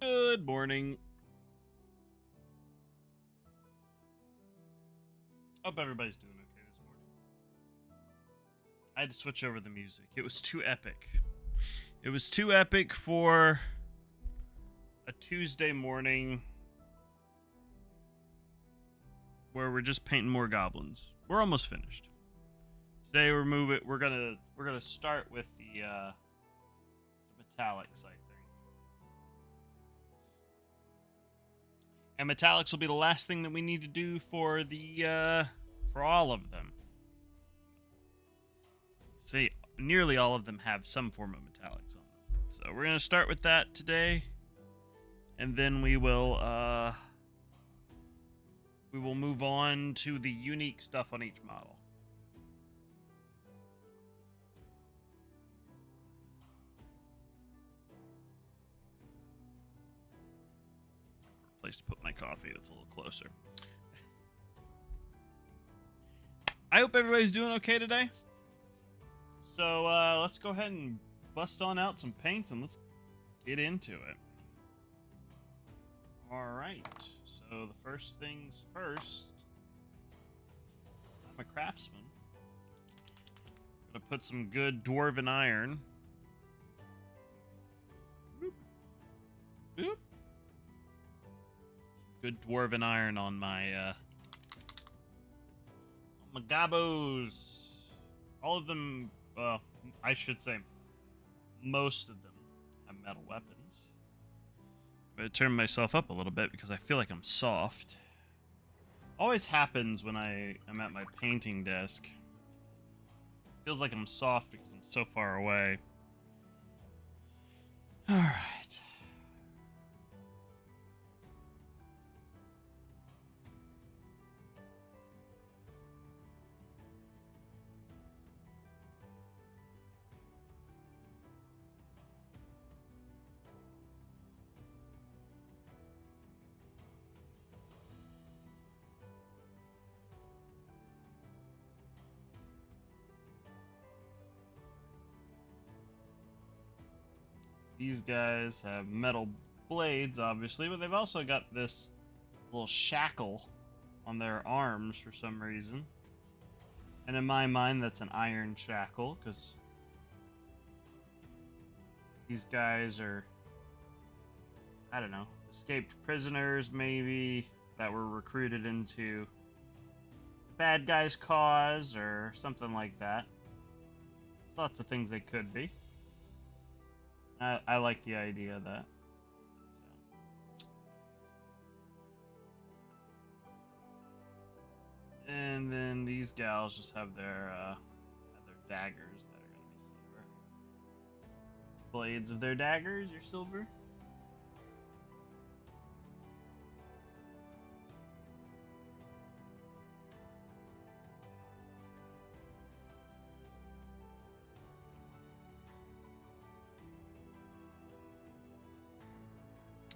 Good morning. Hope everybody's doing okay this morning. I had to switch over the music. It was too epic. It was too epic for a Tuesday morning where we're just painting more goblins. We're almost finished. Today we're gonna start with the metallics, I think. And metallics will be the last thing that we need to do for the for all of them. See, nearly all of them have some form of metallics on them. So we're gonna start with that today, and then we will move on to the unique stuff on each model. Place to put my coffee that's a little closer. I hope everybody's doing okay today. So let's go ahead and bust on out some paints and let's get into it. Alright, so the first things first, I'm a craftsman. Gonna put some good dwarven iron. Boop. Boop. Good dwarven iron on my gobos. All of them, I should say most of them have metal weapons. I'm gonna turn myself up a little bit because I feel like I'm soft. Always happens when I am at my painting desk. Feels like I'm soft because I'm so far away. Alright. These guys have metal blades, obviously, but they've also got this little shackle on their arms for some reason. And in my mind, that's an iron shackle, because these guys are, I don't know, escaped prisoners, maybe, that were recruited into bad guys' cause, or something like that. Lots of things they could be. I like the idea of that. So. And then these gals just have their daggers that are going to be silver. Blades of their daggers are silver.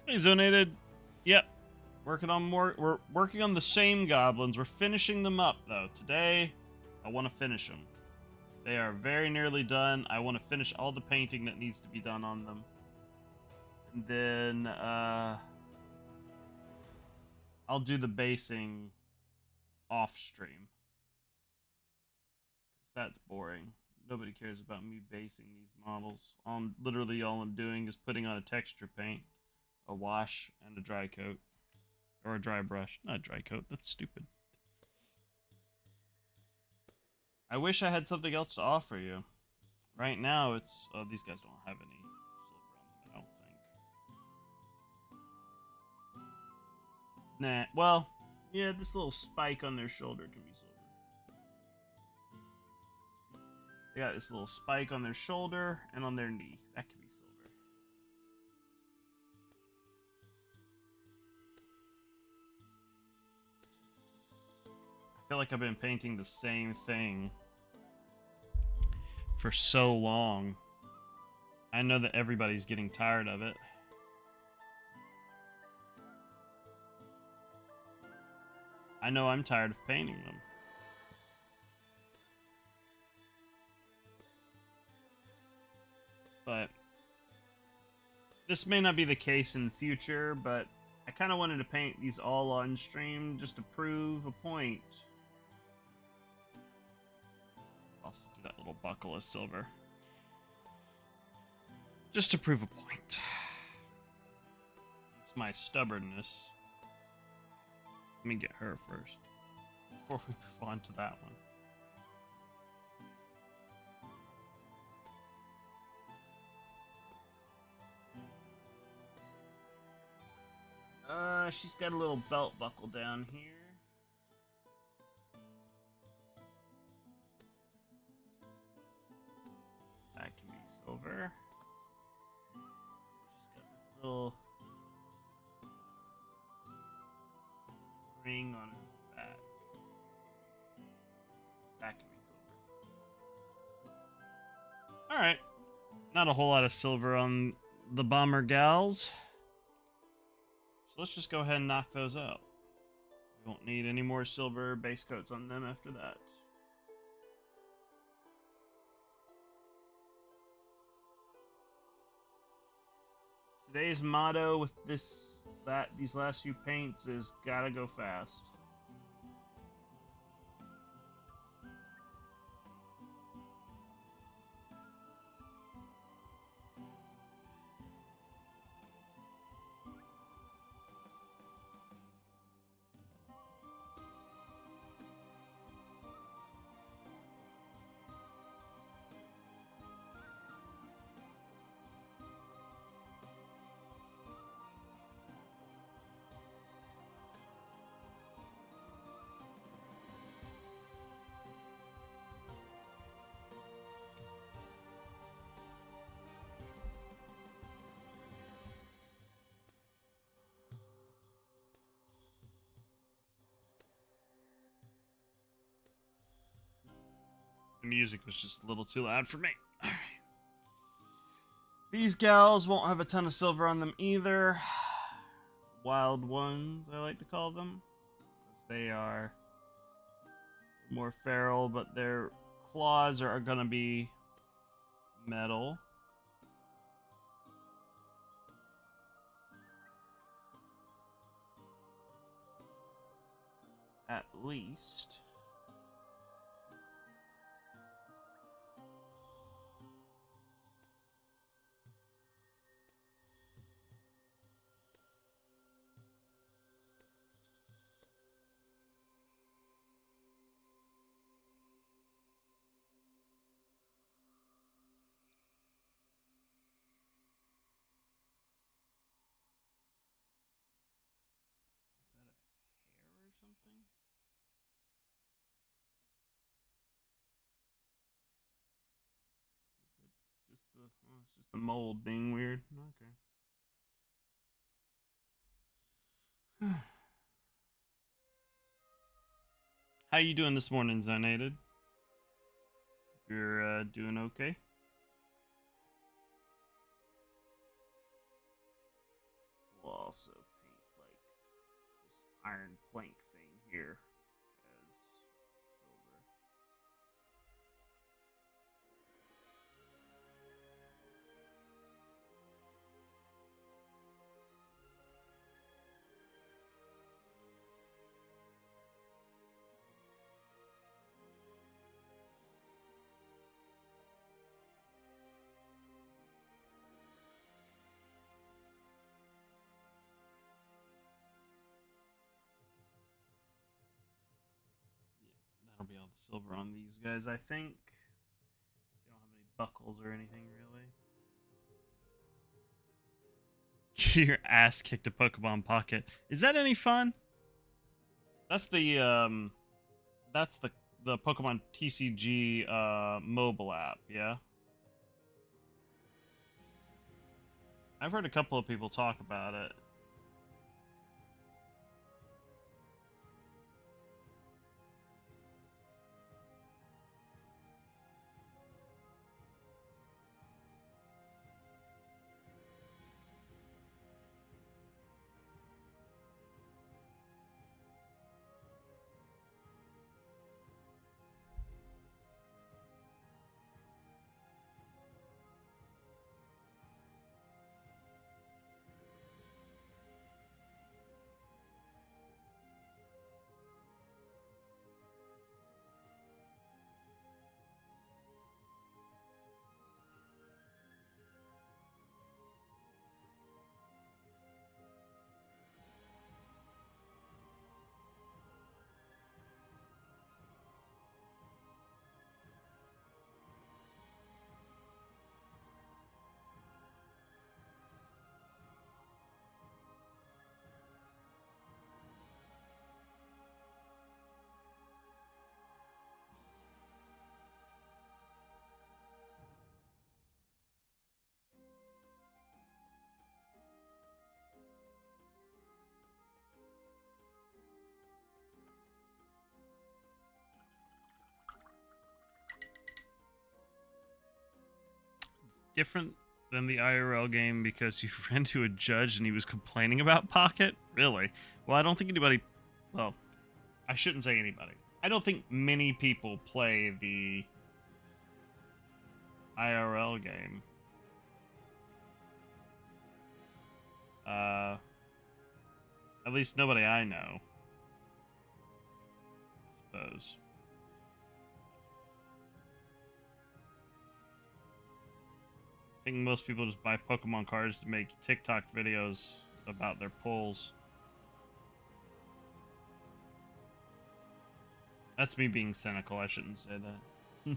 Hey, Zonated. Yep. Working on more. We're working on the same goblins. We're finishing them up, though. Today, I want to finish them. They are very nearly done. I want to finish all the painting that needs to be done on them. And then, I'll do the basing off stream. That's boring. Nobody cares about me basing these models. Literally all I'm doing is putting on a texture paint, a wash, and a dry coat. Or a dry brush. Not a dry coat. That's stupid. I wish I had something else to offer you. Right now, it's... Oh, these guys don't have any silver on them, I don't think. Nah. Well, yeah, this little spike on their shoulder can be silver. They got this little spike on their shoulder and on their knee. That can be silver. I feel like I've been painting the same thing for so long. I know that everybody's getting tired of it. I know I'm tired of painting them. But This may not be the case in future, but I kind of wanted to paint these all on stream just to prove a point. Also do that little buckle of silver. Just to prove a point. It's my stubbornness. Let me get her first before we move on to that one. She's got a little belt buckle down here. That can be silver. She's got this little ring on her back. That can be silver. Alright. Not a whole lot of silver on the bomber gals. So let's just go ahead and knock those out. We won't need any more silver base coats on them after that. Today's motto with these last few paints is gotta go fast. The music was just a little too loud for me. All right. These gals won't have a ton of silver on them either. Wild ones, I like to call them. Because they are more feral, but their claws are going to be metal. At least. Or something? Is it just the it's just the mold being weird? Okay. How you doing this morning, Zonated? You're doing okay? We'll also paint like this iron plank thing here as silver. That'll be all the silver on these guys, I think. They don't have any buckles or anything, really. Your ass kicked a Pokemon Pocket. Is that any fun? That's the Pokemon TCG mobile app, yeah? I've heard a couple of people talk about it. different than the IRL game because you ran to a judge and he was complaining about Pocket? Really? Well, I don't think anybody... Well, I shouldn't say anybody. I don't think many people play the IRL game. At least nobody I know. I suppose. I think most people just buy Pokemon cards to make TikTok videos about their pulls. That's me being cynical. I shouldn't say that. I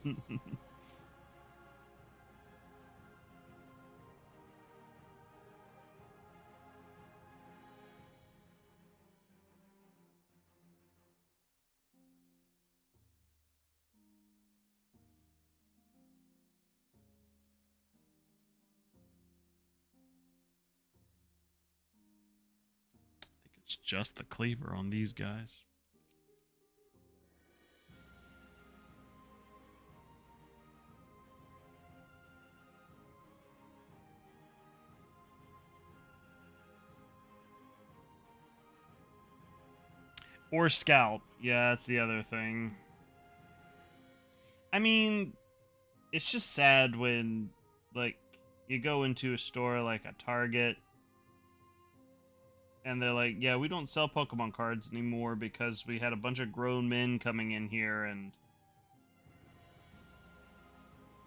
think it's just the cleaver on these guys. Or scalp. Yeah, that's the other thing. I mean, it's just sad when, like, you go into a store like a Target and they're like, yeah, we don't sell Pokemon cards anymore because we had a bunch of grown men coming in here and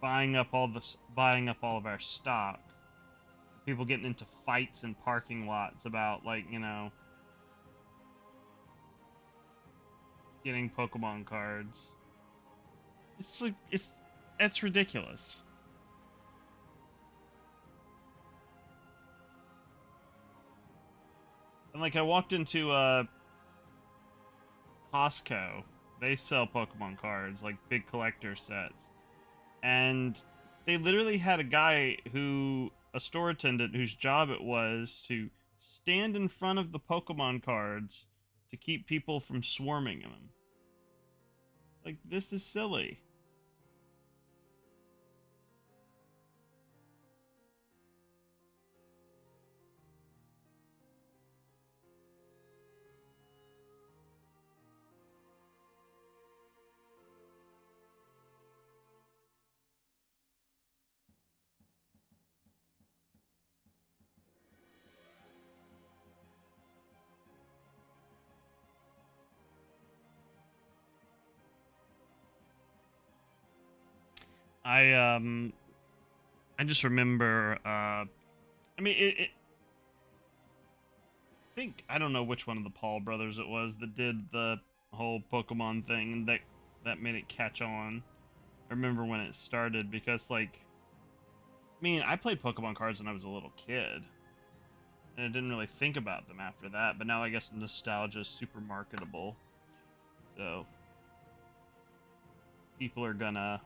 buying up all of our stock. People getting into fights in parking lots about, like, you know, getting Pokemon cards. It's like, it's ridiculous. And like, I walked into Costco. They sell Pokemon cards, like big collector sets. And they literally had a store attendant whose job it was to stand in front of the Pokemon cards to keep people from swarming them. Like, this is silly. I just remember I mean I don't know which one of the Paul brothers it was that did the whole Pokemon thing and that made it catch on. I remember when it started because, like, I mean, I played Pokemon cards when I was a little kid. And I didn't really think about them after that, but now I guess nostalgia is super marketable. So people are gonna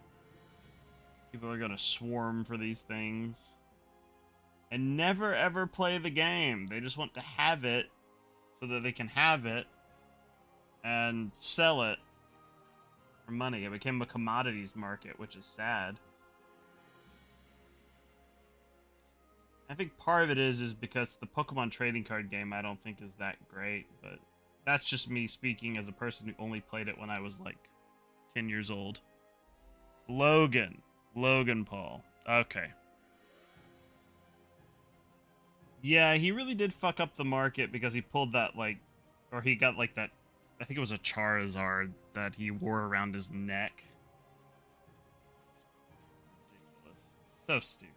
swarm for these things and never ever play the game. They just want to have it so that they can have it and sell it for money. It became a commodities market, which is sad. I think part of it is because the Pokemon trading card game I don't think is that great, but that's just me speaking as a person who only played it when I was like 10 years old. Logan Paul. Okay. Yeah, he really did fuck up the market because he pulled that, like, or he got, like, that, I think it was a Charizard that he wore around his neck. It's ridiculous. So stupid.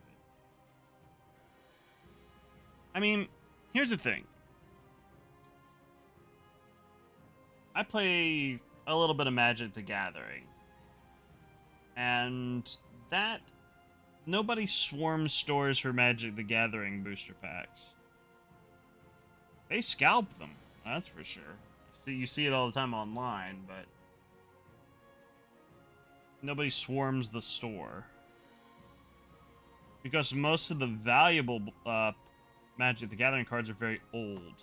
I mean, here's the thing. I play a little bit of Magic the Gathering. And that... Nobody swarms stores for Magic the Gathering booster packs. They scalp them, that's for sure. You see it all the time online, but... Nobody swarms the store. Because most of the valuable Magic the Gathering cards are very old.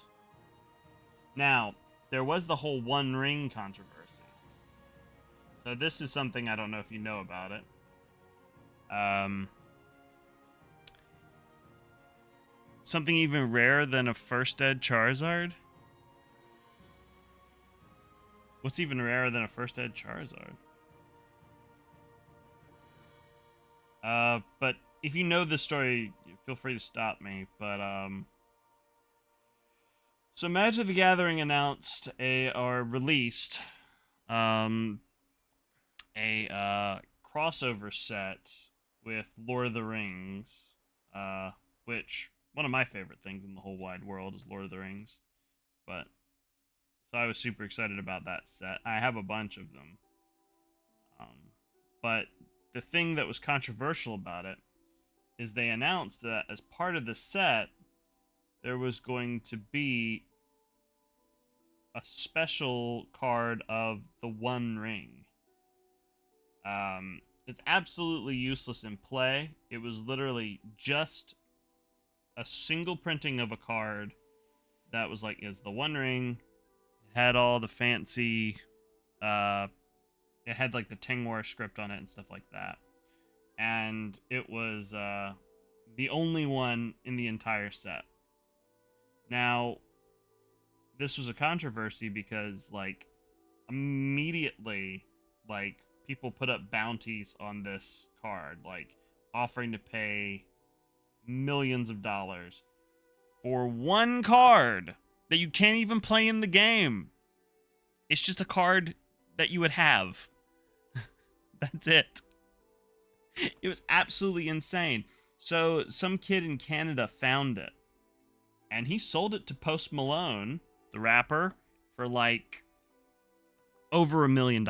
Now, there was the whole One Ring controversy. So this is something I don't know if you know about it. Something even rarer than a first ed Charizard? What's even rarer than a first ed Charizard? But if you know this story, feel free to stop me. But so Magic the Gathering announced or released a crossover set with Lord of the Rings, which one of my favorite things in the whole wide world is Lord of the Rings. But so I was super excited about that set. I have a bunch of them. But the thing that was controversial about it is they announced that as part of the set, there was going to be a special card of the One Ring. It's absolutely useless in play. It was literally just a single printing of a card that was like, is the One Ring. It had all the fancy, it had like the Tingwar script on it and stuff like that. And it was the only one in the entire set. Now, this was a controversy because, like, immediately, like, people put up bounties on this card, like, offering to pay millions of dollars for one card that you can't even play in the game. It's just a card that you would have. That's it. It was absolutely insane. So some kid in Canada found it, and he sold it to Post Malone, the rapper, for like over $1 million.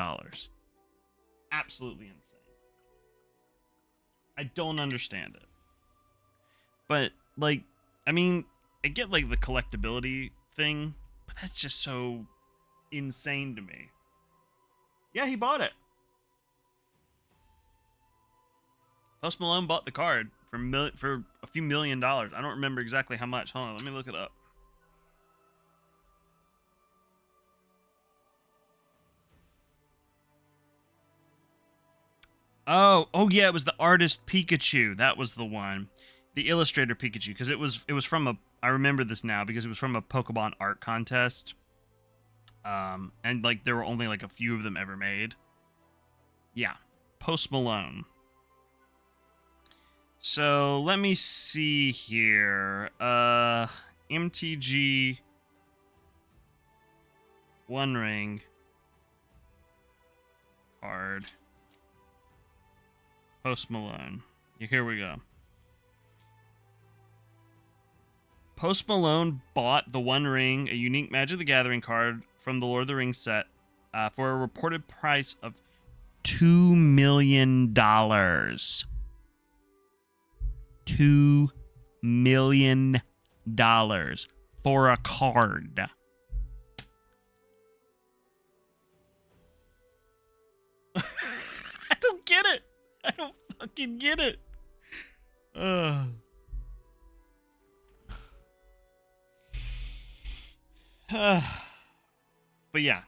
Absolutely insane. I don't understand it. But, like, I mean, I get, like, the collectability thing, but that's just so insane to me. Yeah, he bought it. Post Malone bought the card for a few $1 million. I don't remember exactly how much. Hold on, let me look it up. Oh yeah, it was the artist Pikachu. That was the one, the illustrator Pikachu, because it was from a. I remember this now because it was from a Pokemon art contest. And like there were only like a few of them ever made. Yeah, Post Malone. So let me see here. MTG One Ring card. Post Malone. Here we go. Post Malone bought the One Ring, a unique Magic the Gathering card from the Lord of the Rings set, for a reported price of $2 million. $2 million for a card. I don't get it. I don't fucking get it. But yeah.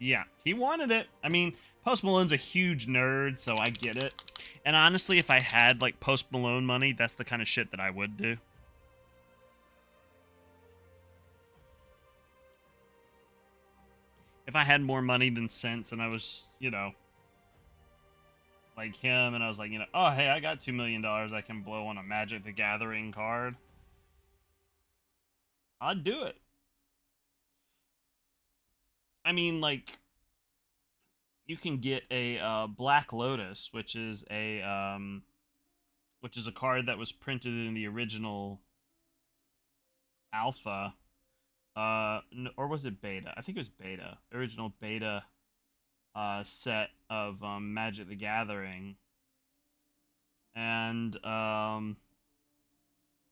Yeah, he wanted it. I mean, Post Malone's a huge nerd, so I get it. And honestly, if I had, like, Post Malone money, that's the kind of shit that I would do. If I had more money than sense and I was, you know, like him, and I was like, you know, oh, hey, I got $2 million I can blow on a Magic the Gathering card, I'd do it. I mean, like, you can get a Black Lotus, which is a card that was printed in the original alpha, or was it beta? I think it was beta, original beta set of Magic the Gathering, and I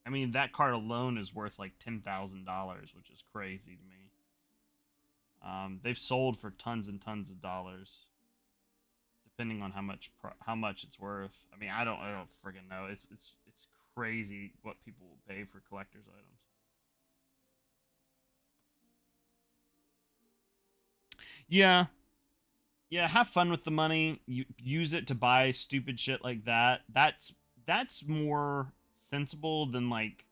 mean that card alone is worth like $10,000, which is crazy to me. They've sold for tons and tons of dollars, depending on how much it's worth. I mean, I don't friggin' know. It's crazy what people will pay for collector's items. Yeah, yeah. Have fun with the money. You use it to buy stupid shit like that. That's more sensible than like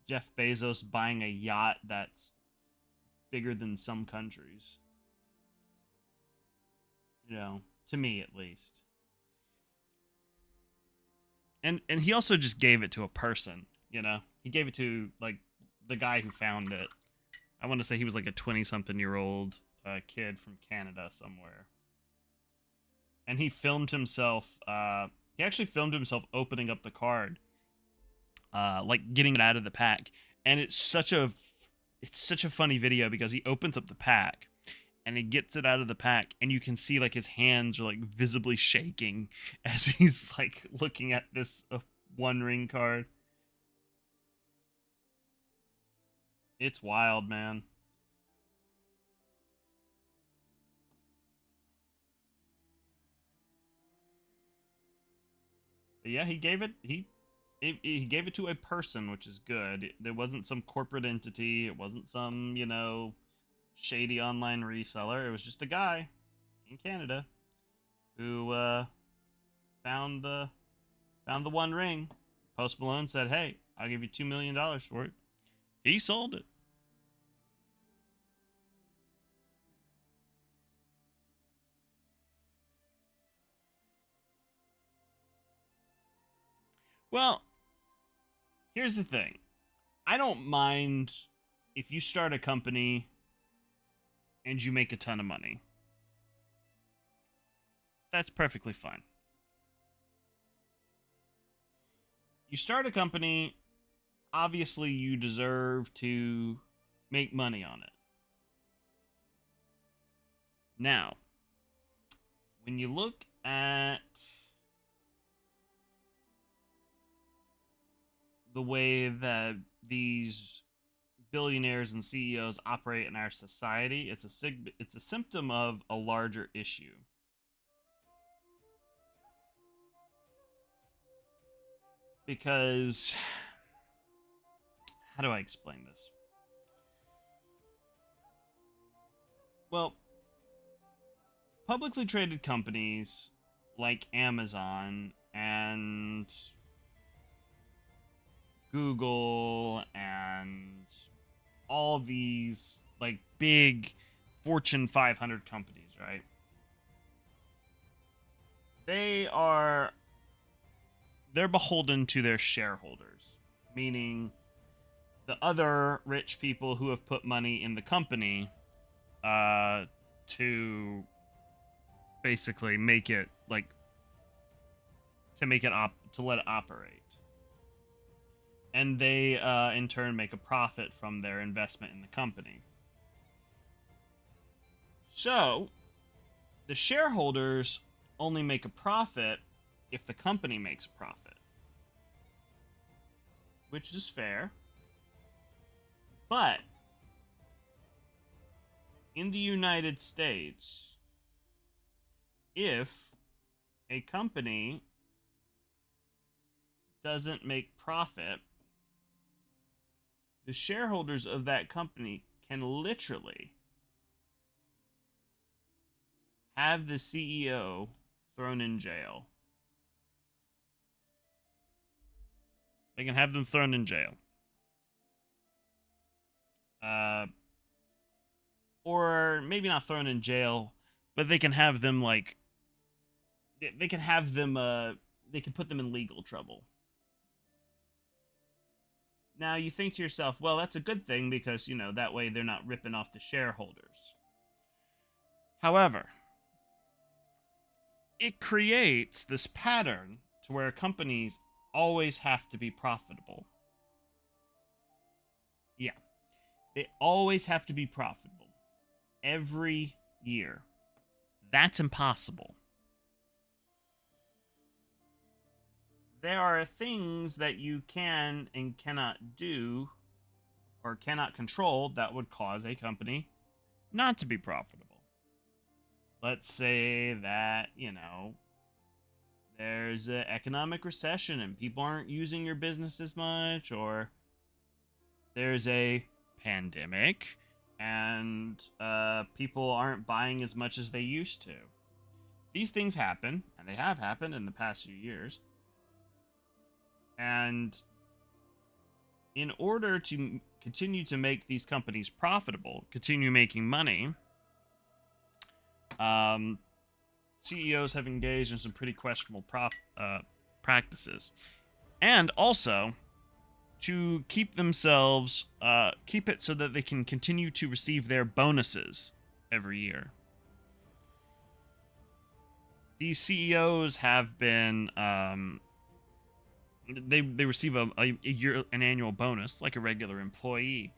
Jeff Bezos buying a yacht that's bigger than some countries. You know, to me at least. And he also just gave it to a person, you know. He gave it to like the guy who found it. I want to say he was like a 20-something-year-old kid from Canada somewhere. And he filmed himself he actually filmed himself opening up the card, like getting it out of the pack. And it's such a funny video because he opens up the pack and he gets it out of the pack, and you can see like his hands are like visibly shaking as he's like looking at this One Ring card. It's wild, man. But yeah, he gave it to a person, which is good. There wasn't some corporate entity. It wasn't some, shady online reseller. It was just a guy in Canada who found the One Ring. Post Malone said, "Hey, I'll give you $2 million for it." He sold it. Well, here's the thing. I don't mind if you start a company and you make a ton of money. That's perfectly fine. You start a company, obviously you deserve to make money on it. Now, when you look at the way that these billionaires and CEOs operate in our society, it's a symptom of a larger issue. Because how do I explain this? Well, publicly traded companies like Amazon and Google and all these like big Fortune 500 companies, right? They're beholden to their shareholders, meaning the other rich people who have put money in the company to basically make it like to let it operate. And they in turn make a profit from their investment in the company. So the shareholders only make a profit if the company makes a profit, which is fair. But in the United States, if a company doesn't make profit, the shareholders of that company can literally have the CEO thrown in jail. They can have them thrown in jail. Or maybe not thrown in jail, but they can have them like they can have them they can put them in legal trouble. Now you think to yourself, well, that's a good thing because, that way they're not ripping off the shareholders. However, it creates this pattern to where companies always have to be profitable. Yeah. They always have to be profitable. Every year. That's impossible. There are things that you can and cannot do or cannot control that would cause a company not to be profitable. Let's say that, there's an economic recession and people aren't using your business as much, or there's a pandemic and people aren't buying as much as they used to. These things happen, and they have happened in the past few years. And in order to continue to make these companies profitable, continue making money, CEOs have engaged in some pretty questionable practices. And also, to keep themselves, keep it so that they can continue to receive their bonuses every year. These CEOs have been, they receive an annual bonus like a regular employee,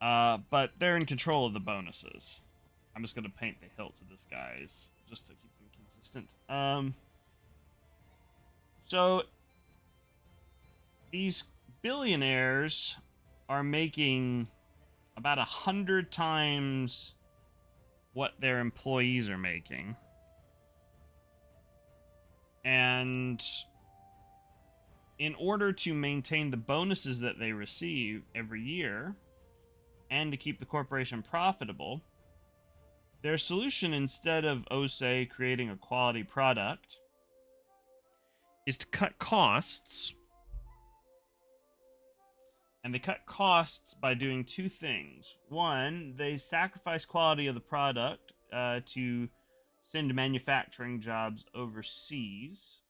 but they're in control of the bonuses. I'm just gonna paint the hilt of this guy's just to keep them consistent. So these billionaires are making about 100 times what their employees are making. And in order to maintain the bonuses that they receive every year and to keep the corporation profitable, their solution, instead of OSE creating a quality product, is to cut costs. And they cut costs by doing two things. One, they sacrifice quality of the product to send manufacturing jobs overseas,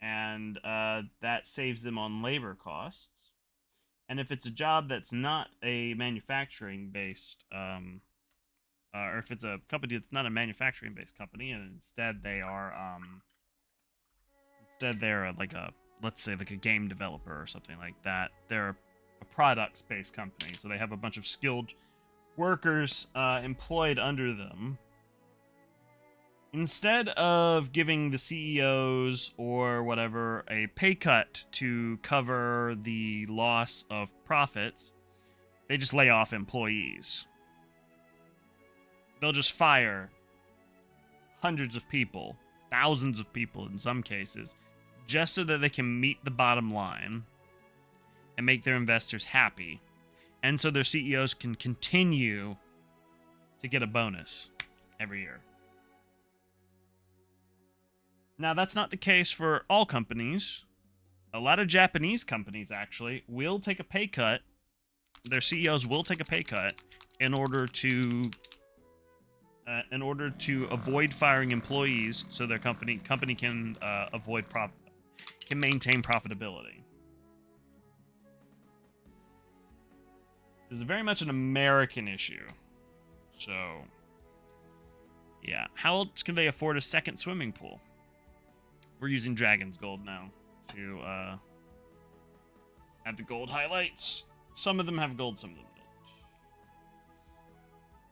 and that saves them on labor costs. And if it's a job that's not a manufacturing-based, or if it's a company that's not a manufacturing-based company, and instead they're like a, let's say like a game developer or something like that, they're a products-based company, so they have a bunch of skilled workers employed under them. Instead of giving the CEOs or whatever a pay cut to cover the loss of profits, they just lay off employees. They'll just fire hundreds of people, thousands of people in some cases, just so that they can meet the bottom line and make their investors happy. And so their CEOs can continue to get a bonus every year. Now, that's not the case for all companies. A lot of Japanese companies, actually, will take a pay cut. Their CEOs will take a pay cut in order to avoid firing employees, so their company can can maintain profitability. This is very much an American issue. So, yeah. How else can they afford a second swimming pool? We're using Dragon's Gold now to have the gold highlights. Some of them have gold, some of them don't.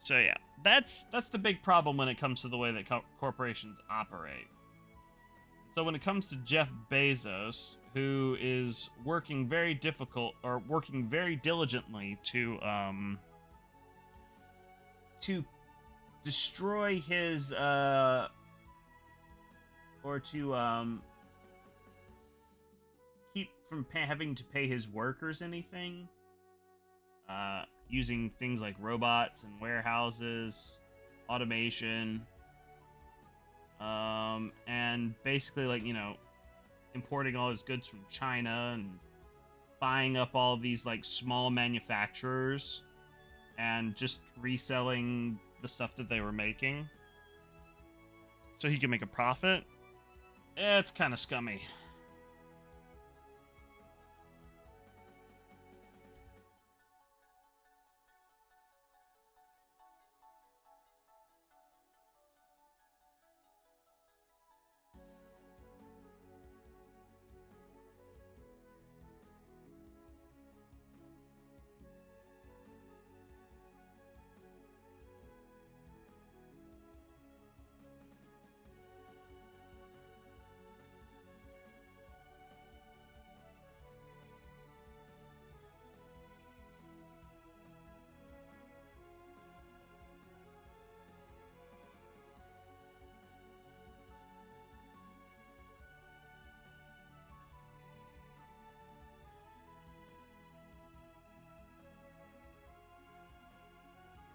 So yeah, that's the big problem when it comes to the way that corporations operate. So when it comes to Jeff Bezos, who is working very diligently to destroy his or to keep from having to pay his workers anything, using things like robots and warehouses, automation, and basically, like, you know, importing all his goods from China and buying up all these like small manufacturers and just reselling the stuff that they were making so he can make a profit. It's kind of scummy.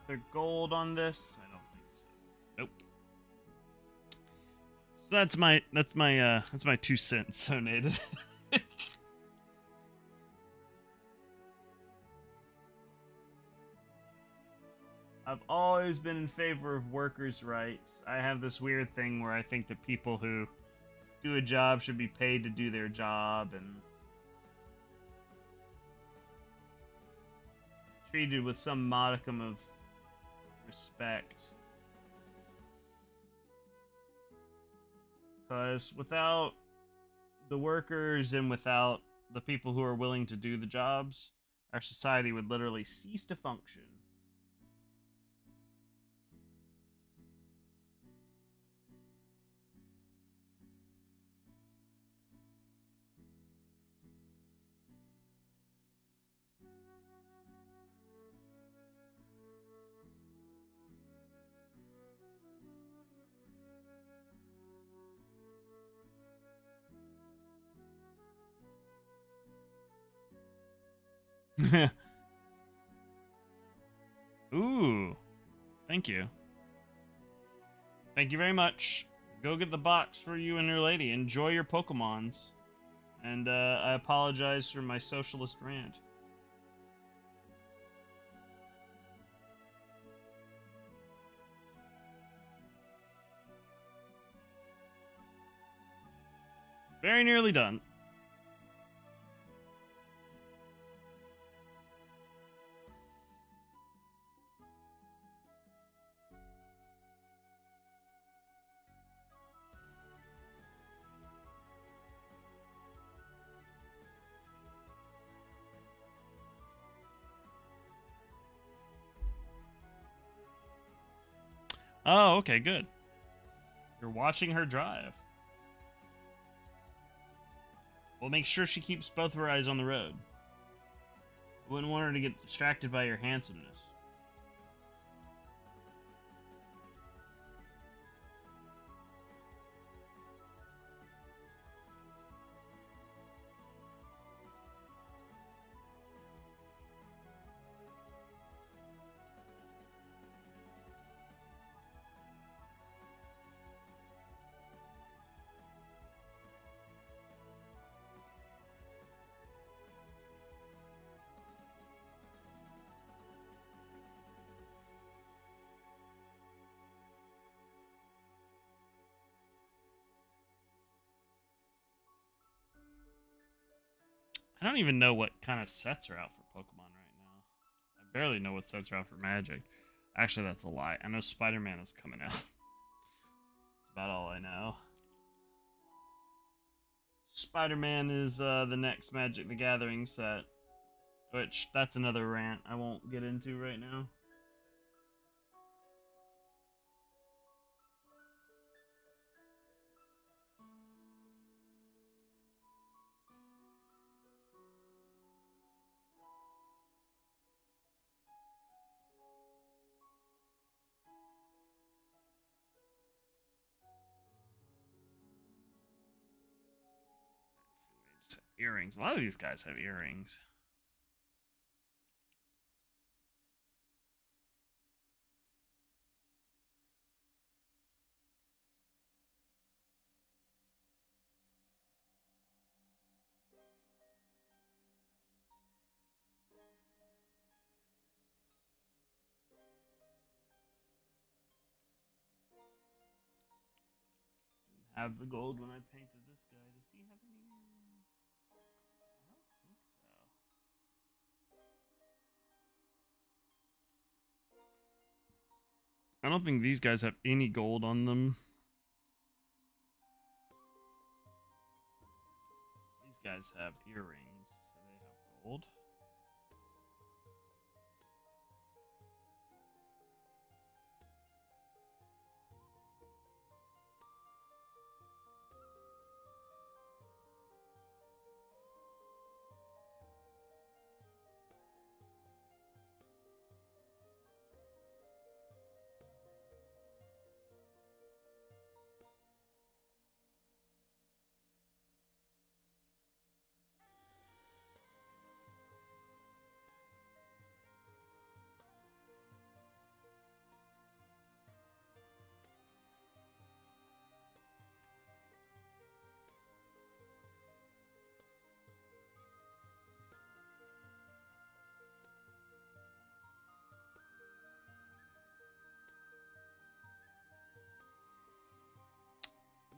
There gold on this? I don't think so. Nope. So that's my 2 cents donated. I've always been in favor of workers' rights. I have this weird thing where I think that people who do a job should be paid to do their job and treated with some modicum of respect. Because without the workers and without the people who are willing to do the jobs, our society would literally cease to function. Ooh, thank you. Thank you very much. Go get the box for you and your lady. Enjoy your Pokemons. And I apologize for my socialist rant. Very nearly done. Oh, okay, good. You're watching her drive. Well, make sure she keeps both of her eyes on the road. I wouldn't want her to get distracted by your handsomeness. I don't even know what kind of sets are out for Pokemon right now. I barely know what sets are out for Magic. Actually, that's a lie. I know Spider-Man is coming out. That's about all I know. Spider-Man is the next Magic the Gathering set. Which, that's another rant I won't get into right now. Earrings. A lot of these guys have earrings. Didn't have the gold when I painted this guy. Does he have any earrings? I don't think so. I don't think these guys have any gold on them. These guys have earrings, so they have gold.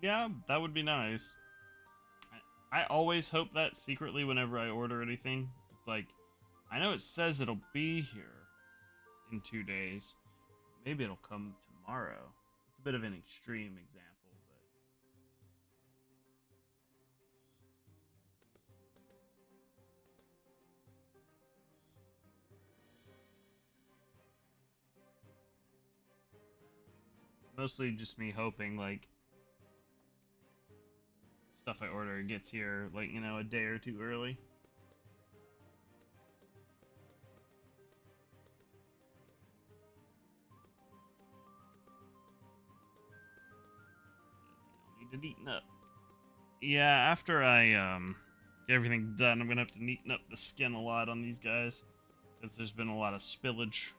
Yeah, that would be nice. I always hope that secretly whenever I order anything. It's like, I know it says it'll be here in 2 days. Maybe it'll come tomorrow. It's a bit of an extreme example, but mostly just me hoping like stuff I order gets here like, a day or two early. Need to neaten up. Yeah, after I get everything done, I'm gonna have to neaten up the skin a lot on these guys because there's been a lot of spillage.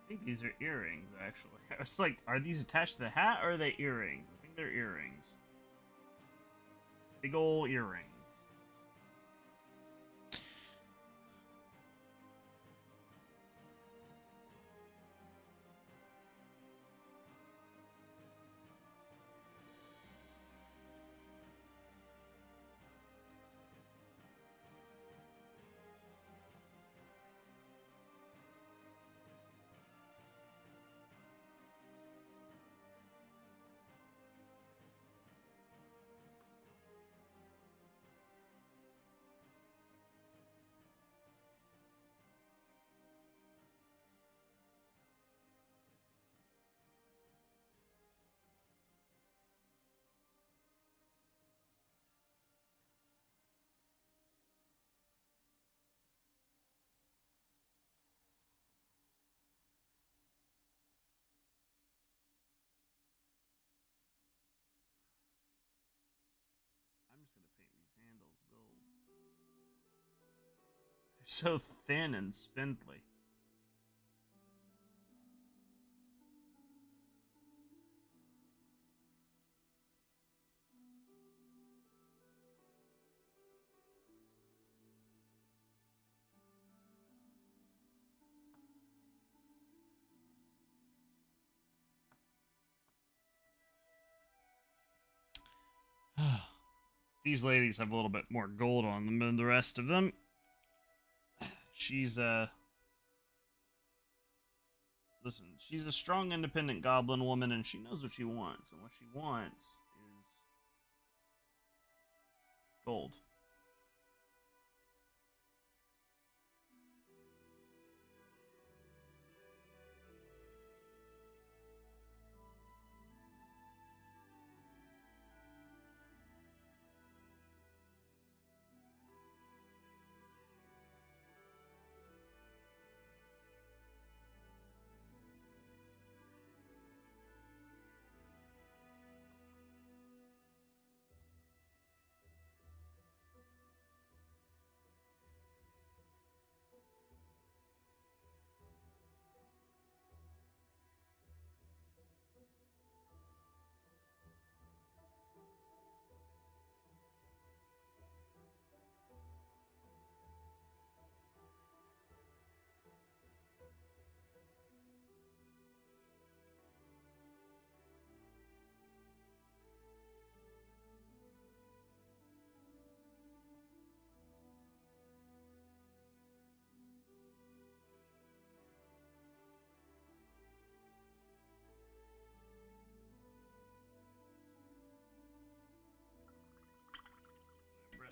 I think these are earrings, actually. It's like, are these attached to the hat or are they earrings? I think they're earrings. Big ol' earrings. I'm just gonna paint these handles gold. They're so thin and spindly. These ladies have a little bit more gold on them than the rest of them. She's listen, she's a strong, independent goblin woman, and she knows what she wants. And what she wants is gold.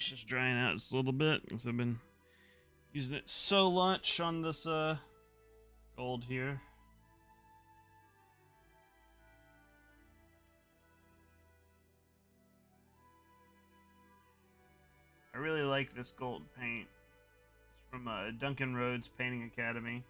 it's just drying out just a little bit because I've been using it so much on this gold here. I really like this gold paint. It's from Duncan Rhodes Painting Academy.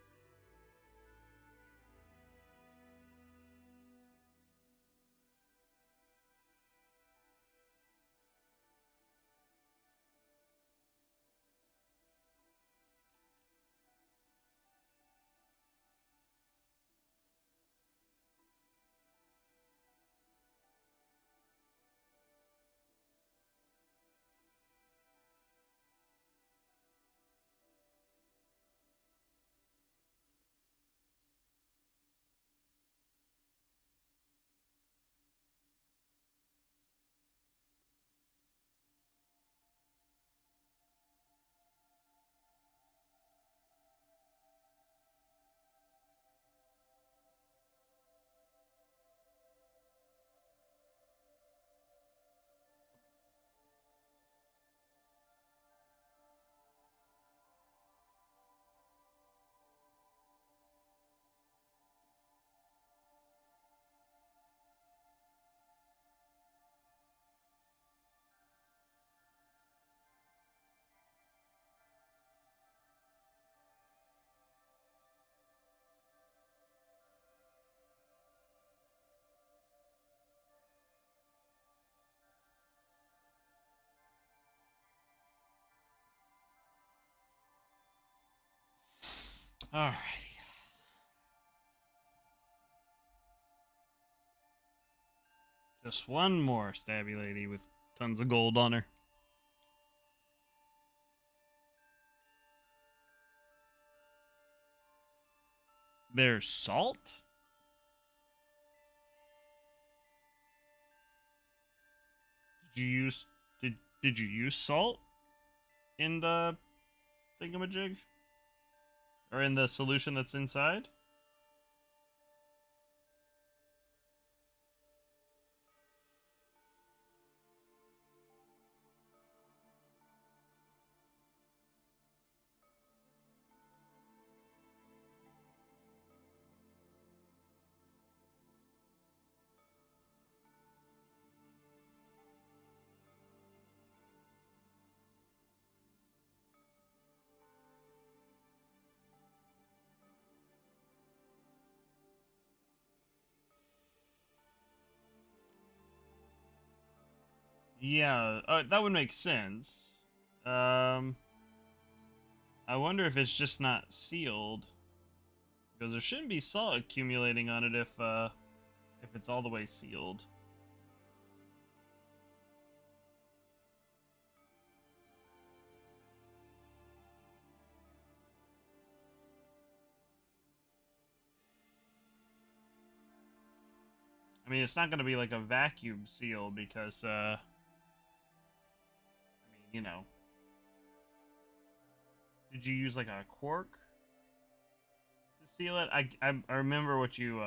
Alrighty. Just one more stabby lady with tons of gold on her. There's salt? Did you use salt in the thingamajig? Or in the solution that's inside? Yeah, that would make sense. I wonder if it's just not sealed, because there shouldn't be salt accumulating on it if it's all the way sealed. I mean, it's not going to be like a vacuum seal because, I mean, you know. Did you use like a cork to seal it? I remember what you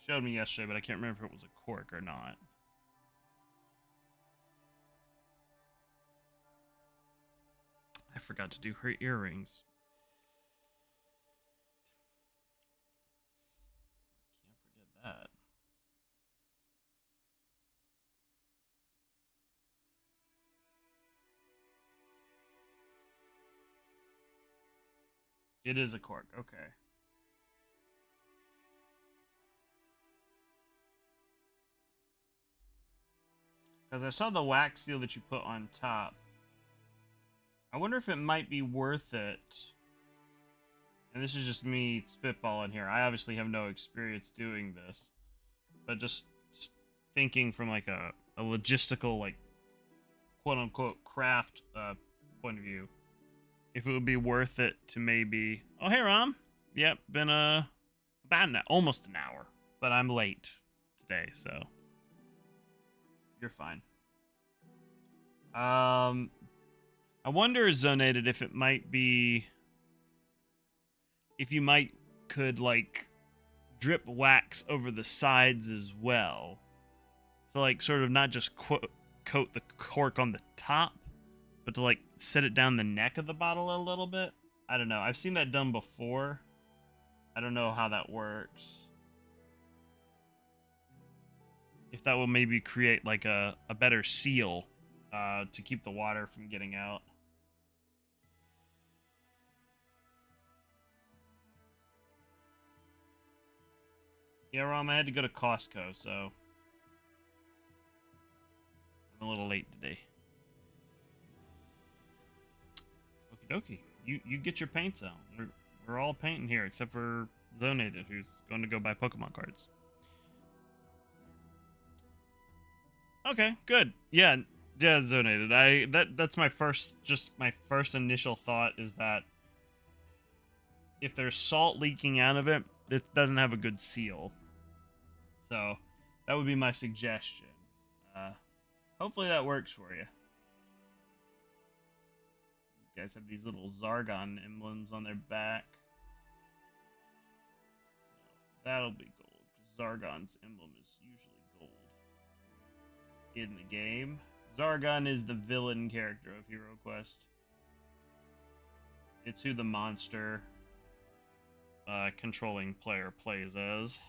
showed me yesterday, but I can't remember if it was a cork or not. I forgot to do her earrings. Can't forget that. It is a cork, okay. Because I saw the wax seal that you put on top. I wonder if it might be worth it. And this is just me spitballing here. I obviously have no experience doing this. But just thinking from like a logistical, like, quote-unquote craft point of view. If it would be worth it to maybe... Oh, hey, Rom. Yep, been about almost an hour. But I'm late today, so... You're fine. I wonder, Zonated, if it might be... If you could, like, drip wax over the sides as well. So, like, sort of not just coat the cork on the top, but to like set it down the neck of the bottle a little bit. I don't know. I've seen that done before. I don't know how that works. If that will maybe create like a better seal to keep the water from getting out. Yeah, Rom, I had to go to Costco, so I'm a little late today. Okie dokie. You get your paints out. We're all painting here, except for Zonated, who's going to go buy Pokemon cards. Okay, good. Yeah, Zonated. That's my first initial thought is that if there's salt leaking out of it, it doesn't have a good seal. So that would be my suggestion. Hopefully that works for you. These guys have these little Zargon emblems on their back. So that'll be gold, because Zargon's emblem is usually gold in the game. Zargon is the villain character of HeroQuest. It's who the monster controlling player plays as.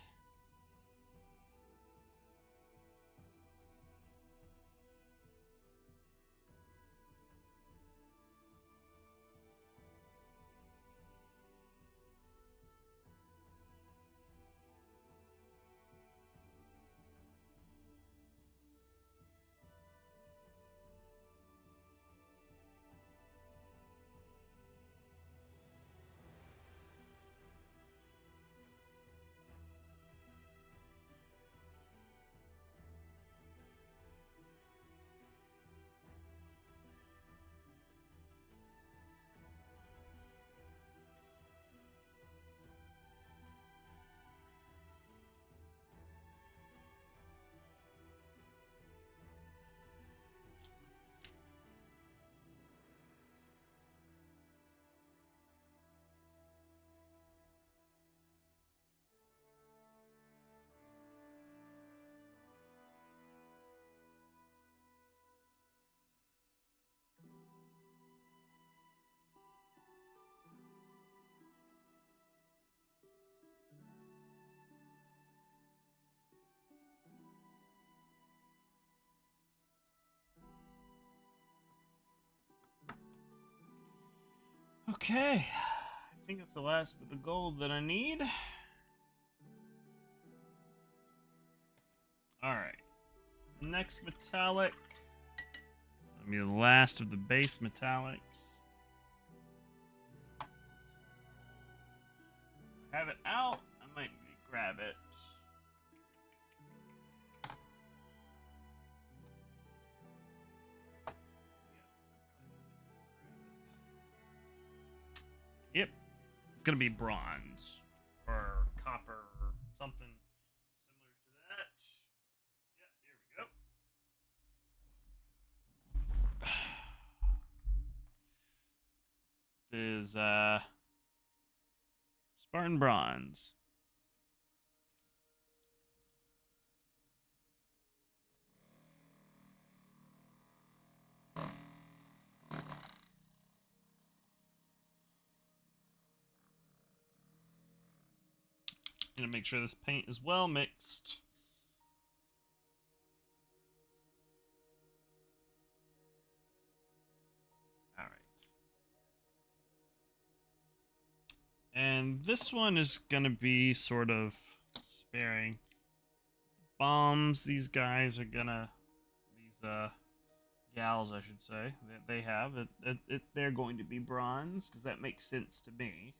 Okay, I think that's the last bit of gold that I need. Alright, next metallic. That'll be the last of the base metallics. Have it out, I might grab it. Yep. It's going to be bronze or copper or something similar to that. Yep, here we go. This is Spartan bronze. Gonna make sure this paint is well mixed. All right. And this one is gonna be sort of sparing. Bombs these guys are gonna, these gals I should say, that they have, they're going to be bronze, because that makes sense to me.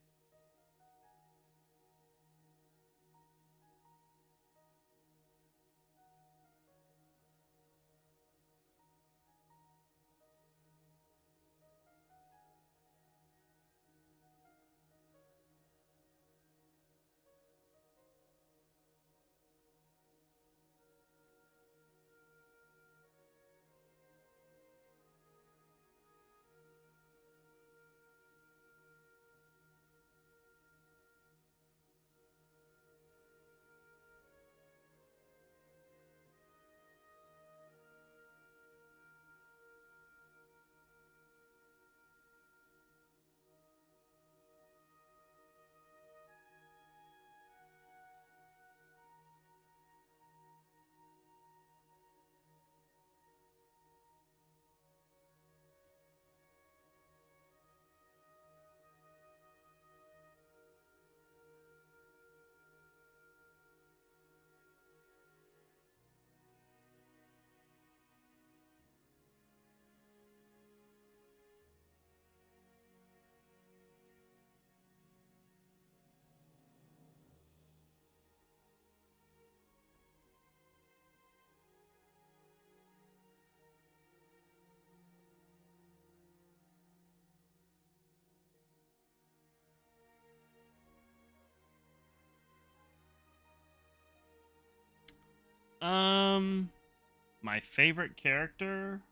My favorite character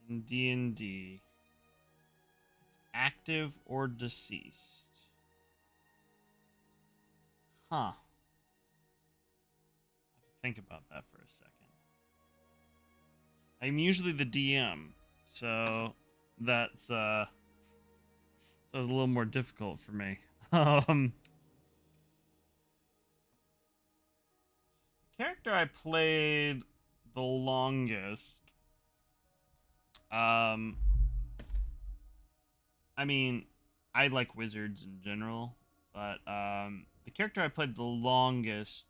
in D&D, active or deceased? Huh. I have to think about that for a second. I'm usually the DM, so that's so it's a little more difficult for me. Um, Character I played the longest. Um, I mean, I like wizards in general, but the character I played the longest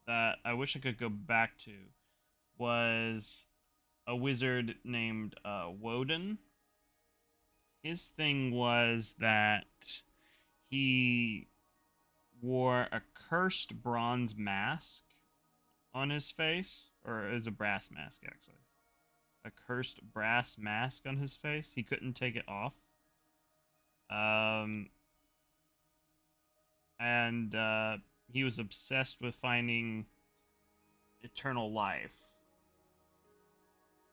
that I wish I could go back to was a wizard named Woden. His thing was that he wore a cursed bronze mask on his face, or it was a brass mask actually. A cursed brass mask on his face. He couldn't take it off. Um, and he was obsessed with finding eternal life.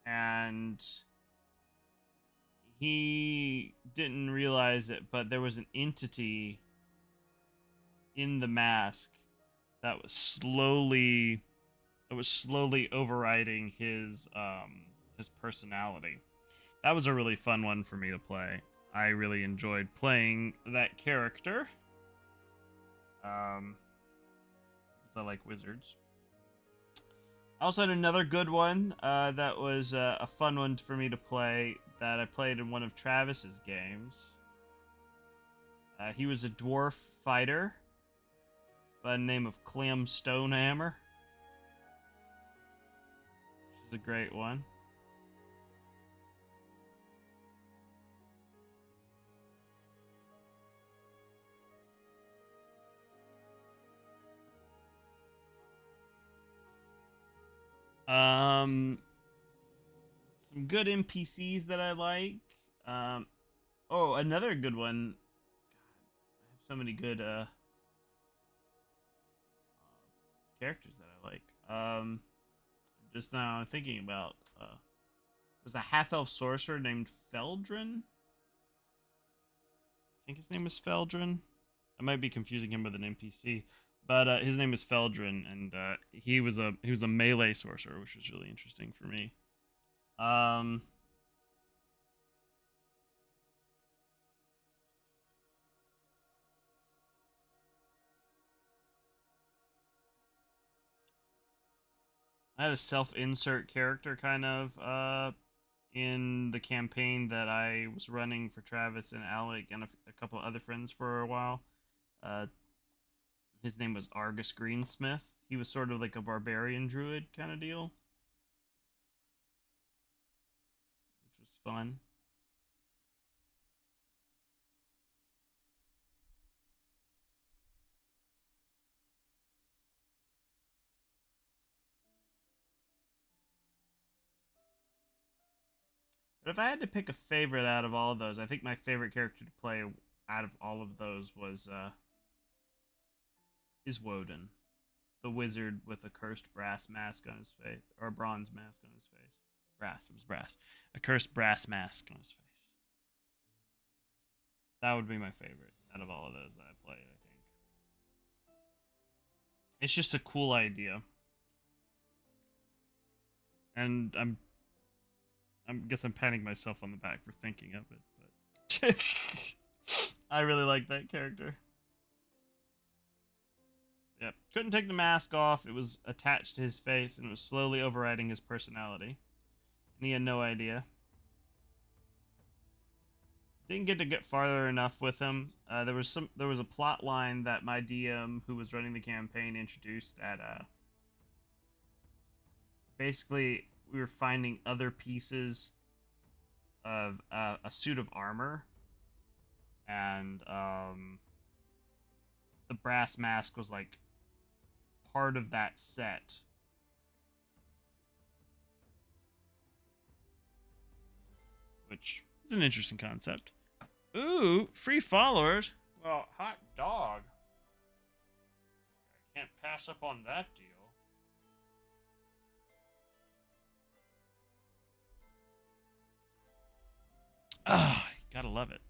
And he didn't realize it, but there was an entity in the mask that was slowly overriding his personality. That was a really fun one for me to play. I really enjoyed playing that character. Because I like wizards. I also had another good one that was a fun one for me to play that I played in one of Travis's games. He was a dwarf fighter by the name of Clem Stonehammer, which is a great one. Some good NPCs that I like. Oh, another good one. God, I have so many good characters that I like. Just now I'm thinking about there's a half-elf sorcerer named Feldrin. I think his name is Feldrin. I might be confusing him with an NPC, but his name is Feldrin, and he was a melee sorcerer, which was really interesting for me. Um, I had a self-insert character kind of in the campaign that I was running for Travis and Alec and a couple other friends for a while. Uh, his name was Argus Greensmith. He was sort of like a barbarian druid kind of deal, which was fun. But if I had to pick a favorite out of all of those, I think my favorite character to play out of all of those was is Woden, the wizard with a cursed brass mask on his face, or a bronze mask on his face. Brass, it was brass. A cursed brass mask on his face. That would be my favorite out of all of those that I played, I think. It's just a cool idea. And I guess I'm patting myself on the back for thinking of it, but I really like that character. Yep. Couldn't take the mask off. It was attached to his face and it was slowly overriding his personality. And he had no idea. Didn't get farther enough with him. There was a plot line that my DM, who was running the campaign, introduced that basically we were finding other pieces of a suit of armor, and the brass mask was like part of that set. Which is an interesting concept. Ooh, free followers. Well, hot dog. I can't pass pass up on that deal. Ah, gotta love it.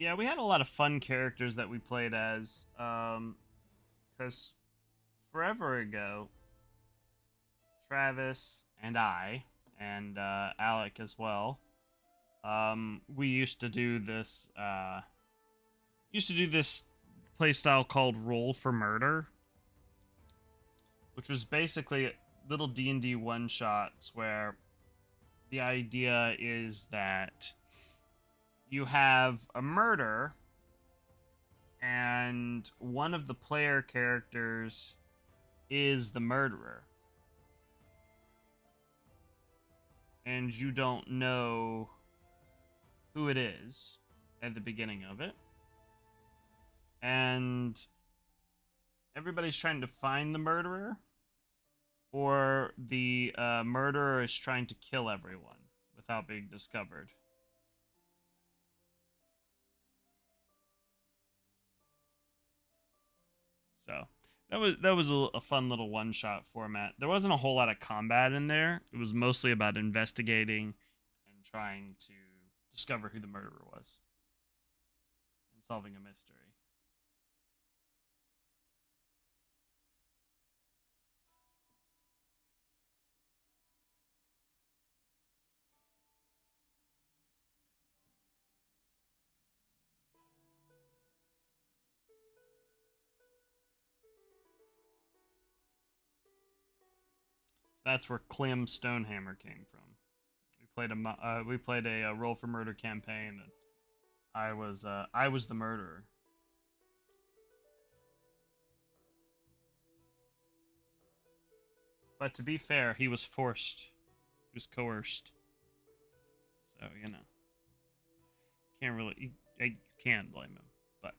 Yeah, we had a lot of fun characters that we played as. Because forever ago, Travis and I, and Alec as well, we used to do this. Playstyle called Roll for Murder, which was basically little D&D one shots where the idea is that you have a murder and one of the player characters is the murderer. And you don't know who it is at the beginning of it. And everybody's trying to find the murderer, or the murderer is trying to kill everyone without being discovered. So that was a fun little one-shot format. There wasn't a whole lot of combat in there. It was mostly about investigating and trying to discover who the murderer was and solving a mystery. That's where Clem Stonehammer came from. We played a Roll for Murder campaign, and I was the murderer. But to be fair, he was forced. He was coerced. So, you know. You can't blame him, but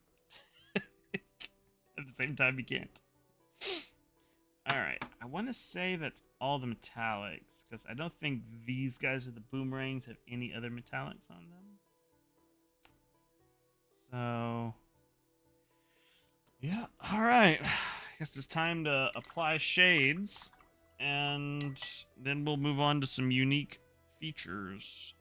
at the same time you can't. Alright, I want to say that's all the metallics, because I don't think these guys are the boomerangs have any other metallics on them. So, yeah, alright. I guess it's time to apply shades, and then we'll move on to some unique features.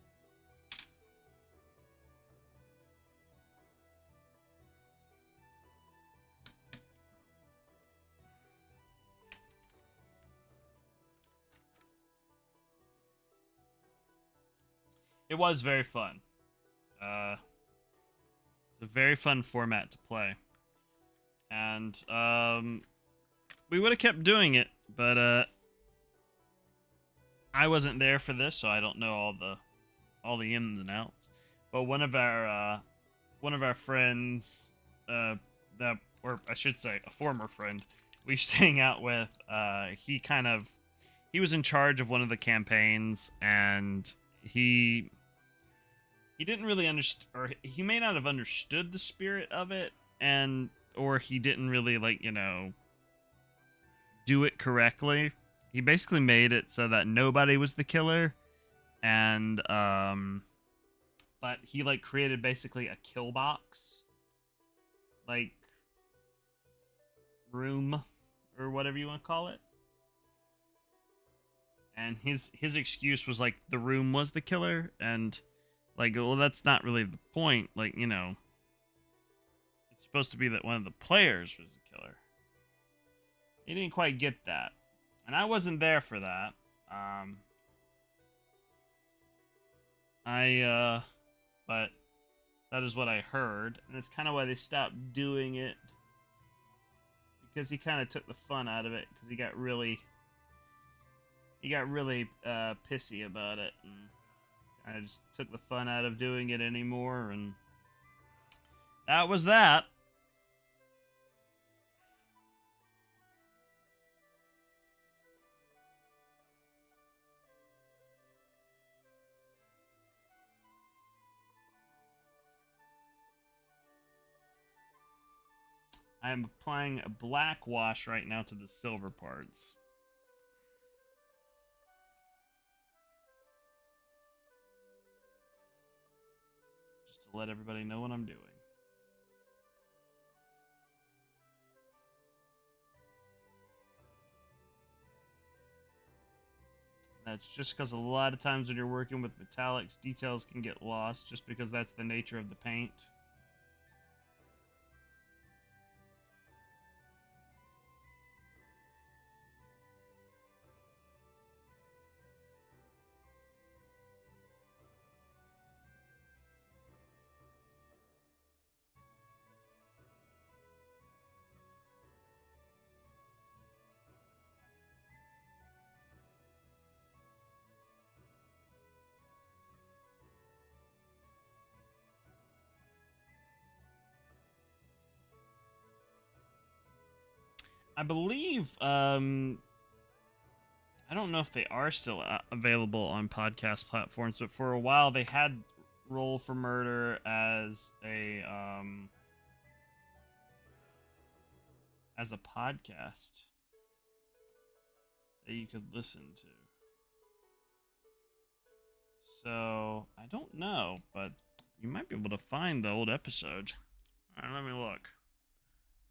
It was very fun. It's a very fun format to play. And we would have kept doing it, but I wasn't there for this, so I don't know all the ins and outs. But one of our friends, or I should say, a former friend we used to hang out with, he was in charge of one of the campaigns, and he didn't really understand, or he may not have understood the spirit of it, or he didn't really, like, you know, do it correctly. He basically made it so that nobody was the killer, and but he, like, created basically a kill box, like, room, or whatever you want to call it. And his excuse was, like, the room was the killer, and, like, well, that's not really the point. Like, you know, it's supposed to be that one of the players was the killer. He didn't quite get that. And I wasn't there for that. But that is what I heard. And it's kind of why they stopped doing it. Because he kind of took the fun out of it. Because he got really he got really pissy about it, and I just took the fun out of doing it anymore, and that was that. I'm applying a black wash right now to the silver parts. Just to let everybody know what I'm doing. That's just because a lot of times when you're working with metallics, details can get lost just because that's the nature of the paint. I believe, I don't know if they are still available on podcast platforms, but for a while they had Roll for Murder as a podcast that you could listen to. So I don't know, but you might be able to find the old episode. All right, let me look.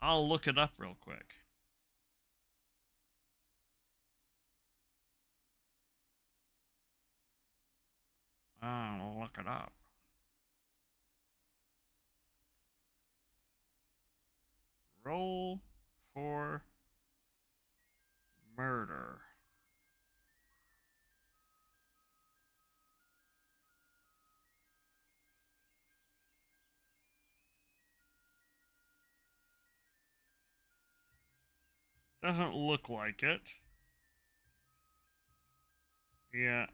I'll look it up real quick. I'll look it up. Roll for Murder. Doesn't look like it. Yeah.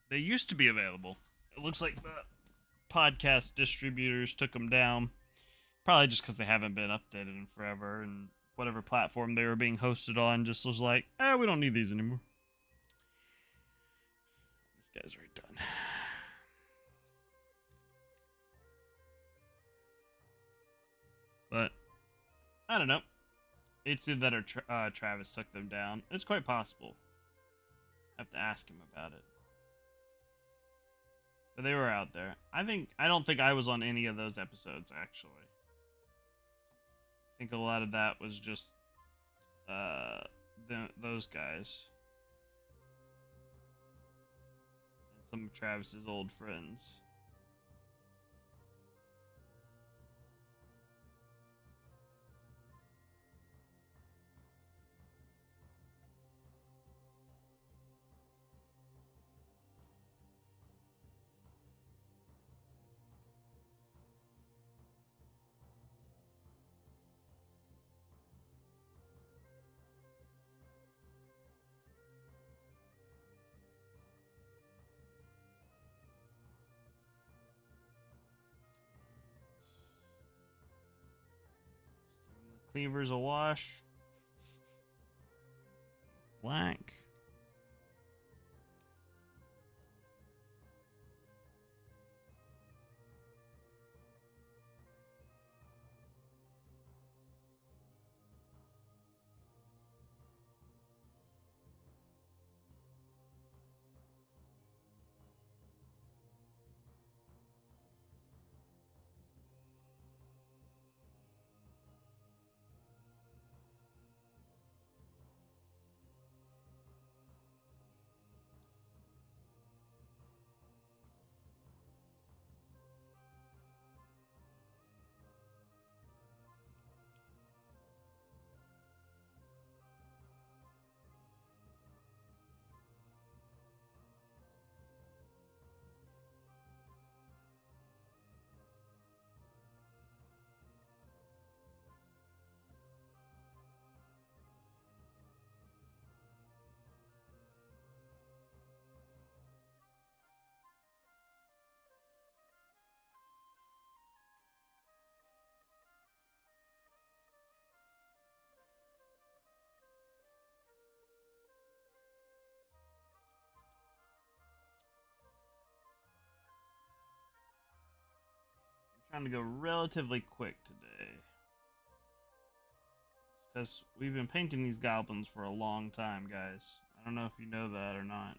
They used to be available. It looks like the podcast distributors took them down. Probably just because they haven't been updated in forever, and whatever platform they were being hosted on just was like, we don't need these anymore. These guys are done. But I don't know. It's either that or Travis took them down. It's quite possible. I have to ask him about it. But they were out there. I don't think I was on any of those episodes actually. I think a lot of that was just those guys and some of Travis's old friends. Cleaver's a wash. Black. trying to go relatively quick today. Because we've been painting these goblins for a long time, guys. I don't know if you know that or not.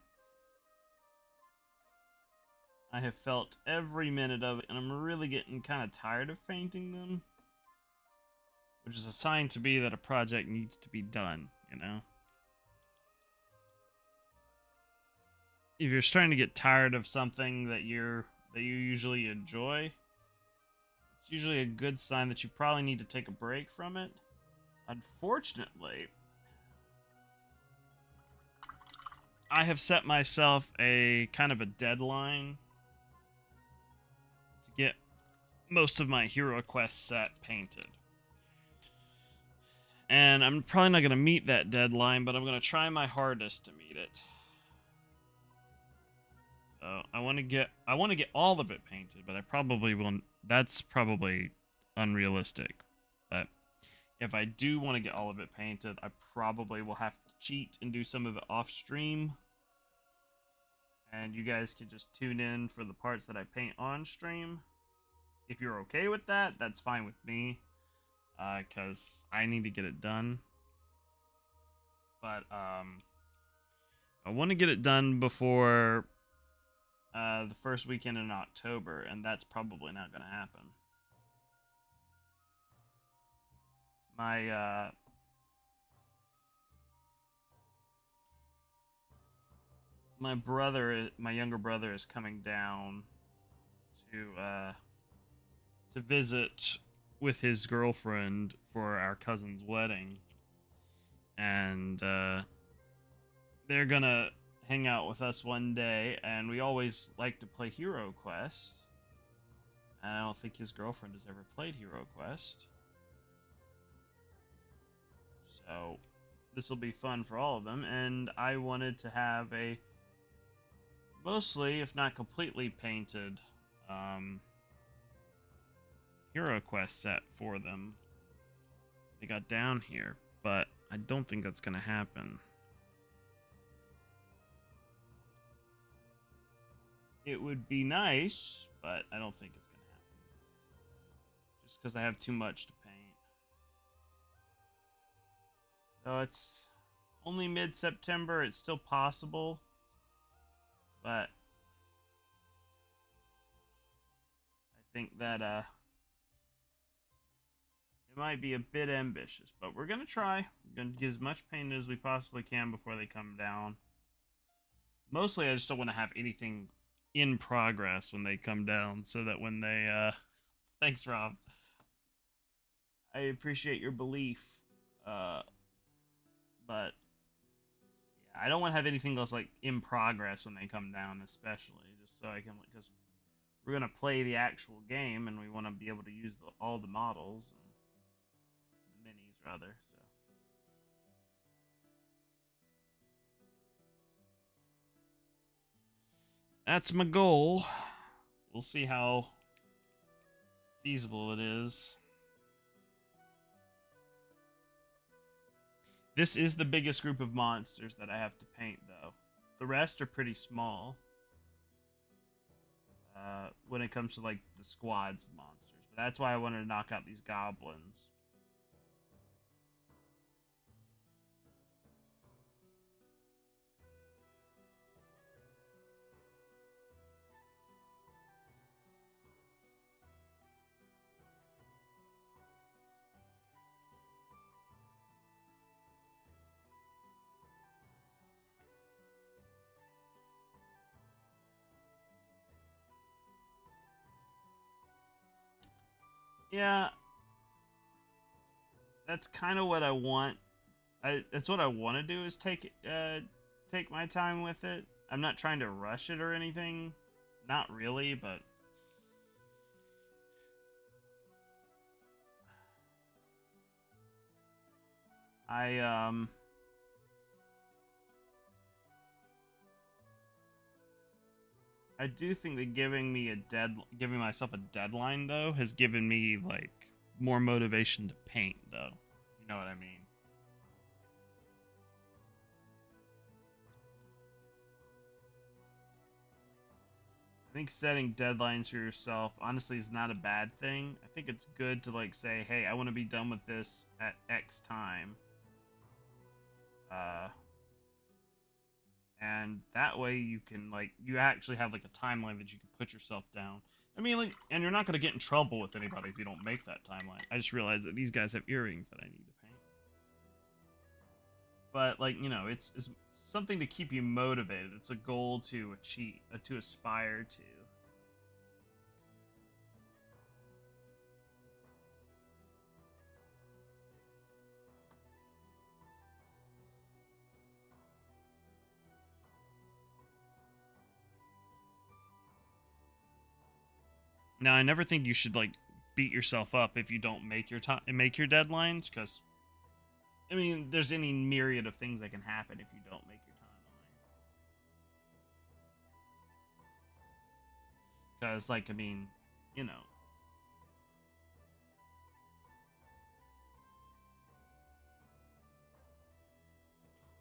I have felt every minute of it, and I'm really getting kind of tired of painting them. Which is a sign to me that a project needs to be done, you know? If you're starting to get tired of something that you usually enjoy, it's usually a good sign that you probably need to take a break from it. Unfortunately, I have set myself a kind of a deadline to get most of my HeroQuest set painted. And I'm probably not going to meet that deadline, but I'm going to try my hardest to meet it. So I want to get all of it painted, but I probably won't. That's probably unrealistic. But if I do want to get all of it painted, I probably will have to cheat and do some of it off stream. And you guys can just tune in for the parts that I paint on stream. If you're okay with that, that's fine with me. Because I need to get it done. But I want to get it done before the first weekend in October, and that's probably not going to happen. My younger brother is coming down to visit with his girlfriend for our cousin's wedding, and they're gonna hang out with us one day, and we always like to play HeroQuest. And I don't think his girlfriend has ever played HeroQuest. So this will be fun for all of them, and I wanted to have a mostly, if not completely painted HeroQuest set for them. They got down here, but I don't think that's gonna happen. It would be nice, but I don't think it's gonna happen. Just because I have too much to paint. So it's only mid-September. It's still possible, but I think that it might be a bit ambitious. But we're gonna try. We're gonna get as much paint as we possibly can before they come down. Mostly, I just don't want to have anything in progress when they come down, so that when they thanks, Rob. I appreciate your belief, but yeah, I don't want to have anything else like in progress when they come down, especially just so I can, because we're gonna play the actual game and we want to be able to use all the models, and the minis rather. So that's my goal. We'll see how feasible it is. This is the biggest group of monsters that I have to paint, though. The rest are pretty small when it comes to like the squads of monsters. But that's why I wanted to knock out these goblins. Yeah, that's kind of what I want. That's what I want to do, is take my time with it. I'm not trying to rush it or anything. Not really, but I do think that giving myself a deadline though has given me like more motivation to paint though. You know what I mean? think setting deadlines for yourself honestly is not a bad thing. I think it's good to like say, hey, I want to be done with this at X time. And that way you can like you actually have like a timeline that you can put yourself down. I mean, like, and you're not gonna get in trouble with anybody if you don't make that timeline. I just realized that these guys have earrings that I need to paint. But like, you know, it's something to keep you motivated. It's a goal to achieve, to aspire to. Now, I never think you should like beat yourself up if you don't make your time make your deadlines, because I mean, there's any myriad of things that can happen if you don't make your timeline. Because, like, I mean, you know,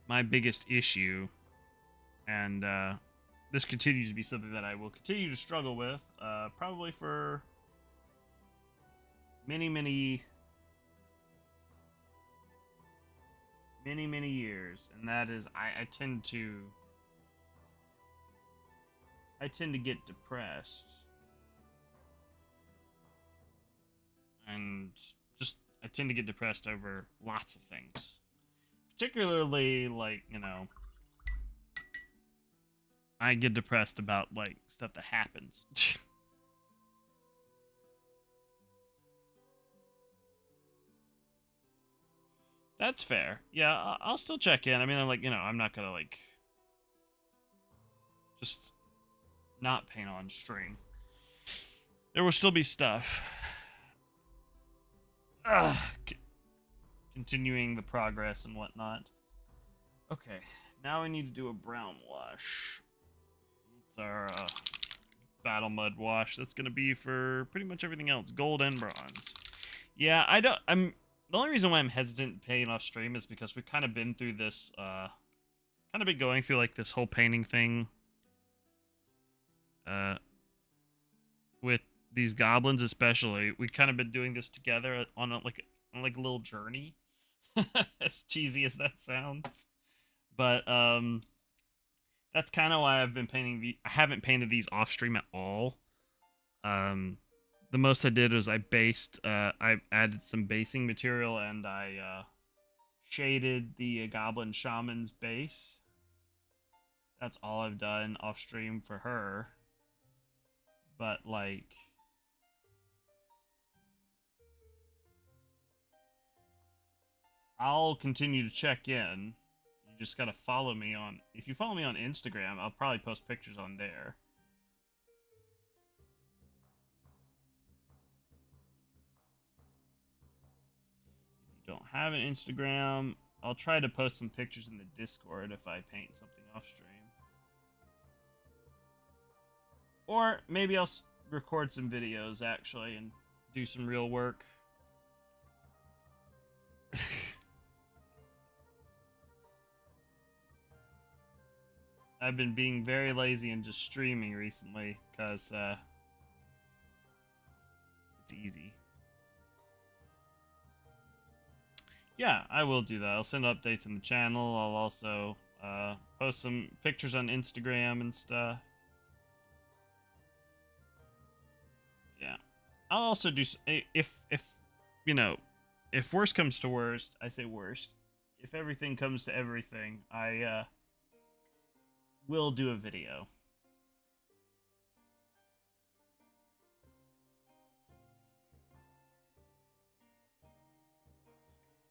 my biggest issue, and this continues to be something that I will continue to struggle with, probably for many, many, many, many years, and that is I tend to get depressed, and just I tend to get depressed over lots of things, particularly like, you know, I get depressed about like stuff that happens. That's fair. Yeah, I'll still check in. I mean, I'm like, you know, I'm not gonna like just not paint on stream. There will still be stuff. Ugh. Continuing the progress and whatnot. Okay, now we need to do a brown wash. It's our battle mud wash. That's gonna be for pretty much everything else, gold and bronze. Yeah, I'm the only reason why I'm hesitant paying off stream is because we've kind of been through this, kind of been going through like this whole painting thing, with these goblins especially. We've kind of been doing this together on a little journey. As cheesy as that sounds, but that's kind of why I've been painting. I haven't painted these off stream at all. The most I did was I added some basing material and I shaded the Goblin Shaman's base. That's all I've done off stream for her. But like, I'll continue to check in. You just gotta follow me on. If you follow me on Instagram, I'll probably post pictures on there. If you don't have an Instagram, I'll try to post some pictures in the Discord if I paint something off stream. Or maybe I'll record some videos actually and do some real work. I've been being very lazy and just streaming recently because it's easy. Yeah, I will do that. I'll send updates in the channel. I'll also post some pictures on Instagram and stuff. Yeah, I'll also do if you know, if worst comes to worst, I say worst. If everything comes to everything, I will do a video.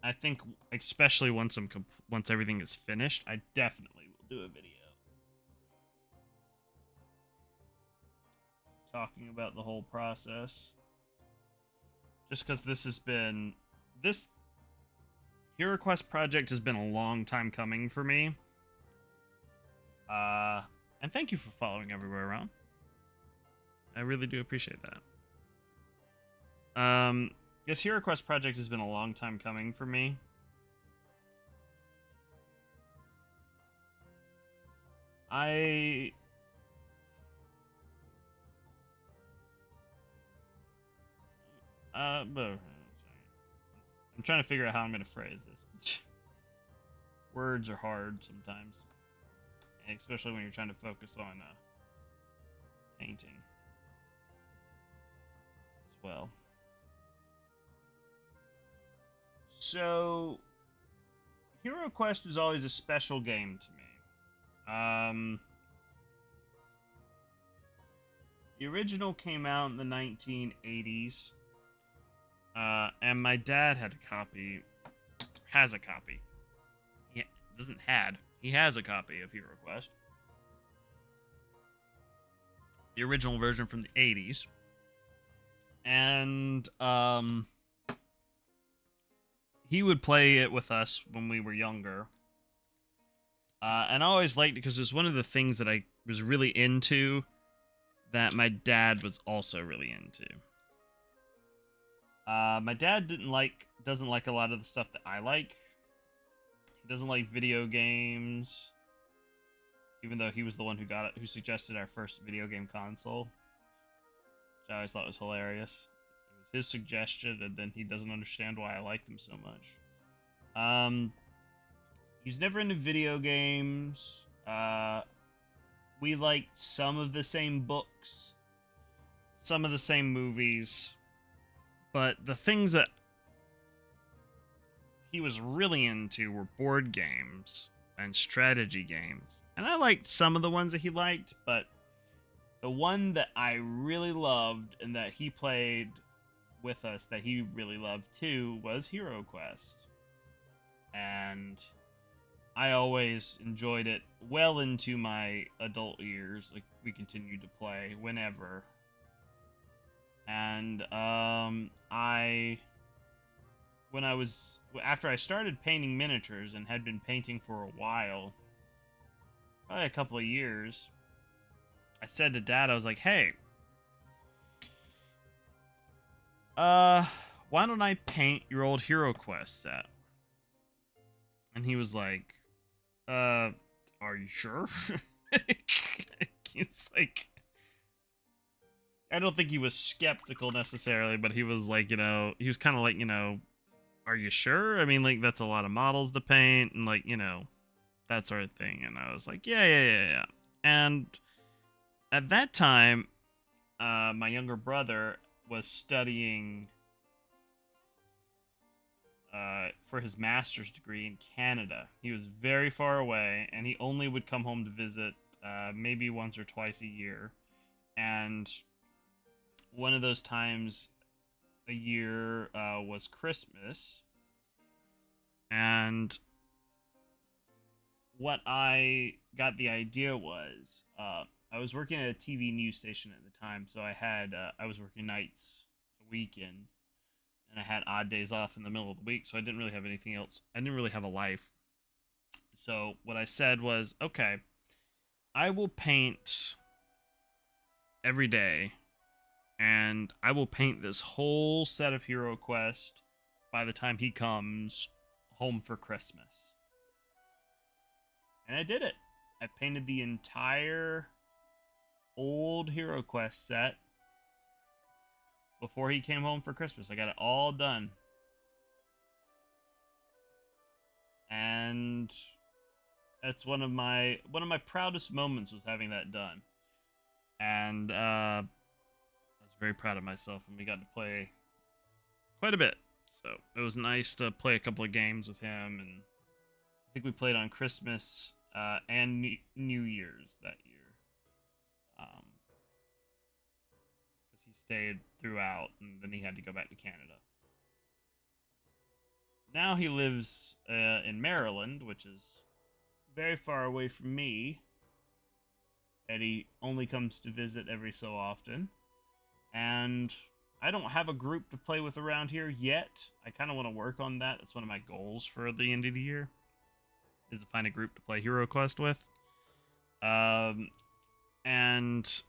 I think, especially once once everything is finished, I definitely will do a video talking about the whole process. Just because this HeroQuest project has been a long time coming for me. And thank you for following everywhere around. I really do appreciate that. This HeroQuest project has been a long time coming for me. I But I'm trying to figure out how I'm going to phrase this. Words are hard sometimes, especially when you're trying to focus on painting as well. So, HeroQuest was always a special game to me. The original came out in the 1980s, and my dad had a copy, has a copy. He doesn't had, he has a copy of HeroQuest. The original version from the 80s. And, he would play it with us when we were younger. And I always liked it because it was one of the things that I was really into that my dad was also really into. My dad doesn't like a lot of the stuff that I like. He doesn't like video games, even though he was the one who suggested our first video game console, which I always thought was hilarious. It was his suggestion, and then he doesn't understand why I like them so much. He was never into video games. We liked some of the same books, some of the same movies, but the things that he was really into were board games and strategy games. And I liked some of the ones that he liked, but the one that I really loved and that he played with us that he really loved too was HeroQuest. And I always enjoyed it well into my adult years. Like, we continued to play whenever. And after I started painting miniatures and had been painting for a while, probably a couple of years, I said to Dad, I was like, hey, why don't I paint your old HeroQuest set? And he was like, are you sure? He's like, I don't think he was skeptical necessarily, but he was like, he was kind of like, are you sure? I mean, like, that's a lot of models to paint and, like, that sort of thing. And I was like, yeah. And at that time, my younger brother was studying for his master's degree in Canada. He was very far away, and he only would come home to visit maybe once or twice a year. And one of those times a year was Christmas. And what I got the idea was, I was working at a TV news station at the time, so I was working nights, weekends, and I had odd days off in the middle of the week, so I didn't really have anything else. I didn't really have a life. So what I said was, okay, I will paint every day, and I will paint this whole set of HeroQuest by the time he comes home for Christmas. And I did it. I painted the entire old HeroQuest set before he came home for Christmas. I got it all done. And that's one of my proudest moments was having that done. And I was very proud of myself, and we got to play quite a bit. So it was nice to play a couple of games with him, and I think we played on Christmas and New Year's that year. Because he stayed throughout, and then he had to go back to Canada. Now he lives in Maryland, which is very far away from me, and he only comes to visit every so often. And I don't have a group to play with around here yet. I kind of want to work on that. That's one of my goals for the end of the year, is to find a group to play HeroQuest with. And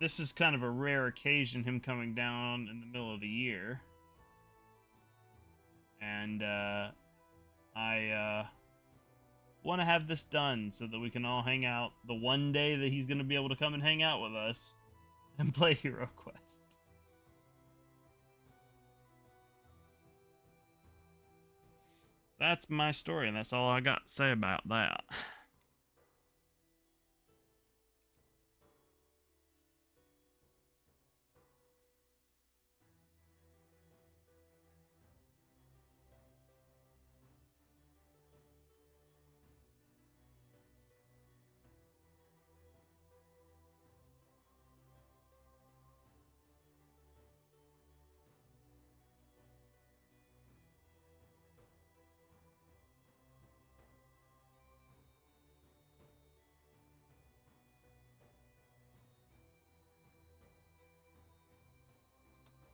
this is kind of a rare occasion, him coming down in the middle of the year. And I want to have this done so that we can all hang out the one day that he's going to be able to come and hang out with us and play HeroQuest. That's my story, and that's all I got to say about that.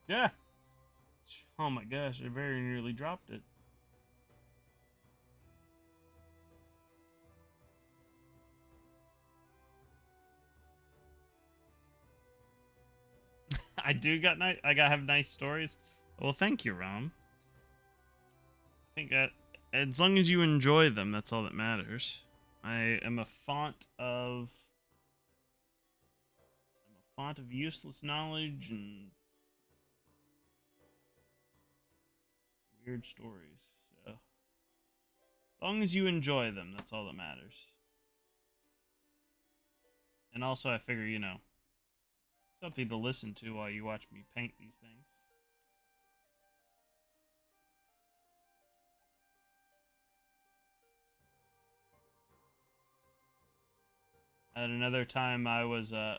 Yeah. Oh my gosh, I very nearly dropped it. I got have nice stories. Well, thank you, Rom. I think that as long as you enjoy them, that's all that matters. I am a font of useless knowledge and weird stories. So, as long as you enjoy them, that's all that matters. And also, I figure, something to listen to while you watch me paint these things. At another time, I was a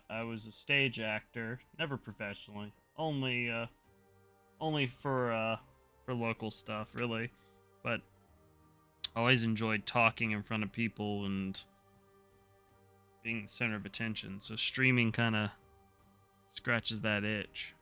stage actor, never professionally, only for local stuff, really. But I always enjoyed talking in front of people and being the center of attention. So streaming kind of scratches that itch.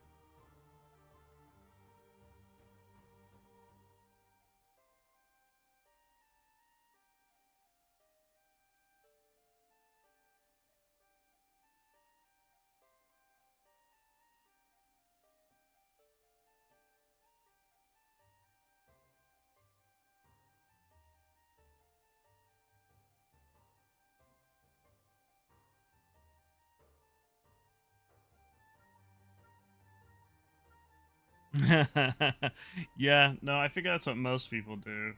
Yeah, no, I figure that's what most people do,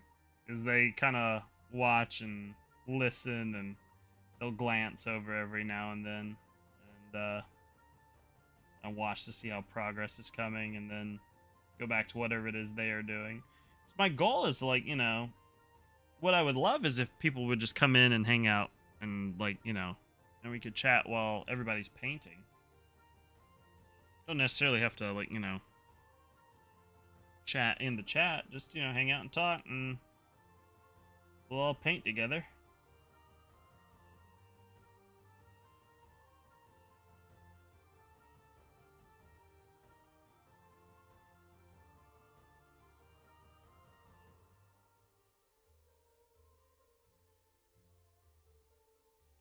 is they kind of watch and listen, and they'll glance over every now and then, and watch to see how progress is coming, and then go back to whatever it is they are doing. So my goal is like, what I would love is if people would just come in and hang out and and we could chat while everybody's painting. Don't necessarily have to chat in the chat. Just hang out and talk, and we'll all paint together.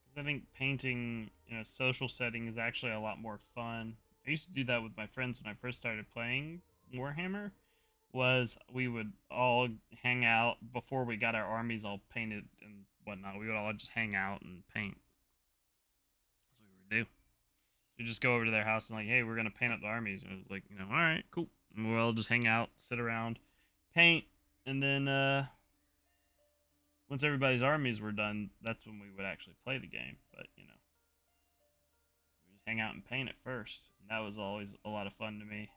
Because I think painting in a social setting is actually a lot more fun. I used to do that with my friends when I first started playing Warhammer. Was we would all hang out before we got our armies all painted and whatnot. We would all just hang out and paint. That's what we would do. We just go over to their house and like, hey, we're gonna paint up the armies. And it was like, all right, cool. And we'll all just hang out, sit around, paint, and then once everybody's armies were done, that's when we would actually play the game. But we just hang out and paint at first. And that was always a lot of fun to me.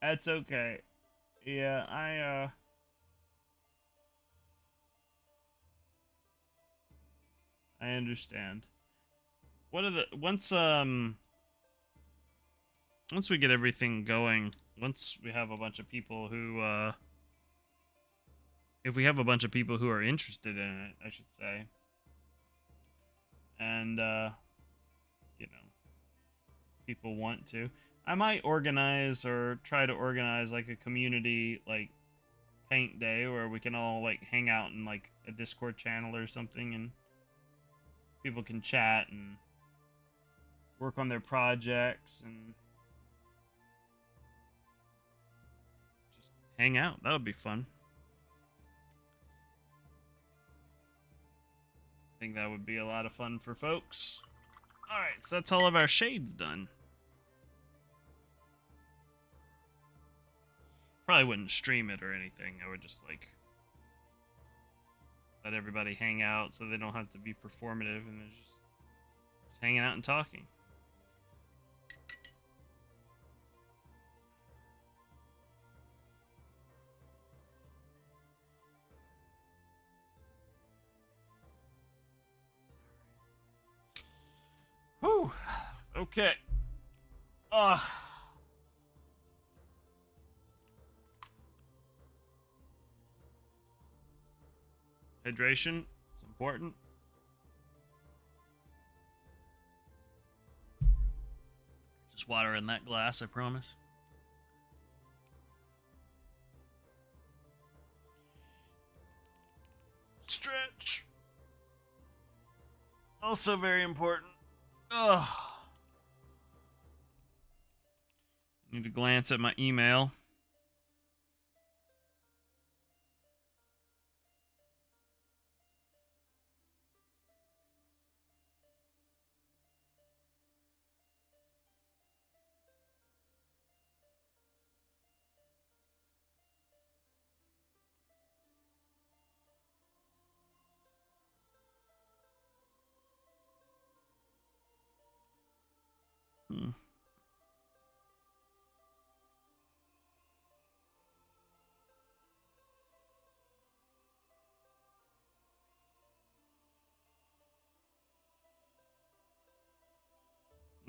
That's okay. Yeah, I understand. What are the once we get everything going, once we have a bunch of people who if we have a bunch of people who are interested in it, I should say. And you know, people want to. I might organize or try to organize like a community like paint day where we can all like hang out in like a Discord channel or something, and people can chat and work on their projects and just hang out. That would be fun. I think that would be a lot of fun for folks. All right, so that's all of our shades done. Probably wouldn't stream it or anything. I would just like let everybody hang out so they don't have to be performative and they're just hanging out and talking. Whew. Okay. Hydration. It's important. Just water in that glass, I promise. Stretch. Also very important. Ugh. Need to glance at my email.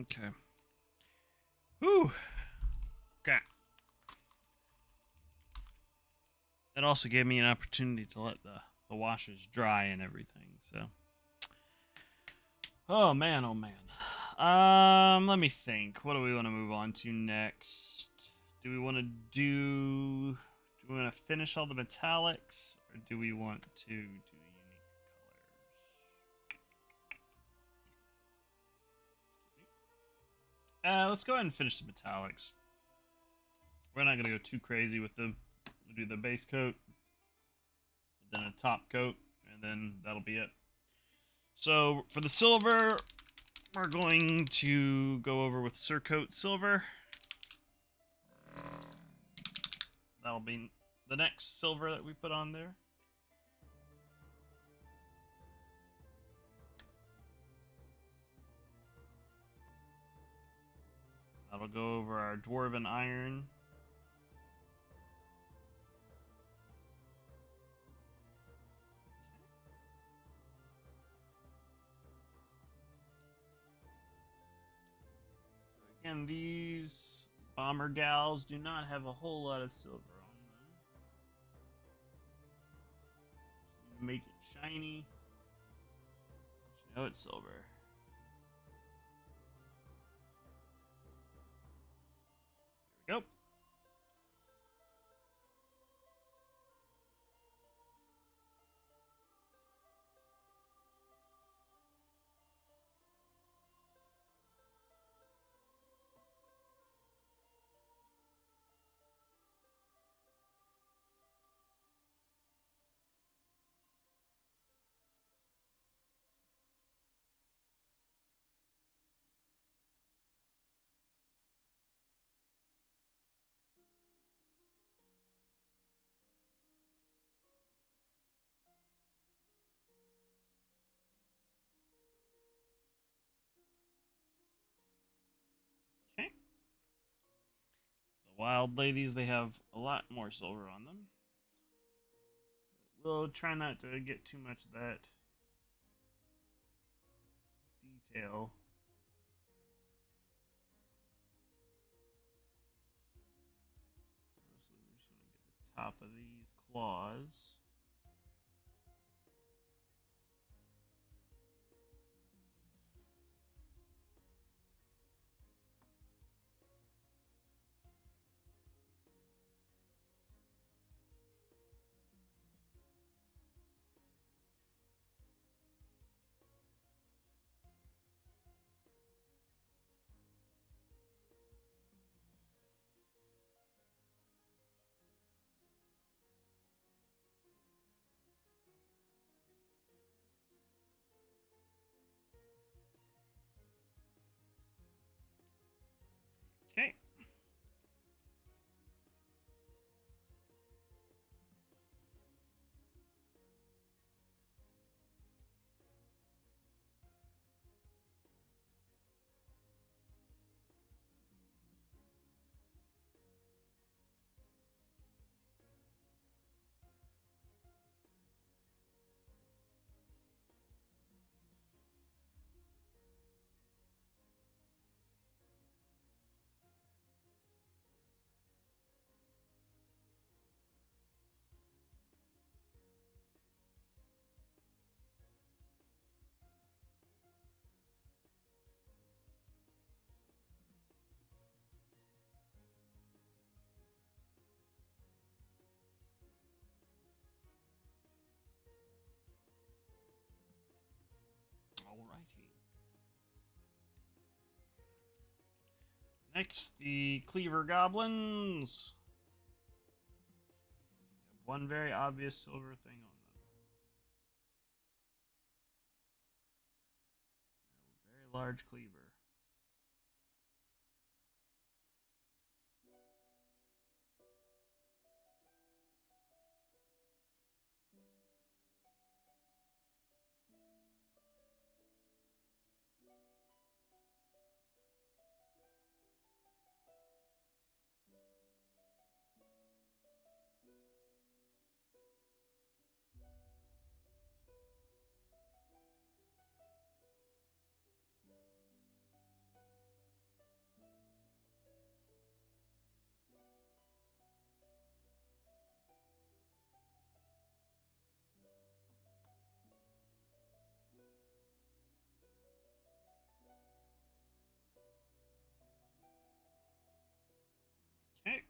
Okay. Whew. Okay. That also gave me an opportunity to let the washes dry and everything, so. Oh man, oh man. Let me think. What do we want to move on to next? Do we want to finish all the metallics, or do we want to do unique colors? Let's go ahead and finish the metallics. We're not gonna go too crazy with them. We'll do the base coat, then a top coat, and then that'll be it. So for the silver, we're going to go over with Surcoat Silver. That'll be the next silver that we put on there. That'll go over our Dwarven Iron. So again, these bomber gals do not have a whole lot of silver on them. Just need to make it shiny. You know it's silver. Here we go. Okay. The wild ladies, they have a lot more silver on them. We'll try not to get too much of that detail. So we're just going to get the top of these claws. Next, the Cleaver Goblins. One very obvious silver thing on them. A very large cleaver. Okay.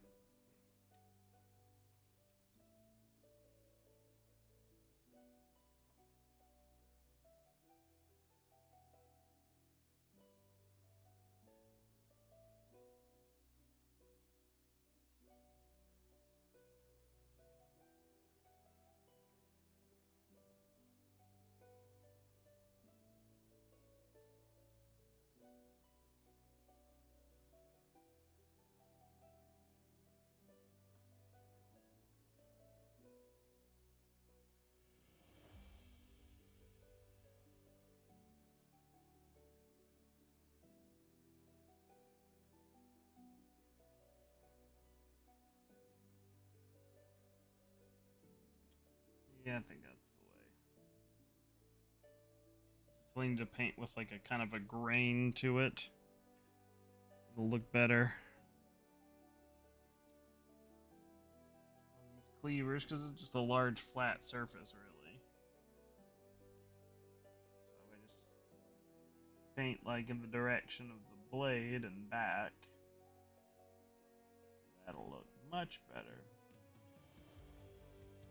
Yeah, I think that's the way. Definitely need to paint with like a kind of a grain to it. It'll look better on these cleavers because it's just a large flat surface, really. So I just paint like in the direction of the blade and back. That'll look much better.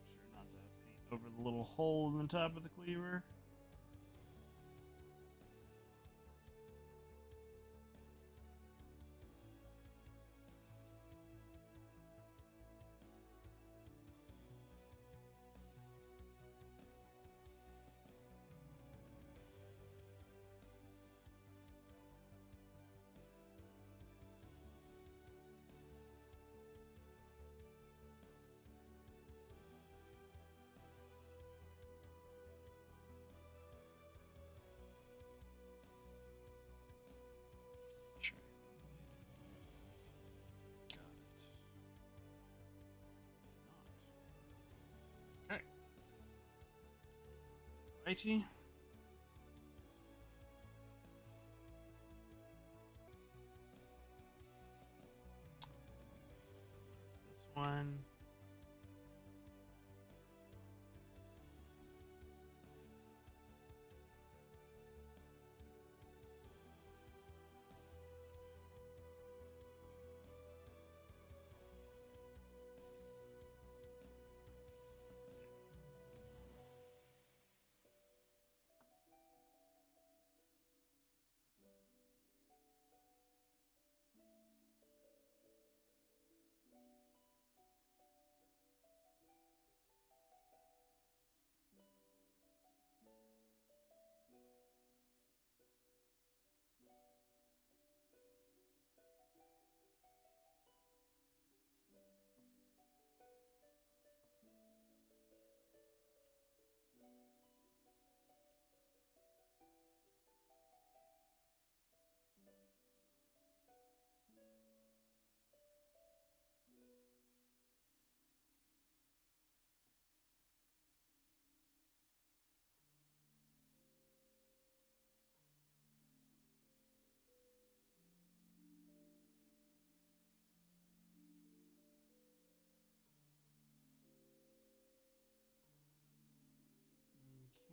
Sure not to paint over the little hole in the top of the cleaver. Okay. Righty. This one.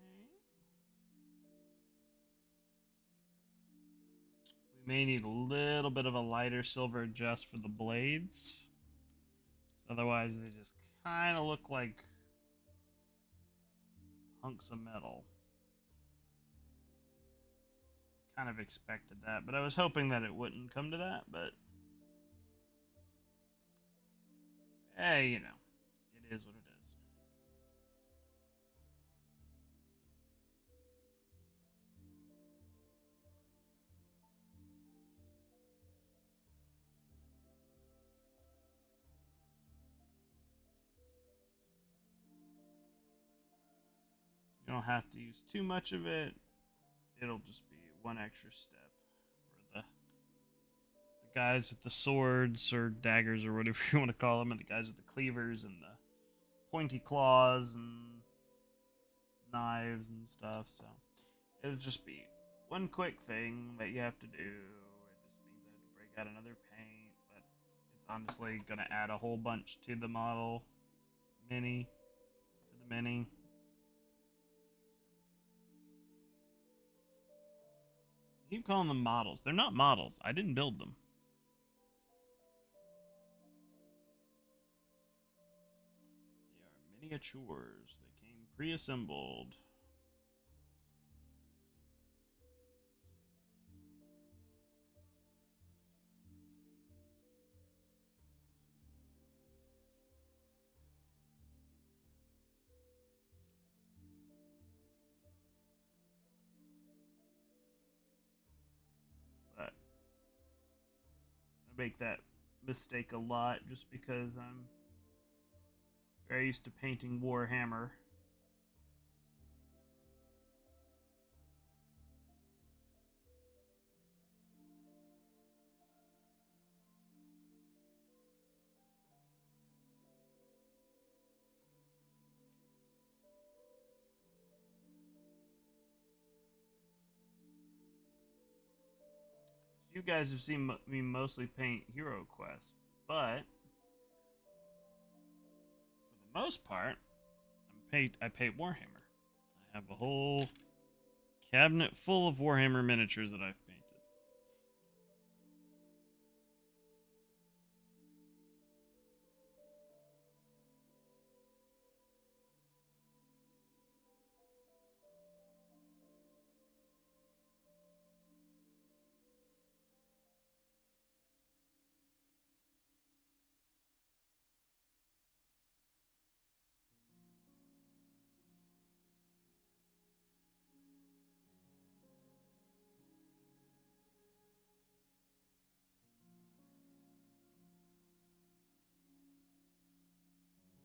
Okay. We may need a little bit of a lighter silver just for the blades. Otherwise, they just kind of look like hunks of metal. Kind of expected that, but I was hoping that it wouldn't come to that, but Hey, you know, it is what it is. You don't have to use too much of it. It'll just be one extra step for the guys with the swords or daggers or whatever you want to call them, and the guys with the cleavers and the pointy claws and knives and stuff. So it'll just be one quick thing that you have to do. It just means I have to break out another paint, but it's honestly gonna add a whole bunch to the model mini to the mini. You keep calling them models. They're not models. I didn't build them. They are miniatures. They came pre-assembled. But I make that mistake a lot just because I'm very used to painting Warhammer. You guys have seen me mostly paint HeroQuest, but for the most part, I paint Warhammer. I have a whole cabinet full of Warhammer miniatures that I've painted. I forgot to paint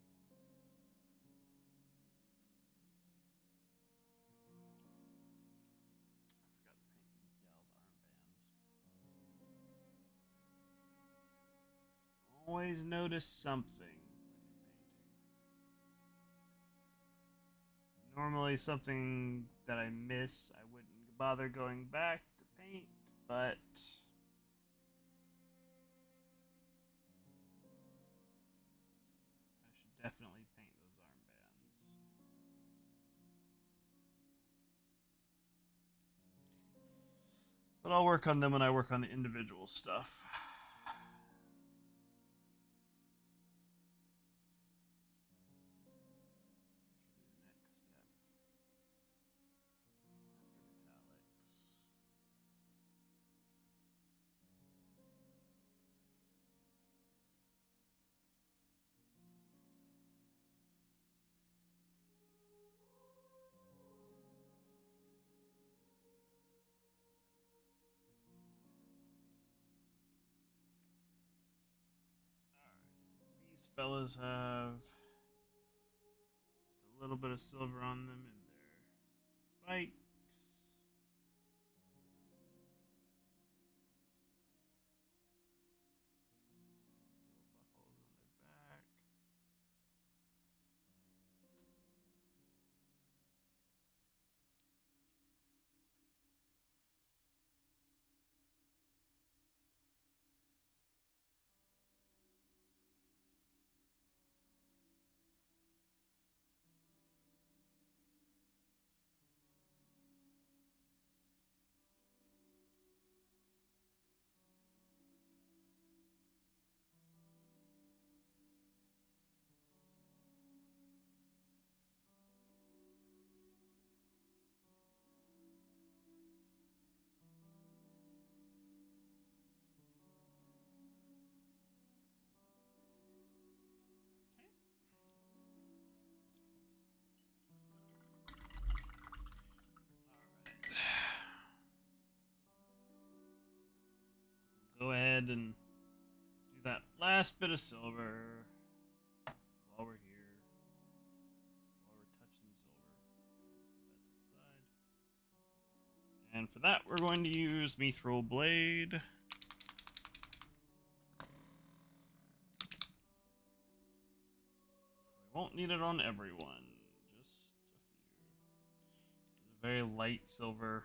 these gals' armbands. Always notice something when you're painting. Normally, something that I miss, I wouldn't bother going back to paint, but I should definitely paint those armbands. But I'll work on them when I work on the individual stuff. Next step after metallics. Alright. These fellas have just a little bit of silver on them in their spikes. These little buckles on their back. ahead and do that last bit of silver while we're here. While we're touching silver. Put that to the side. And for that, we're going to use Mithril Blade. We won't need it on everyone. Just a few. It's a very light silver.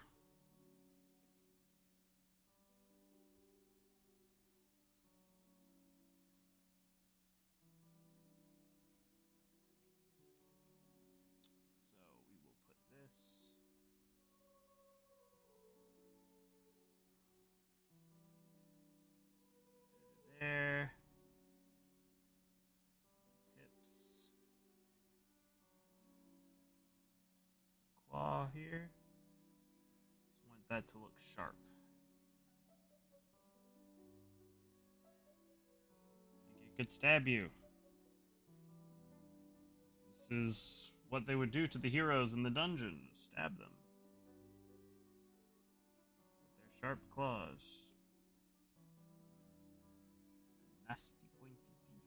So we will put this there. Tips. Claw here. Just want that to look sharp. Like it could stab you. This is what they would do to the heroes in the dungeon. Stab them. With their sharp claws. Nasty pointy teeth.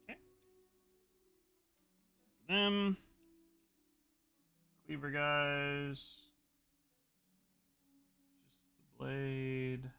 Okay. Them. Cleaver guys. Just the blade.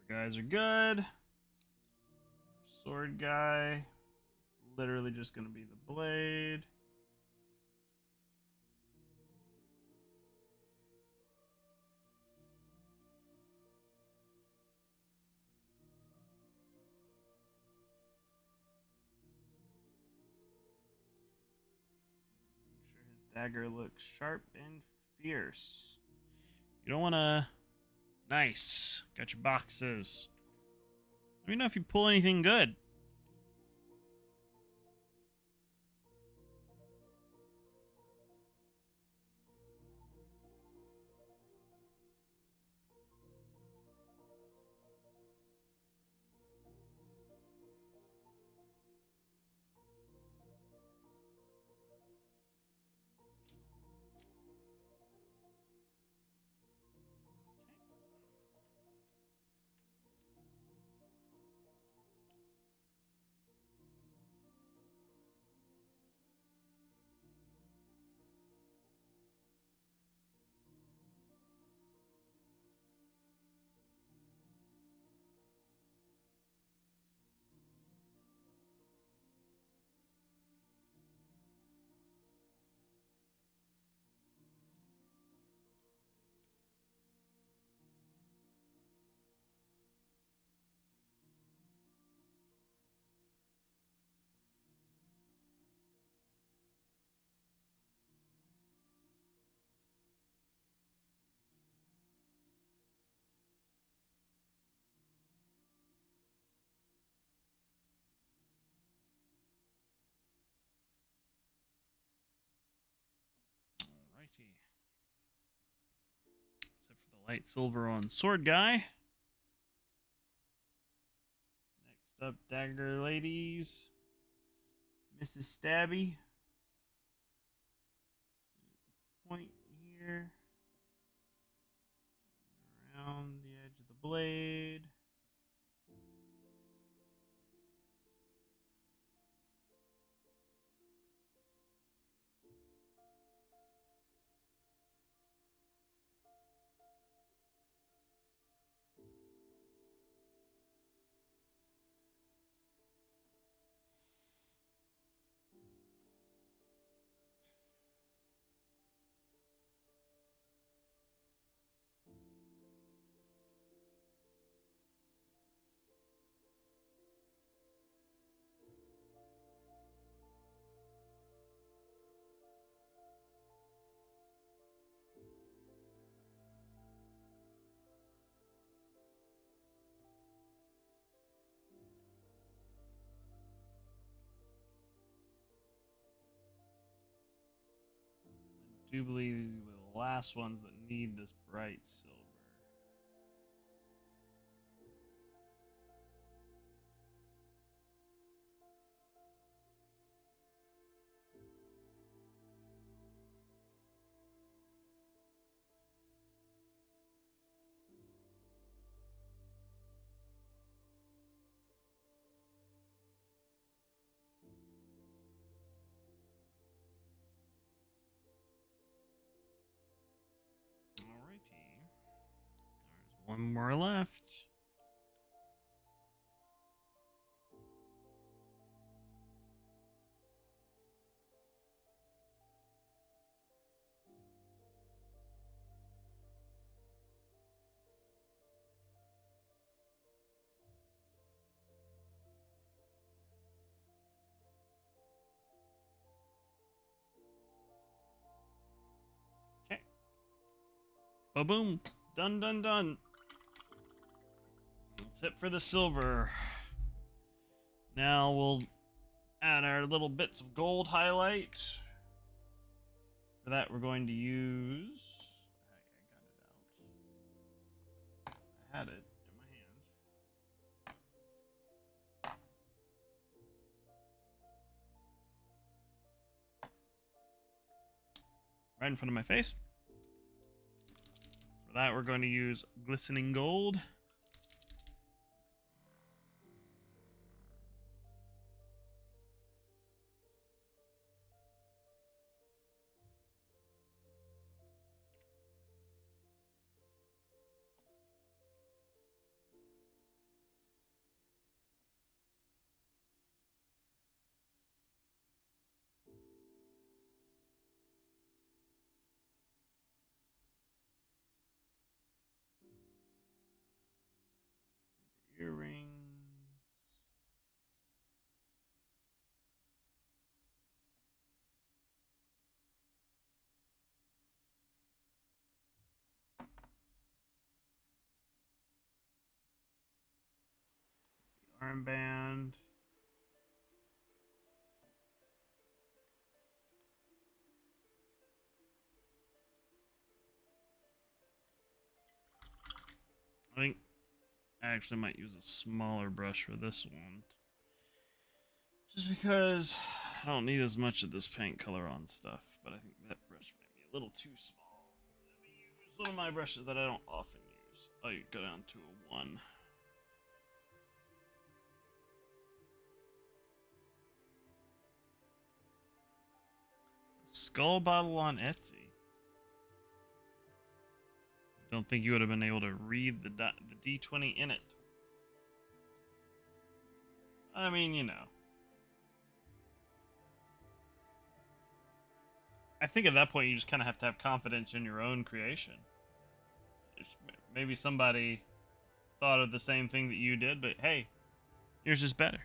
Cleaver guys are good. Sword guy. Literally just going to be the blade. Make sure his dagger looks sharp and fierce. You don't want to... Nice. Got your boxes. Let me know if you pull anything good. Except for the light silver on sword guy. Next up, dagger ladies. Mrs. Stabby. Point here. Around the edge of the blade. I do believe these were the last ones that need this bright silver. Alrighty. There's one more left. Okay. Ba-boom. Done, done, done. That's it for the silver. Now we'll add our little bits of gold highlight. For that, we're going to use... I got it out. I had it in my hand. Right in front of my face. For that, we're going to use glistening gold. Earrings. Armband. I think I actually might use a smaller brush for this one. Just because I don't need as much of this paint color on stuff, but I think that brush might be a little too small. Let me use one of my brushes that I don't often use. Oh, you go down to a 1. Skull bottle on Etsy. Don't think you would have been able to read the D20 in it. I mean, you know. I think at that point you just kind of have to have confidence in your own creation. Maybe somebody thought of the same thing that you did, but hey, yours is better.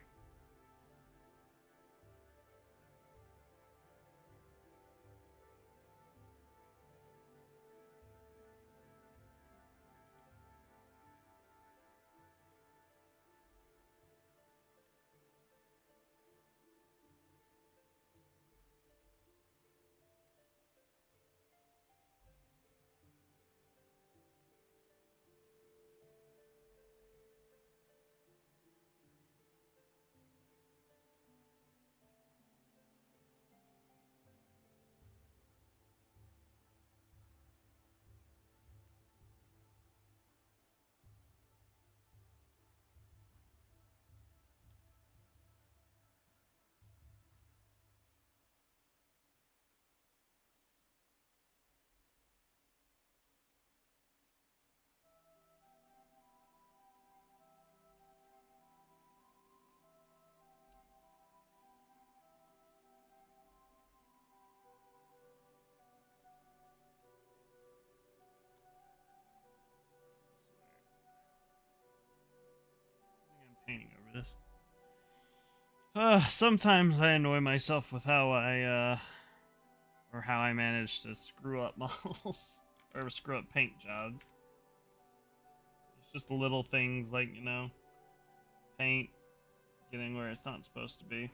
painting over this. Sometimes I annoy myself with how I manage to screw up models or screw up paint jobs. It's just the little things like, you know, paint getting where it's not supposed to be.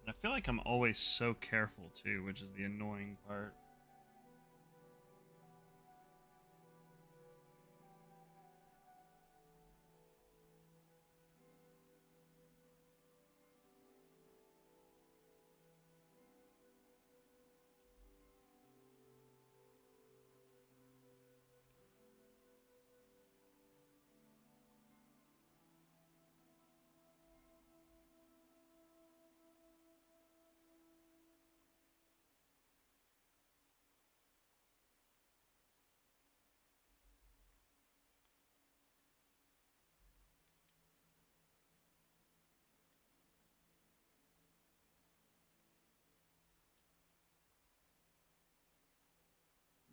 And I feel like I'm always so careful too, which is the annoying part.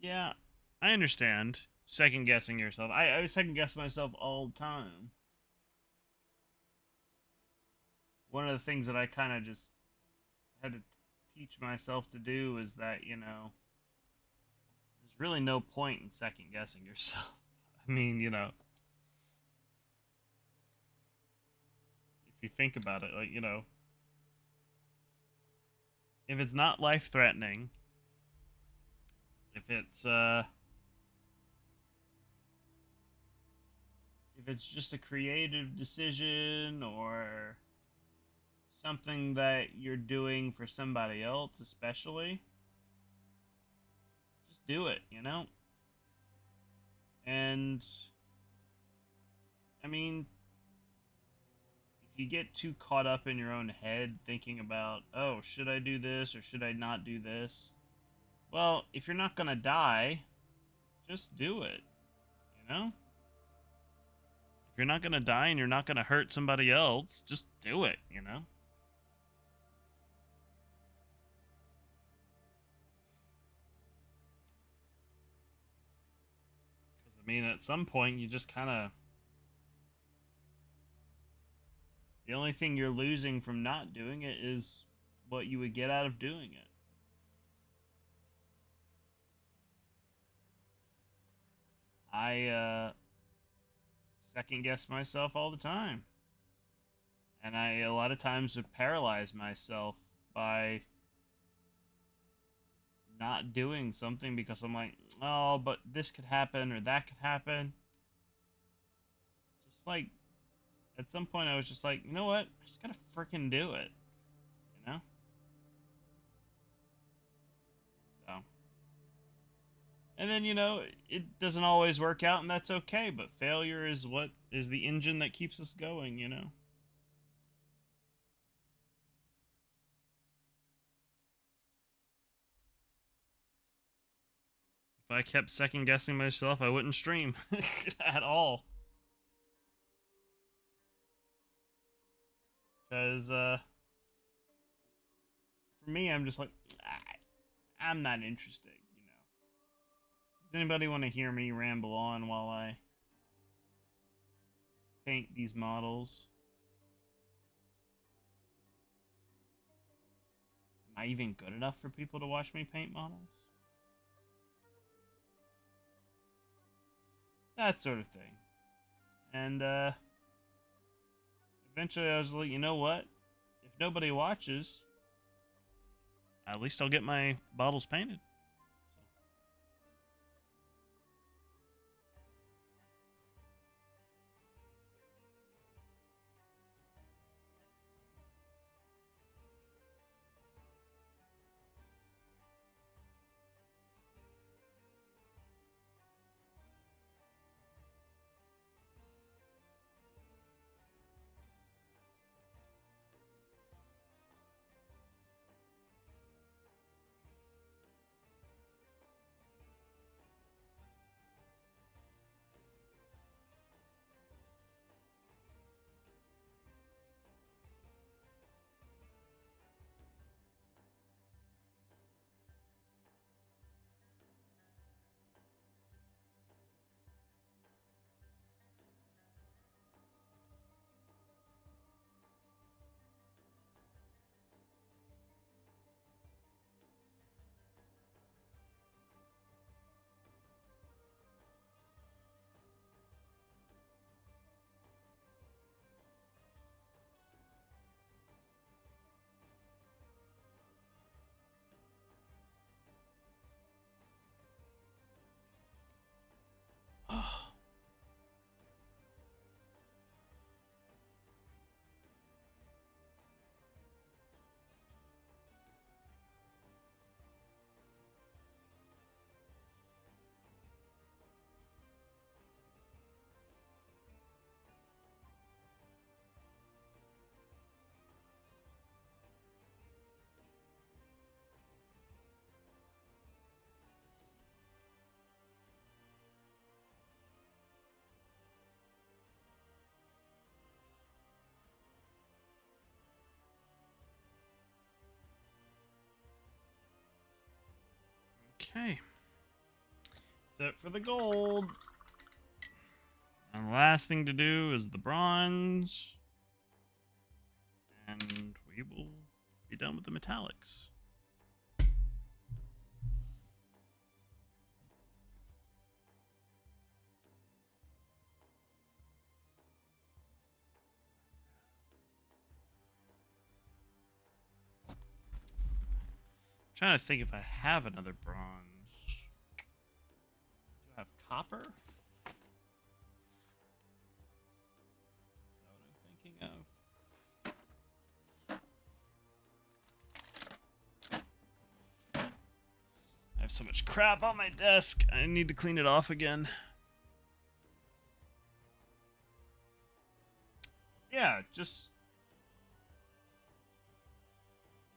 Yeah, I understand. Second guessing yourself. I second guess myself all the time. One of the things that I kind of just had to teach myself to do is that, you know, there's really no point in second guessing yourself. I mean, you know, if you think about it, like, you know, if it's not life threatening, if it's just a creative decision or something that you're doing for somebody else, especially, just do it, you know? And I mean, if you get too caught up in your own head thinking about, oh, should I do this or should I not do this? Well, if you're not gonna die, just do it, you know? If you're not gonna die and you're not gonna hurt somebody else, just do it, you know? Because, I mean, at some point, you just kind of. The only thing you're losing from not doing it is what you would get out of doing it. I second guess myself all the time. And I, a lot of times, would paralyze myself by not doing something because I'm like, oh, but this could happen or that could happen. Just like, at some point, I was just like, you know what? I just gotta freaking do it. You know? So. And then, you know, it doesn't always work out, and that's okay, but failure is what is the engine that keeps us going, you know? If I kept second guessing myself, I wouldn't stream at all. Because, for me, I'm just like, I'm not interested, you know? Does anybody want to hear me ramble on while I paint these models? Am I even good enough for people to watch me paint models? That sort of thing. And, eventually I was like, you know what? If nobody watches, at least I'll get my bottles painted. Okay. Except for the gold. And the last thing to do is the bronze. And we will be done with the metallics. I'm trying to think if I have another bronze. Do I have copper? Is that what I'm thinking of? I have so much crap on my desk. I need to clean it off again. Yeah, just...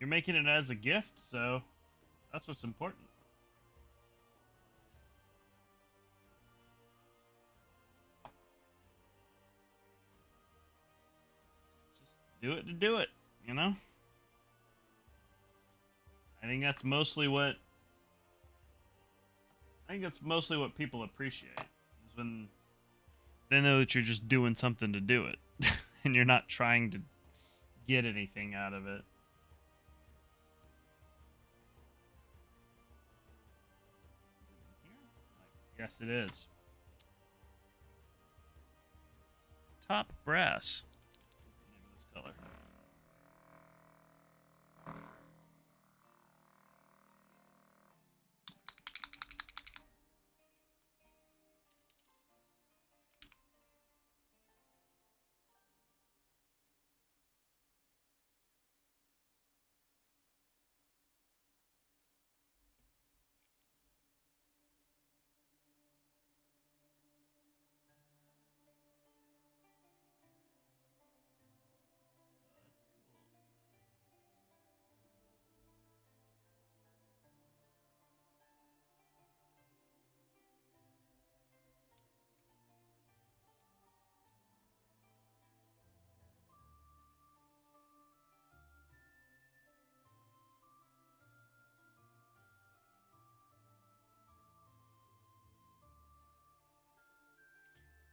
You're making it as a gift, so that's what's important. Just do it to do it, you know? I think that's mostly what people appreciate is when they know that you're just doing something to do it and you're not trying to get anything out of it. Yes, it is. Top brass. What's the name of this color?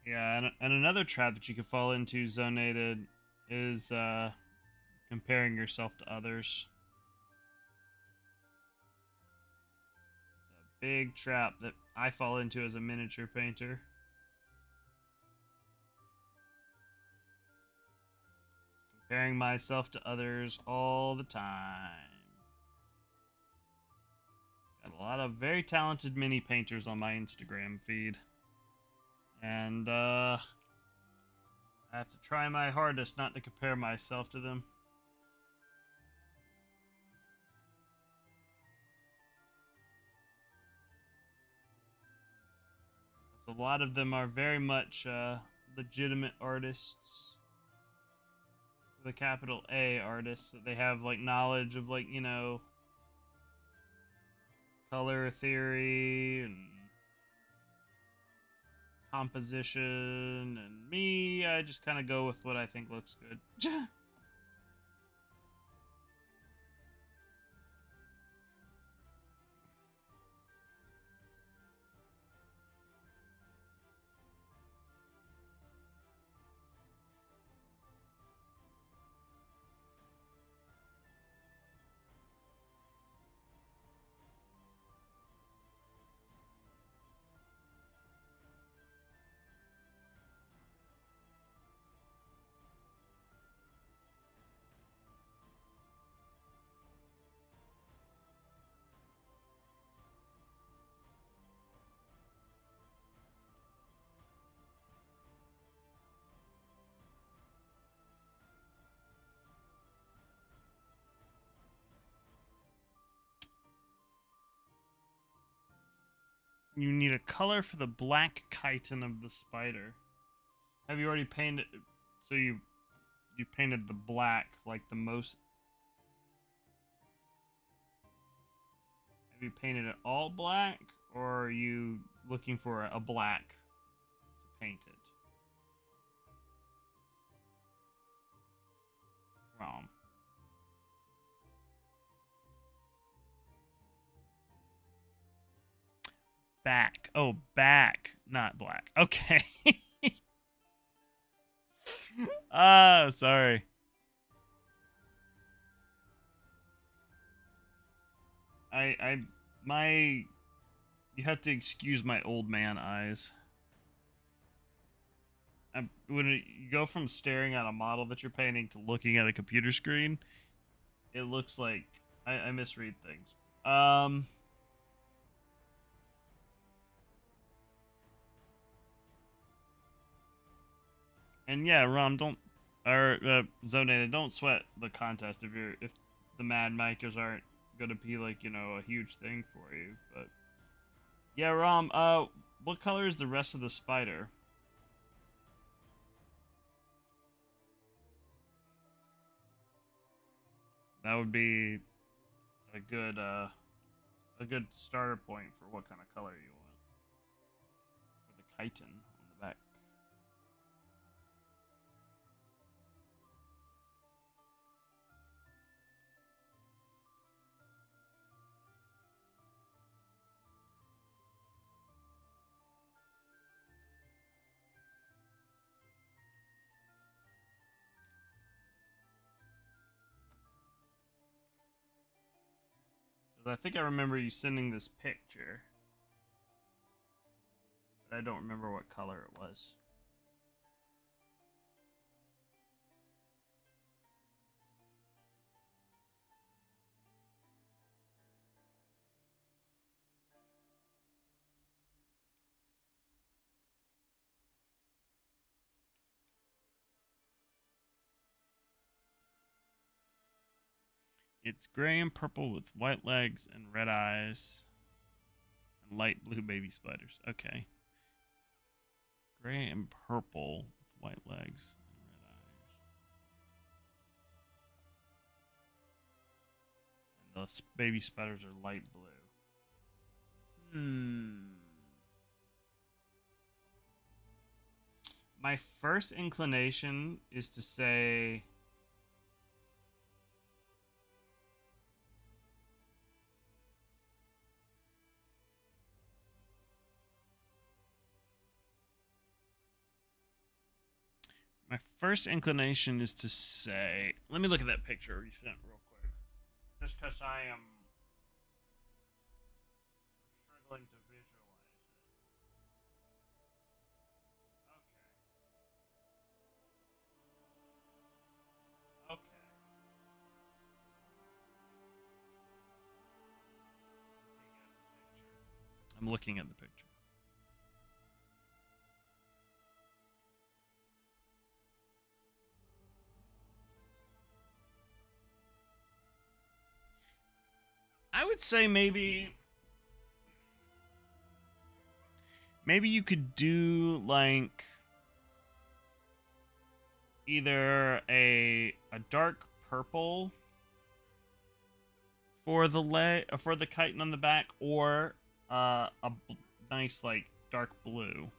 Yeah, and another trap that you could fall into, Zonated, is comparing yourself to others. It's a big trap that I fall into as a miniature painter. Comparing myself to others all the time. Got a lot of very talented mini painters on my Instagram feed. And I have to try my hardest not to compare myself to them. A lot of them are very much legitimate artists. The capital A artists, that they have like knowledge of, like, you know, color theory and composition, and me, I just kind of go with what I think looks good. You need a color for the black chitin of the spider. Have you already painted? So you painted the black, like the most. Have you painted it all black, or are you looking for a black to paint it? Wrong. Back. Oh, back, not black. Okay. Sorry. My, you have to excuse my old man eyes. When you go from staring at a model that you're painting to looking at a computer screen, it looks like I misread things. And yeah, Rom, don't or Zonata, don't sweat the contest if the Mad Micers aren't gonna be like a huge thing for you. But yeah, Rom, what color is the rest of the spider? That would be a good starter point for what kind of color you want for the chitin on the back. I think I remember you sending this picture, but I don't remember what color it was. It's gray and purple with white legs and red eyes and light blue baby spiders. Okay. Gray and purple with white legs and red eyes. And the baby spiders are light blue. My first inclination is to say let me look at that picture you sent real quick. Just because I am struggling to visualize it. Okay. Okay. I'm looking at the picture. I would say maybe you could do like either a dark purple for the chitin on the back, or nice like dark blue.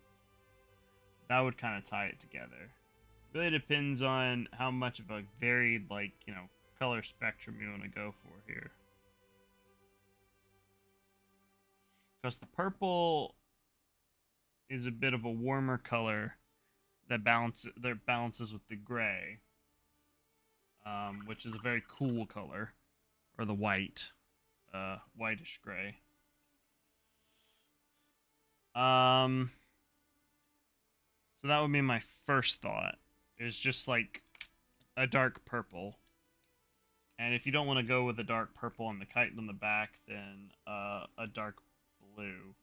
That would kind of tie it together. Really depends on how much of a varied color spectrum you want to go for here. Because the purple is a bit of a warmer color that balances with the gray, which is a very cool color, or the white, whitish gray. So that would be my first thought. Is just like a dark purple. And if you don't want to go with a dark purple on the chitin on the back, then a dark blue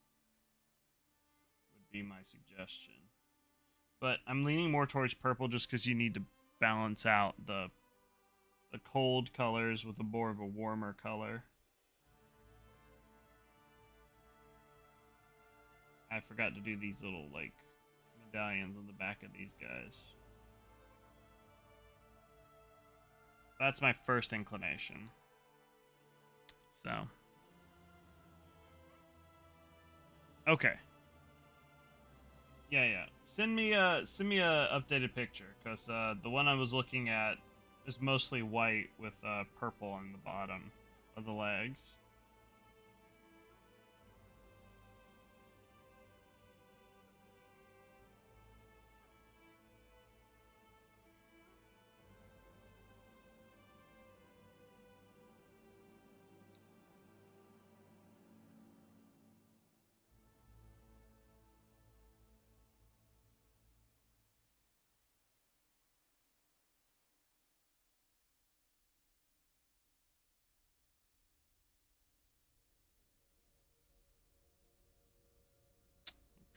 would be my suggestion. But I'm leaning more towards purple just because you need to balance out the cold colors with a more of a warmer color. I forgot to do these little medallions on the back of these guys. That's my first inclination. So. Okay. Yeah. Send me a updated picture, because the one I was looking at is mostly white with purple on the bottom of the legs.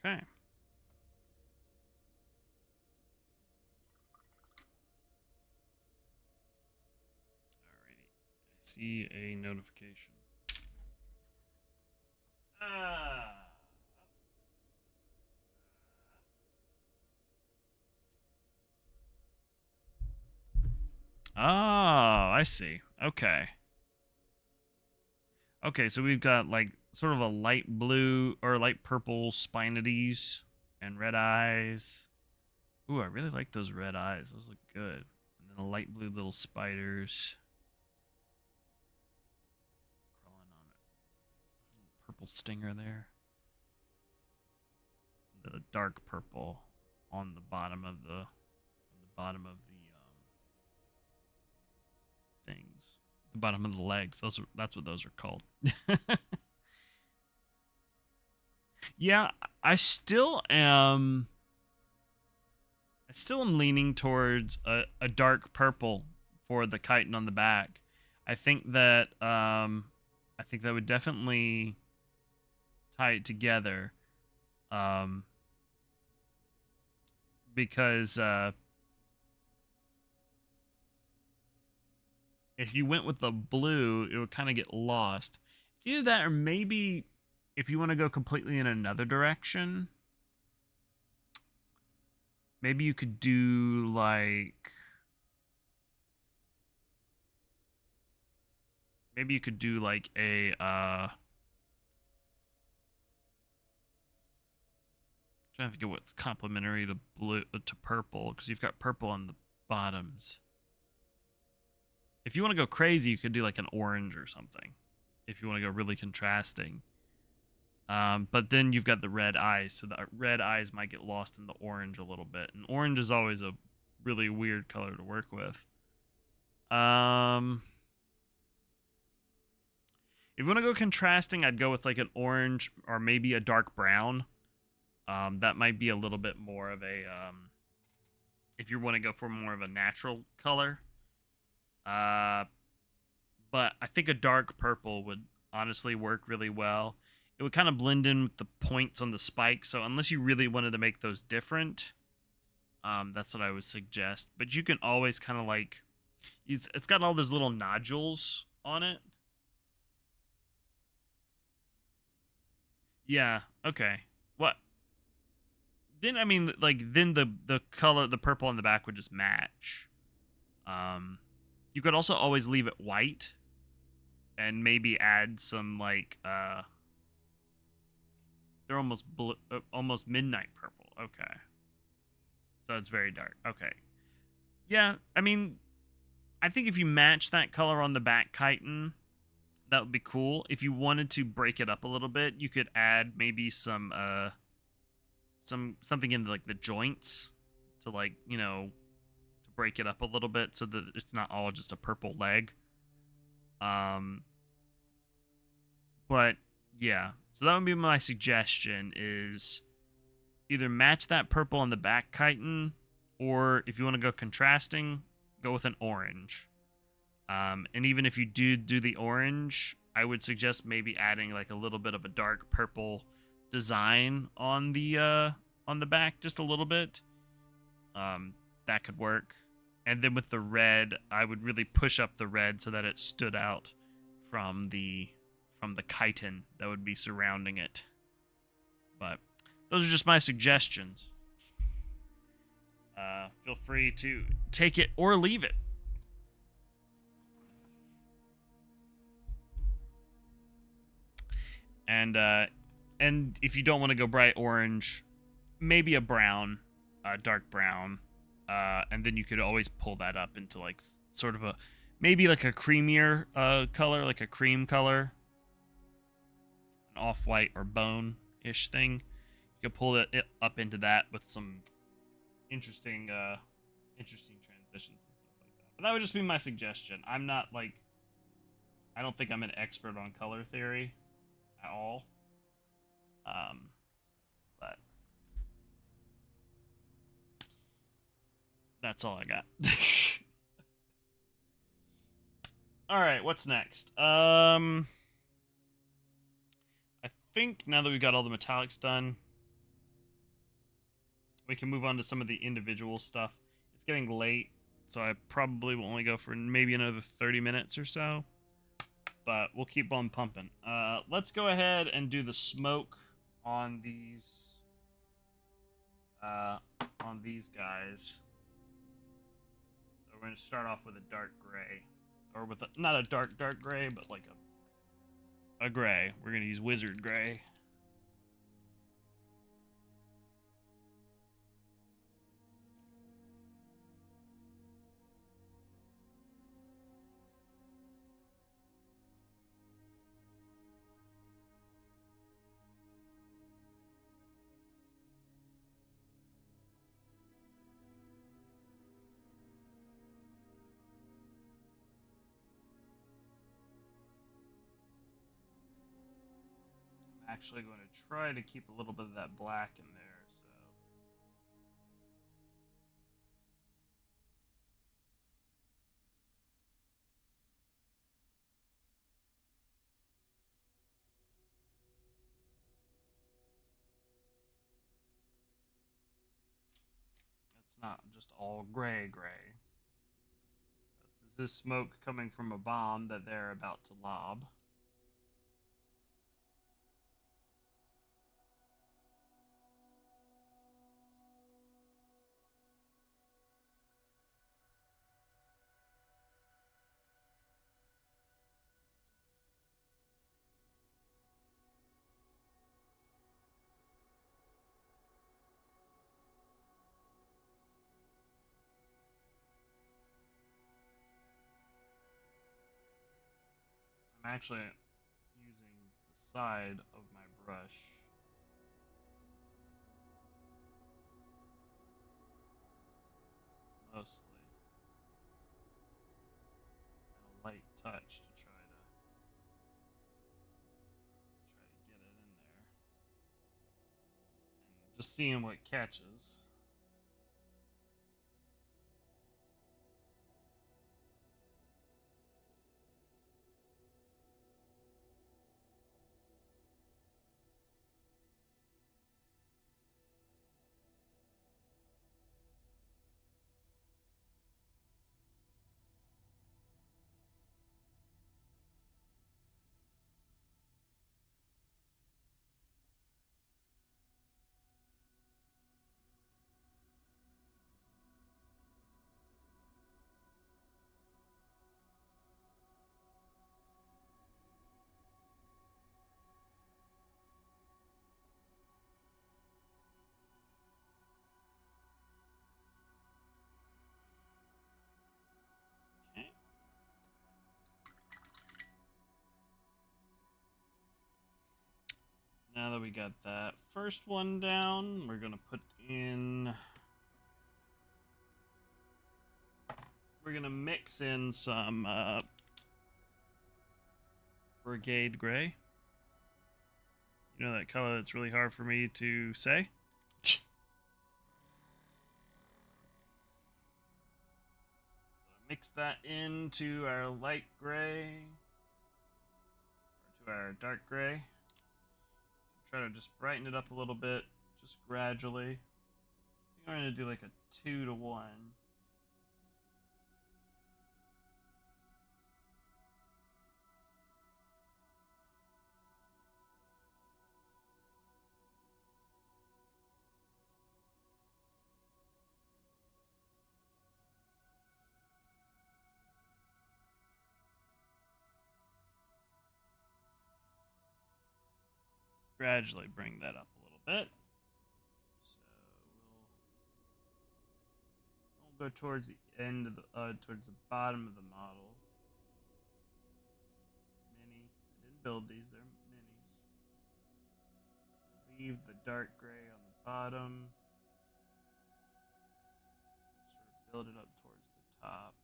Okay. Alrighty. I see a notification. Oh, I see. Okay. Okay, so we've got like sort of a light blue or light purple spinities and red eyes. Ooh, I really like those red eyes. Those look good. And then a light blue little spiders crawling on it. Purple stinger there. The dark purple on the bottom of the things. The bottom of the legs. That's what those are called. Yeah, I still am leaning towards a dark purple for the chitin on the back. I think that would definitely tie it together. Because if you went with the blue, it would kind of get lost. It's either that or maybe if you want to go completely in another direction, maybe you could do like a trying to think of what's complementary to blue to purple, because you've got purple on the bottoms. If you want to go crazy, you could do like an orange or something. If you want to go really contrasting. But then you've got the red eyes, so the red eyes might get lost in the orange a little bit. And orange is always a really weird color to work with. If you want to go contrasting, I'd go with like an orange or maybe a dark brown. That might be a little bit more of a if you want to go for more of a natural color. But I think a dark purple would honestly work really well. It would kind of blend in with the points on the spikes. So unless you really wanted to make those different, that's what I would suggest. But you can always kind of like, it's got all those little nodules on it. Yeah. Okay. What? Then I mean, like then the color, the purple on the back would just match. You could also always leave it white, and maybe add some like they're almost blue, almost midnight purple. Okay, so it's very dark. Okay, yeah. I mean, I think if you match that color on the back chitin, that would be cool. If you wanted to break it up a little bit, you could add maybe some something in like the joints to like, you know, to break it up a little bit so that it's not all just a purple leg. But yeah, so that would be my suggestion: is either match that purple on the back chitin, or if you want to go contrasting, go with an orange. And even if you do the orange, I would suggest maybe adding like a little bit of a dark purple design on the back, just a little bit. That could work. And then with the red, I would really push up the red so that it stood out from the chitin that would be surrounding it. But those are just my suggestions. Feel free to take it or leave it. And if you don't want to go bright orange, maybe a brown, dark brown, and then you could always pull that up into like sort of a maybe like a creamier color, like a cream color, an off-white or bone-ish thing. You could pull it up into that with some interesting transitions and stuff like that. But that would just be my suggestion. I'm not like, I don't think I'm an expert on color theory at all. But that's all I got. All right, what's next? I think now that we've got all the metallics done, We can move on to some of the individual stuff. It's getting late, so I probably will only go for maybe another 30 minutes or so. But we'll keep on pumping. Let's go ahead and do the smoke on these guys. So we're going to start off with a dark gray. Or with not a dark gray, but like a gray. We're going to use wizard gray. Actually going to try to keep a little bit of that black in there. It's not just all gray. This is smoke coming from a bomb that they're about to lob. I'm actually using the side of my brush. Mostly. And a light touch to try to get it in there. And just seeing what catches. Okay. Now that we got that first one down, we're gonna put in. We're gonna mix in some brigade gray. You know that color that's really hard for me to say? Mix that into our light gray, or to our dark gray. Try to just brighten it up a little bit, just gradually. I think I'm going to do like a 2-to-1. Gradually bring that up a little bit. So we'll go towards the end of the towards the bottom of the model. Mini. I didn't build these; they're minis. Leave the dark gray on the bottom. Sort of build it up towards the top.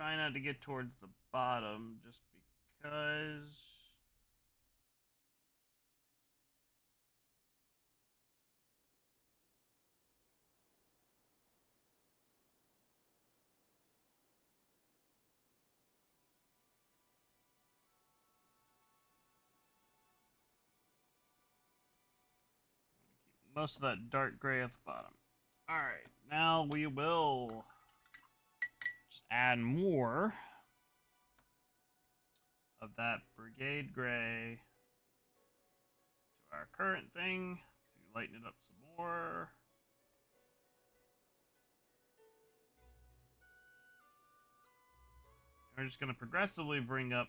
try not to get towards the bottom just because. Most of that dark gray at the bottom. Alright, now we will just add more of that brigade gray to our current thing to lighten it up some more. We're just going to progressively bring up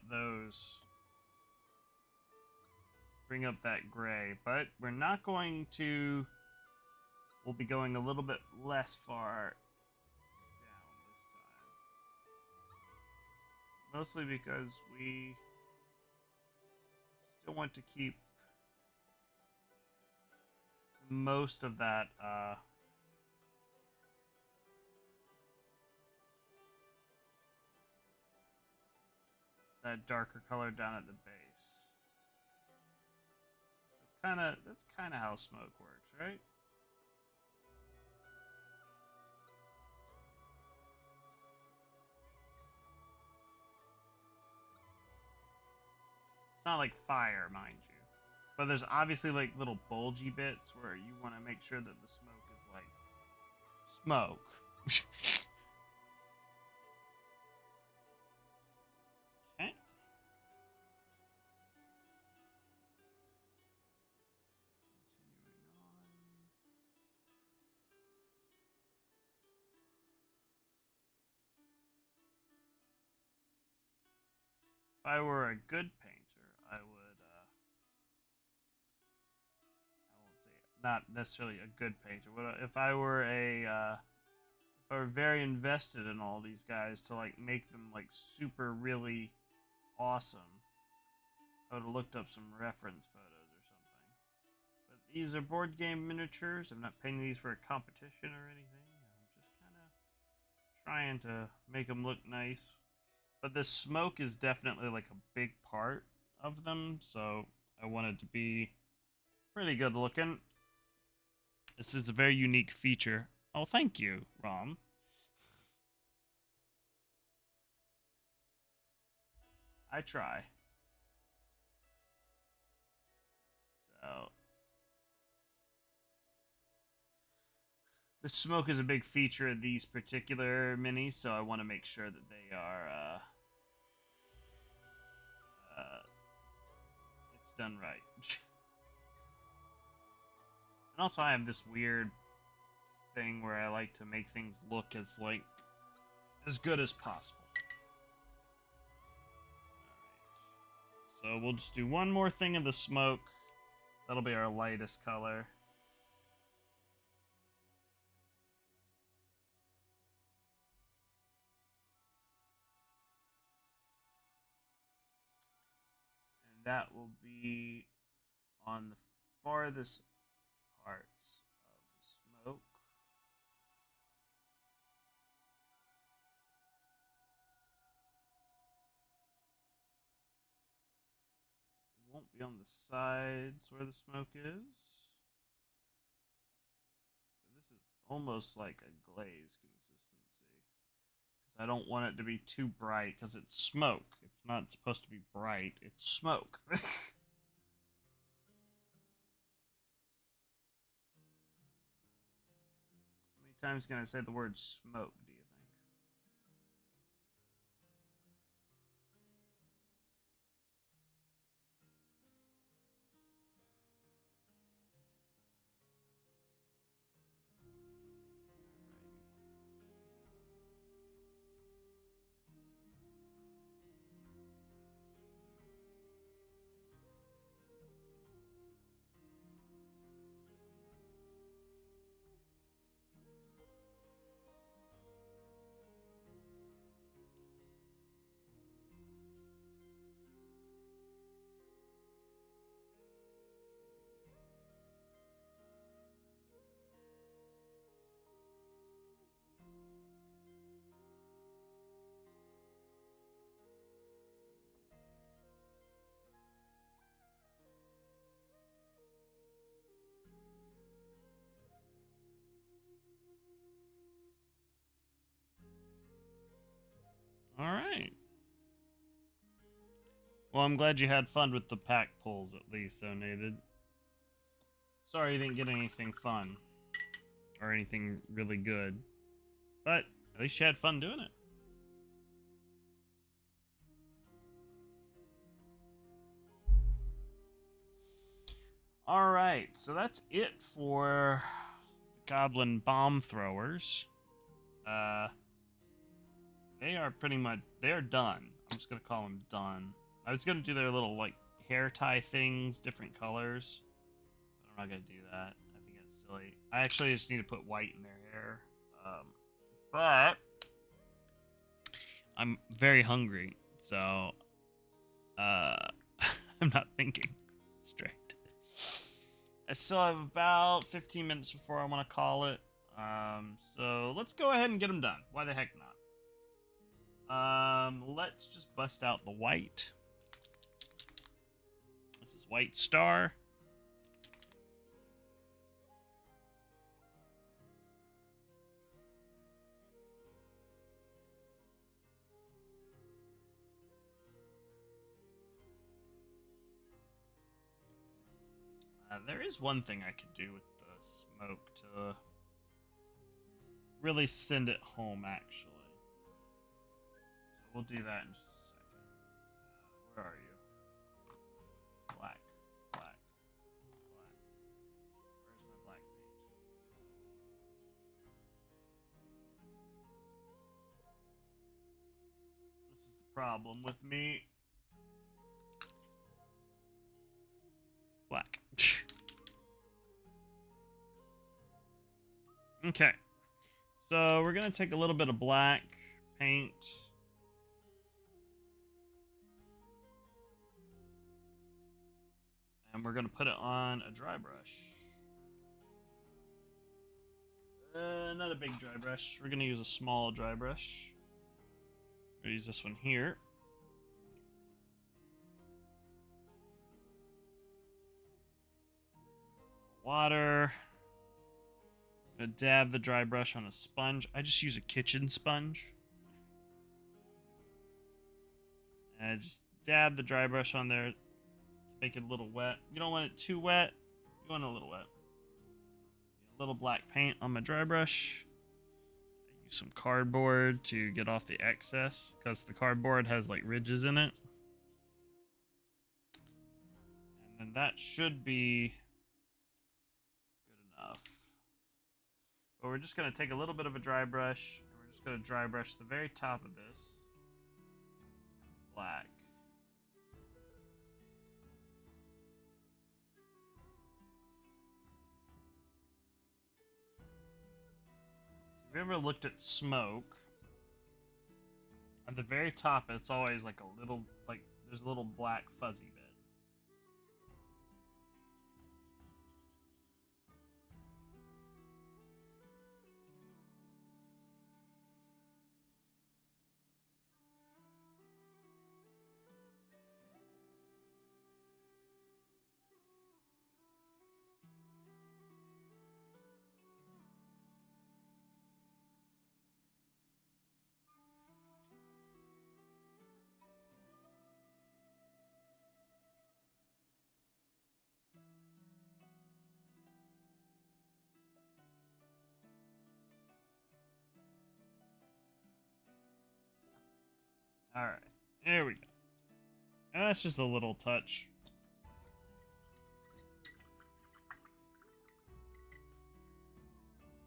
that gray, but we're not going to. We'll be going a little bit less far down this time. Mostly because we still want to keep most of that that darker color down at the base. That's kind of how smoke works, right? It's not like fire, mind you. But there's obviously like little bulgy bits where you want to make sure that the smoke is like smoke. Okay. Continuing on. If I were a good painter, I would I won't say it, not necessarily a good painter. If I were if I were very invested in all these guys to like make them like super really awesome, I would have looked up some reference photos or something. But these are board game miniatures. I'm not painting these for a competition or anything. I'm just kind of trying to make them look nice. But the smoke is definitely like a big part of them, so I want it to be pretty good looking. This is a very unique feature. Oh, thank you, Rom. I try. So the smoke is a big feature of these particular minis, so I want to make sure that they are it's done right. And also I have this weird thing where I like to make things look as good as possible. Alright. So we'll just do one more thing of the smoke. That'll be our lightest color. And that will be on the farthest parts of the smoke. It won't be on the sides where the smoke is. This is almost like a glaze consistency. Because I don't want it to be too bright, because it's smoke. It's not supposed to be bright, it's smoke. How many times can I say the word smoke, do you think? All right. Well, I'm glad you had fun with the pack pulls at least, Donated. Sorry you didn't get anything fun or anything really good, but at least you had fun doing it. All right, so that's it for Goblin bomb throwers. They are pretty much done. I'm just gonna call them done. I was gonna do their little like hair tie things, different colors, but I'm not gonna do that. I think that's silly. I actually just need to put white in their hair. But I'm very hungry, so I'm not thinking straight. I still have about 15 minutes before I want to call it. So let's go ahead and get them done. Why the heck not? Let's just bust out the white. This is White Star. There is one thing I could do with the smoke to really send it home, actually. So we'll do that in just a second. Where are you? Black, black, black. Where's my black paint? This is the problem with me. Black. Okay. So we're going to take a little bit of black paint. And we're going to put it on a dry brush. Not a big dry brush. We're going to use a small dry brush. We'll use this one here. Water. I'm gonna dab the dry brush on a sponge. I just use a kitchen sponge. And just dab the dry brush on there to make it a little wet. You don't want it too wet. You want it a little wet. A little black paint on my dry brush. I use some cardboard to get off the excess because the cardboard has like ridges in it. And then that should be good enough. But we're just going to take a little bit of a dry brush, and we're just going to dry brush the very top of this. Black. Have you ever looked at smoke? At the very top, it's always like a little, like, there's a little black fuzzy bit. Alright, there we go. And that's just a little touch. Alright,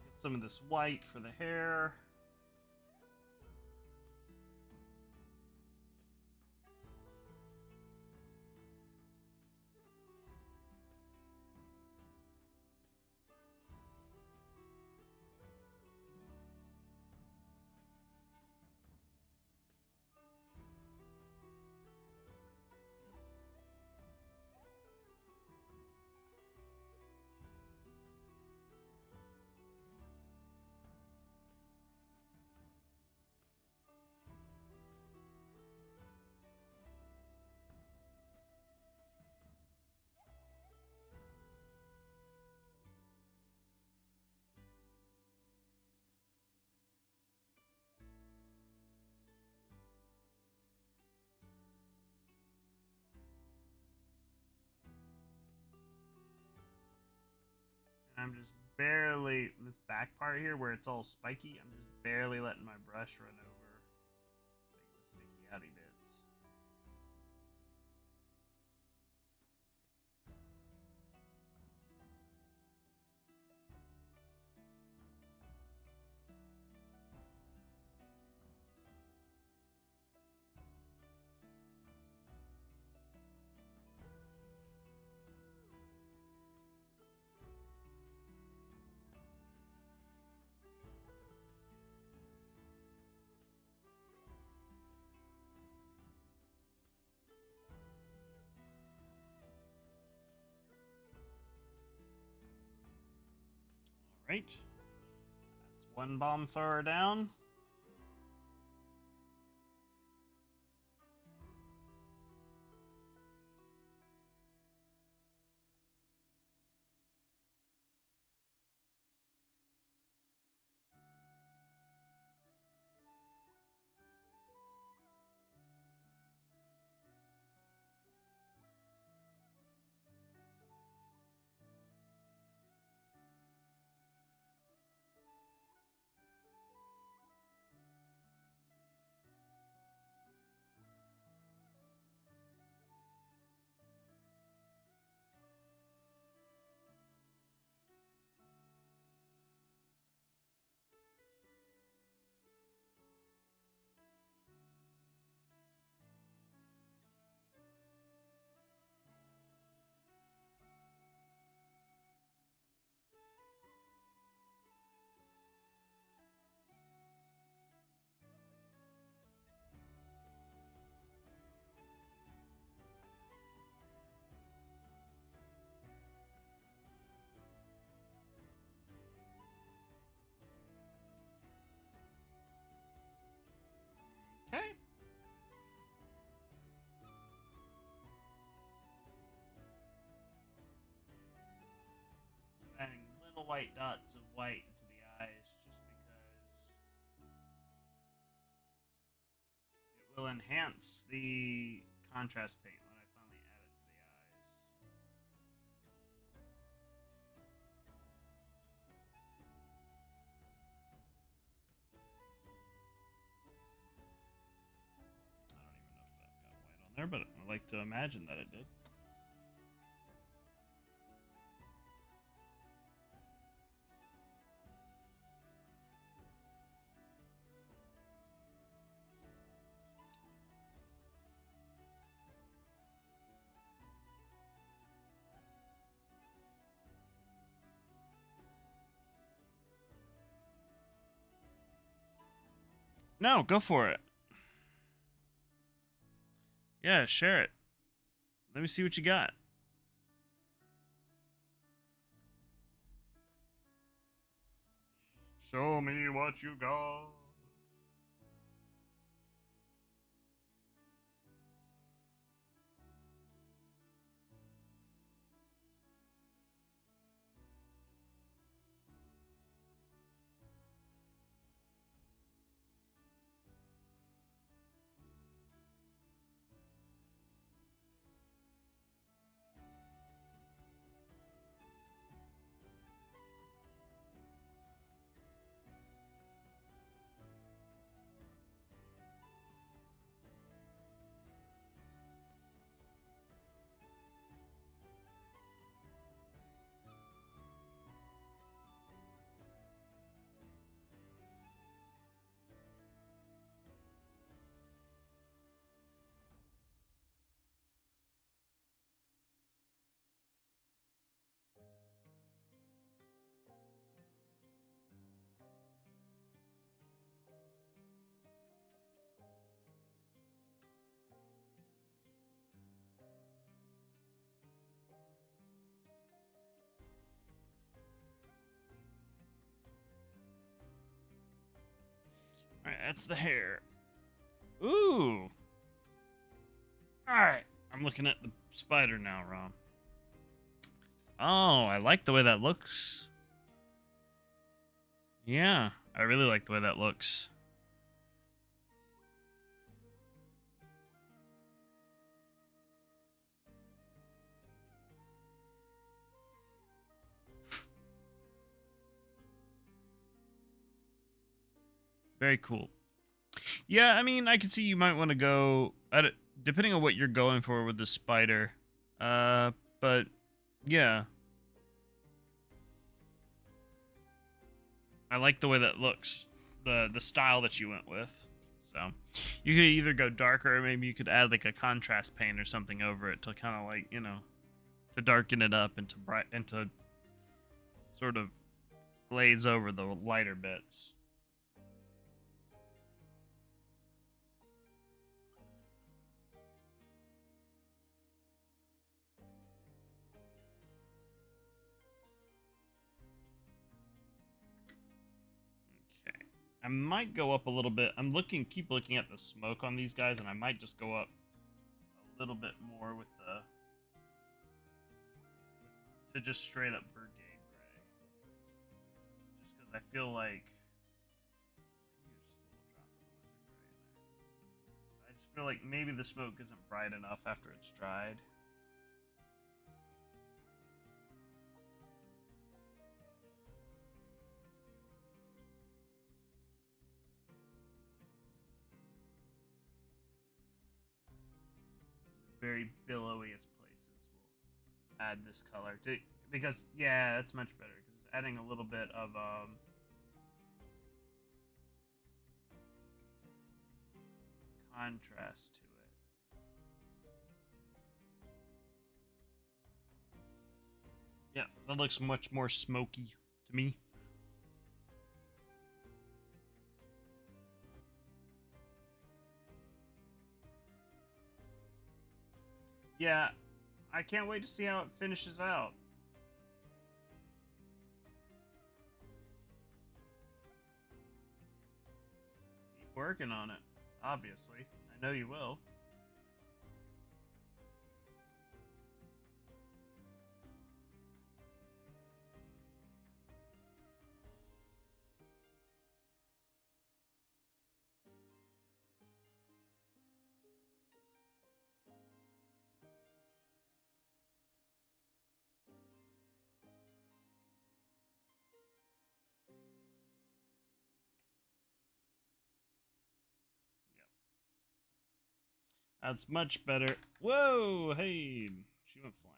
get some of this white for the hair. I'm just barely, this back part here where it's all spiky, I'm just barely letting my brush run over like the sticky outy bits. Right. That's one bomb thrower down. Okay. Adding little white dots of white into the eyes just because it will enhance the contrast paint when I finally add it to the eyes. I don't even know if that got white on there, but I like to imagine that it did. No, go for it. Yeah, share it. Let me see what you got. Show me what you got. Alright, that's the hair. Ooh. Alright. I'm looking at the spider now, Rom. Oh, I like the way that looks. Yeah, I really like the way that looks. Very cool. Yeah, I mean, I can see you might want to go, depending on what you're going for with the spider. But yeah, I like the way that looks, the style that you went with. So you could either go darker, or maybe you could add like a contrast paint or something over it to kind of like, you know, to darken it up and to bright and to sort of glaze over the lighter bits. Okay. I might go up a little bit. Keep looking at the smoke on these guys, and I might just go up a little bit more with to just straight up brigade gray. Just because I feel like I just feel like maybe the smoke isn't bright enough after it's dried. Very billowiest places will add this color to, because yeah, that's much better because it's adding a little bit of contrast to it. Yeah, that looks much more smoky to me. Yeah, I can't wait to see how it finishes out. Keep working on it, obviously. I know you will. Yep. That's much better. Whoa, hey, she went flying.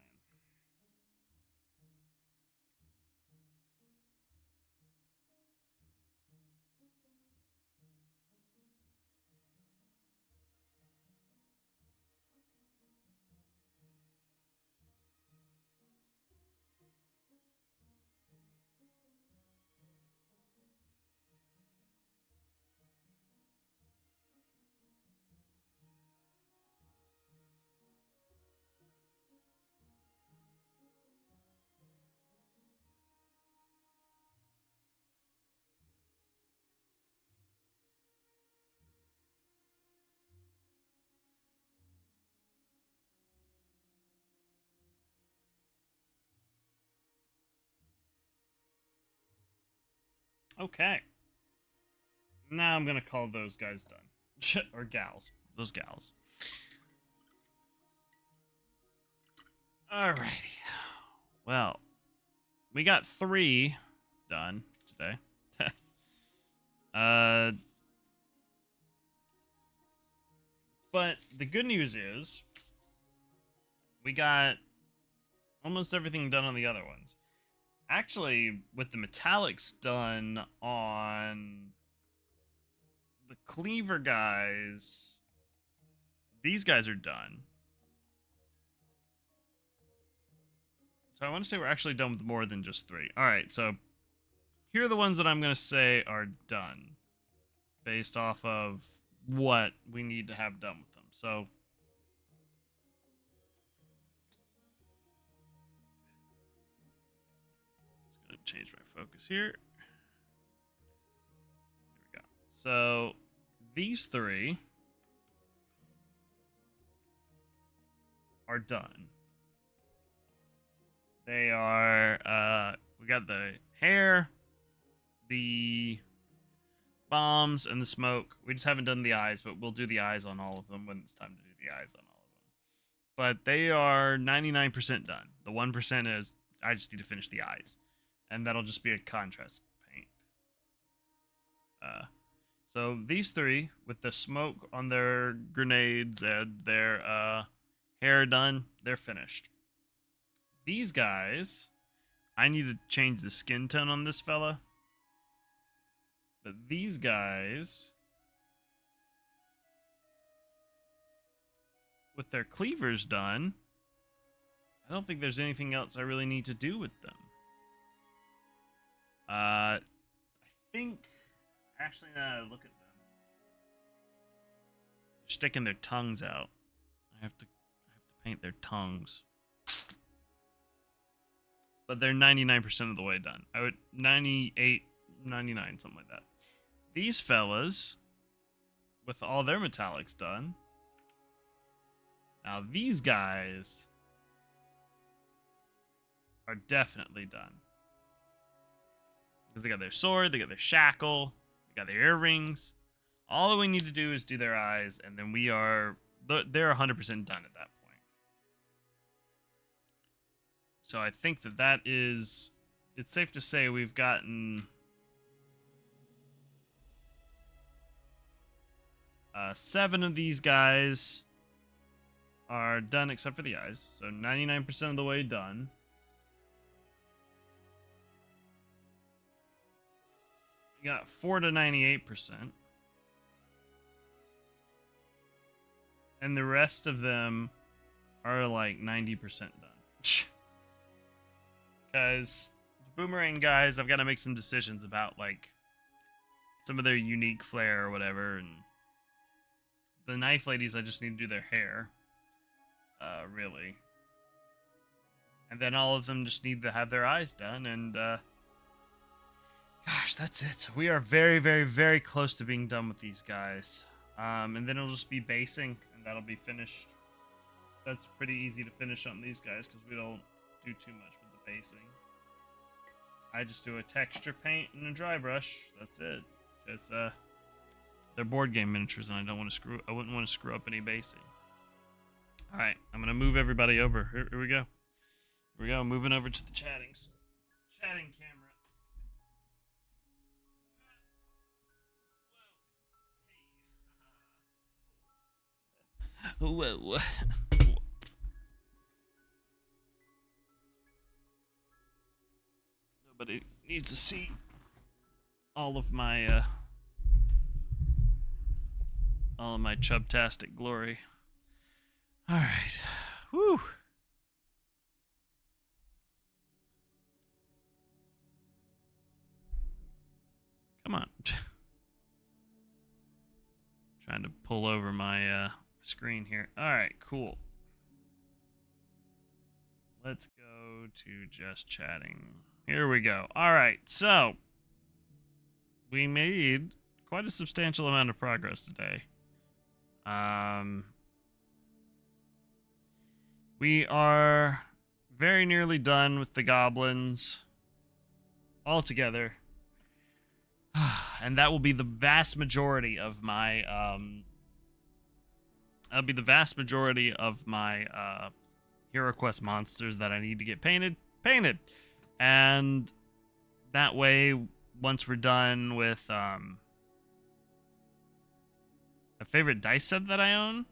Okay. Now I'm gonna call those guys done. Or gals. Those gals. Alrighty. Well, we got 3 done today. uh, but the good news is we got almost everything done on the other ones. Actually, with the metallics done on the cleaver guys, these guys are done. So I want to say we're actually done with more than just 3. All right, so here are the ones that I'm going to say are done based off of what we need to have done with them. So just going to change my focus here. There we go. So these 3 are done. They are, we got the hair, the bombs, and the smoke. We just haven't done the eyes, but we'll do the eyes on all of them when it's time to do the eyes on all of them. But they are 99% done. The 1% is, I just need to finish the eyes. And that'll just be a contrast paint. So these three, with the smoke on their grenades and their hair done, they're finished. These guys, I need to change the skin tone on this fella. But these guys, with their cleavers done, I don't think there's anything else I really need to do with them. I think, actually, now I look at them, they're sticking their tongues out. I have to paint their tongues. But they're 99% of the way done. I would 98, 99, something like that. These fellas, with all their metallics done. Now these guys are definitely done. Because they got their sword, they got their shackle, they got their earrings. All that we need to do is do their eyes, and then they're 100% done at that point. So I think that is, it's safe to say we've gotten 7 of these guys are done except for the eyes. So 99% of the way done. We got 4 to 98%. And the rest of them are like 90% done. Because the boomerang guys, I've got to make some decisions about like some of their unique flair or whatever. And the knife ladies, I just need to do their hair. Really. And then all of them just need to have their eyes done. And gosh, that's it. So we are very, very, very close to being done with these guys. And then it'll just be basing, and that'll be finished. That's pretty easy to finish on these guys because we don't do too much with the basing. I just do a texture paint and a dry brush. That's it. Because they're board game miniatures, and I wouldn't want to screw up any basing. All right, I'm gonna move everybody over. Here we go. Here we go. Moving over to the chatting camera. Whoa. Nobody needs to see all of my chubtastic glory. All right. Whew. Come on. Trying to pull over my screen here. All right, cool. Let's go to just chatting. Here we go. All right, so we made quite a substantial amount of progress today. We are very nearly done with the goblins all together. And that will be the vast majority of my HeroQuest monsters that I need to get painted. And that way, once we're done with a favorite dice set that I own,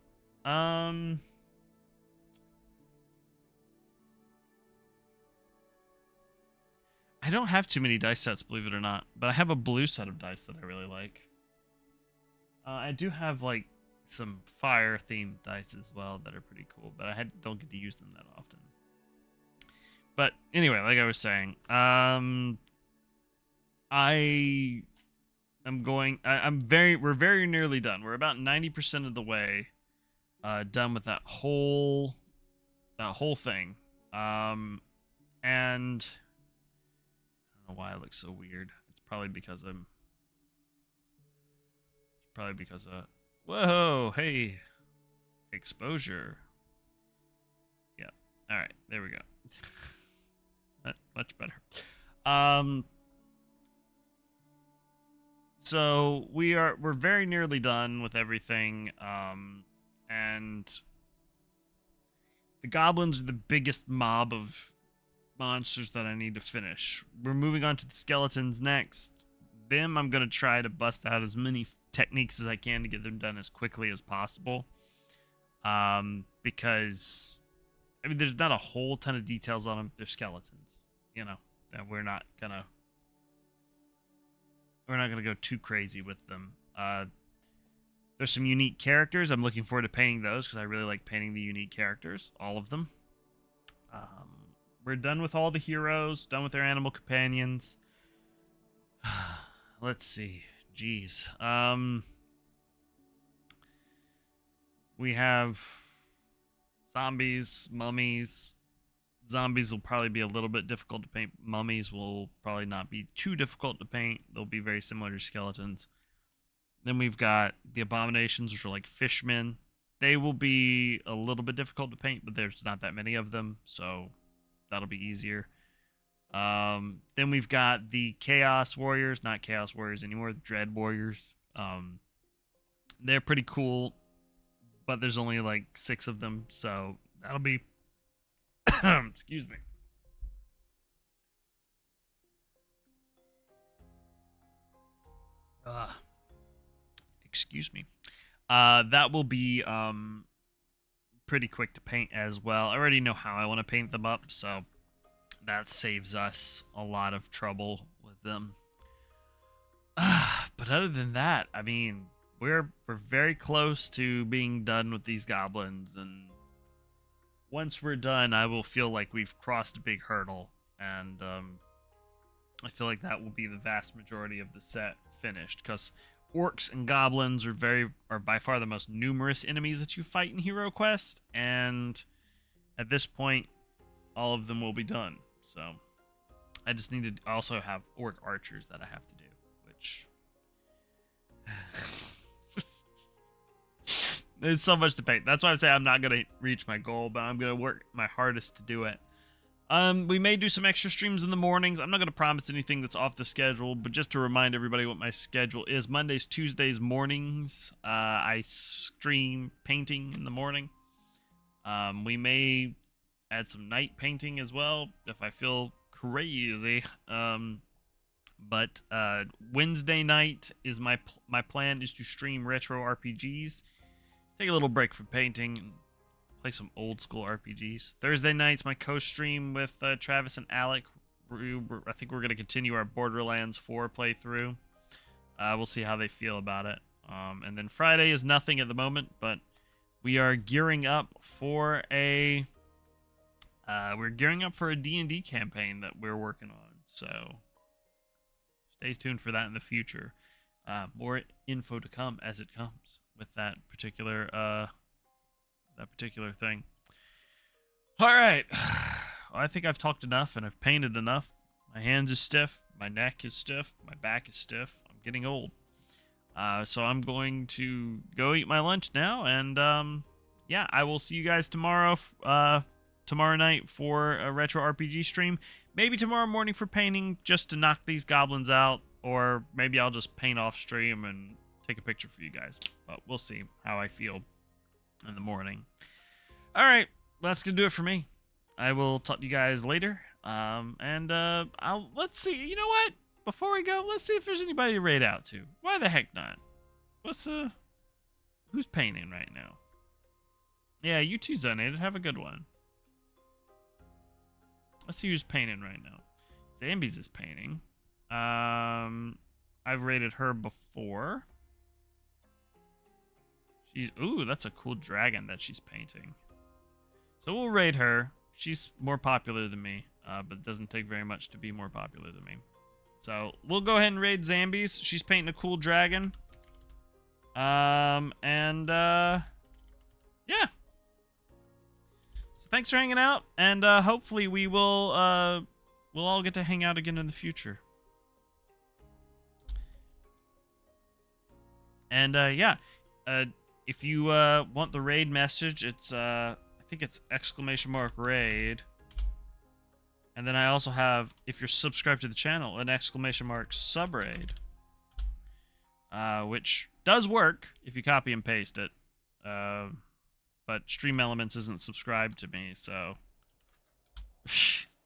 I don't have too many dice sets, believe it or not, but I have a blue set of dice that I really like. I do have like some fire themed dice as well that are pretty cool, but I don't get to use them that often. But anyway, like I was saying, we're very nearly done. We're about 90% of the way done with that whole thing. And I don't know why I look so weird. It's probably because whoa, hey, exposure. Yeah. All right, there we go. Much better. So we're very nearly done with everything. And the goblins are the biggest mob of monsters that I need to finish. We're moving on to the skeletons next. Them I'm gonna try to bust out as many techniques as I can to get them done as quickly as possible. Because I mean, there's not a whole ton of details on them. They're skeletons, you know, and we're not gonna go too crazy with them. There's some unique characters. I'm looking forward to painting those because I really like painting the unique characters, all of them. We're done with all the heroes, done with their animal companions. Let's see. Jeez. We have zombies, mummies. Zombies will probably be a little bit difficult to paint. Mummies will probably not be too difficult to paint. They'll be very similar to skeletons. Then we've got the abominations, which are like fishmen. They will be a little bit difficult to paint, but there's not that many of them, so that'll be easier. Then we've got the Chaos Warriors, not Chaos Warriors anymore, Dread Warriors. They're pretty cool, but there's only like 6 of them, so that'll be... Excuse me. Excuse me. That will be pretty quick to paint as well. I already know how I want to paint them up, so that saves us a lot of trouble with them. But other than that, I mean, we're very close to being done with these goblins, and once we're done, I will feel like we've crossed a big hurdle, and I feel like that will be the vast majority of the set finished, because orcs and goblins are by far the most numerous enemies that you fight in HeroQuest, and at this point, all of them will be done. So I just need to also have orc archers that I have to do, which there's so much to paint. That's why I say I'm not gonna reach my goal, but I'm gonna work my hardest to do it. We may do some extra streams in the mornings. I'm not going to promise anything that's off the schedule, but just to remind everybody what my schedule is. Mondays, Tuesdays, mornings, I stream painting in the morning. We may add some night painting as well if I feel crazy. But Wednesday night is my plan is to stream retro RPGs. Take a little break from painting. Play some old school RPGs. Thursday night's my co-stream with Travis and Alec. I think we're going to continue our Borderlands 4 playthrough. We'll see how they feel about it. And then Friday is nothing at the moment, but we are gearing up for a D&D campaign that we're working on. So stay tuned for that in the future. More info to come as it comes with that particular thing. All right. Well, I think I've talked enough and I've painted enough. My hands is stiff. My neck is stiff. My back is stiff. I'm getting old. So I'm going to go eat my lunch now. And yeah, I will see you guys tomorrow night for a retro RPG stream. Maybe tomorrow morning for painting just to knock these goblins out. Or maybe I'll just paint off stream and take a picture for you guys. But we'll see how I feel in the morning. All right, that's gonna do it for me. I will talk to you guys later. Let's see. You know what? Before we go, let's see if there's anybody to raid out to. Why the heck not? Who's painting right now? Yeah, you too, Zonated. Have a good one. Let's see who's painting right now. Zambies is painting. I've raided her before. Ooh, that's a cool dragon that she's painting. So we'll raid her. She's more popular than me, but it doesn't take very much to be more popular than me. So we'll go ahead and raid Zambies. She's painting a cool dragon. Yeah. So thanks for hanging out, and hopefully we'll all get to hang out again in the future. And yeah. If you want the raid message, it's I think it's !raid. And then I also have, if you're subscribed to the channel, an !subraid. Which does work if you copy and paste it. But Stream Elements isn't subscribed to me, so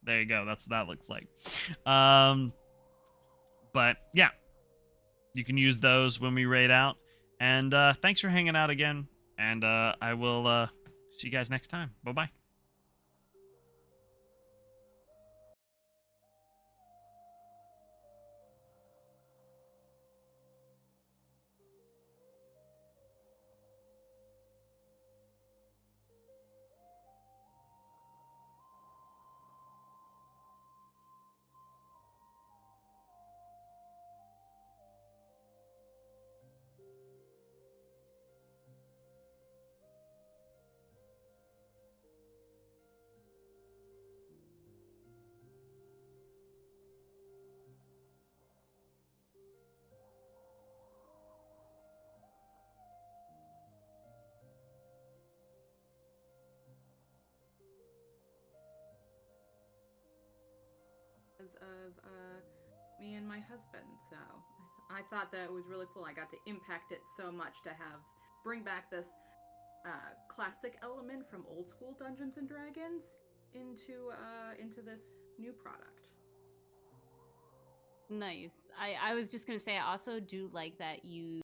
there you go. That's what that looks like. But yeah. you can use those when we raid out. And thanks for hanging out again. And I will see you guys next time. Bye bye. Of me and my husband. So I thought that it was really cool. I got to impact it so much to have bring back this classic element from old school Dungeons and Dragons into this new product. Nice. I was just gonna say I also do like that you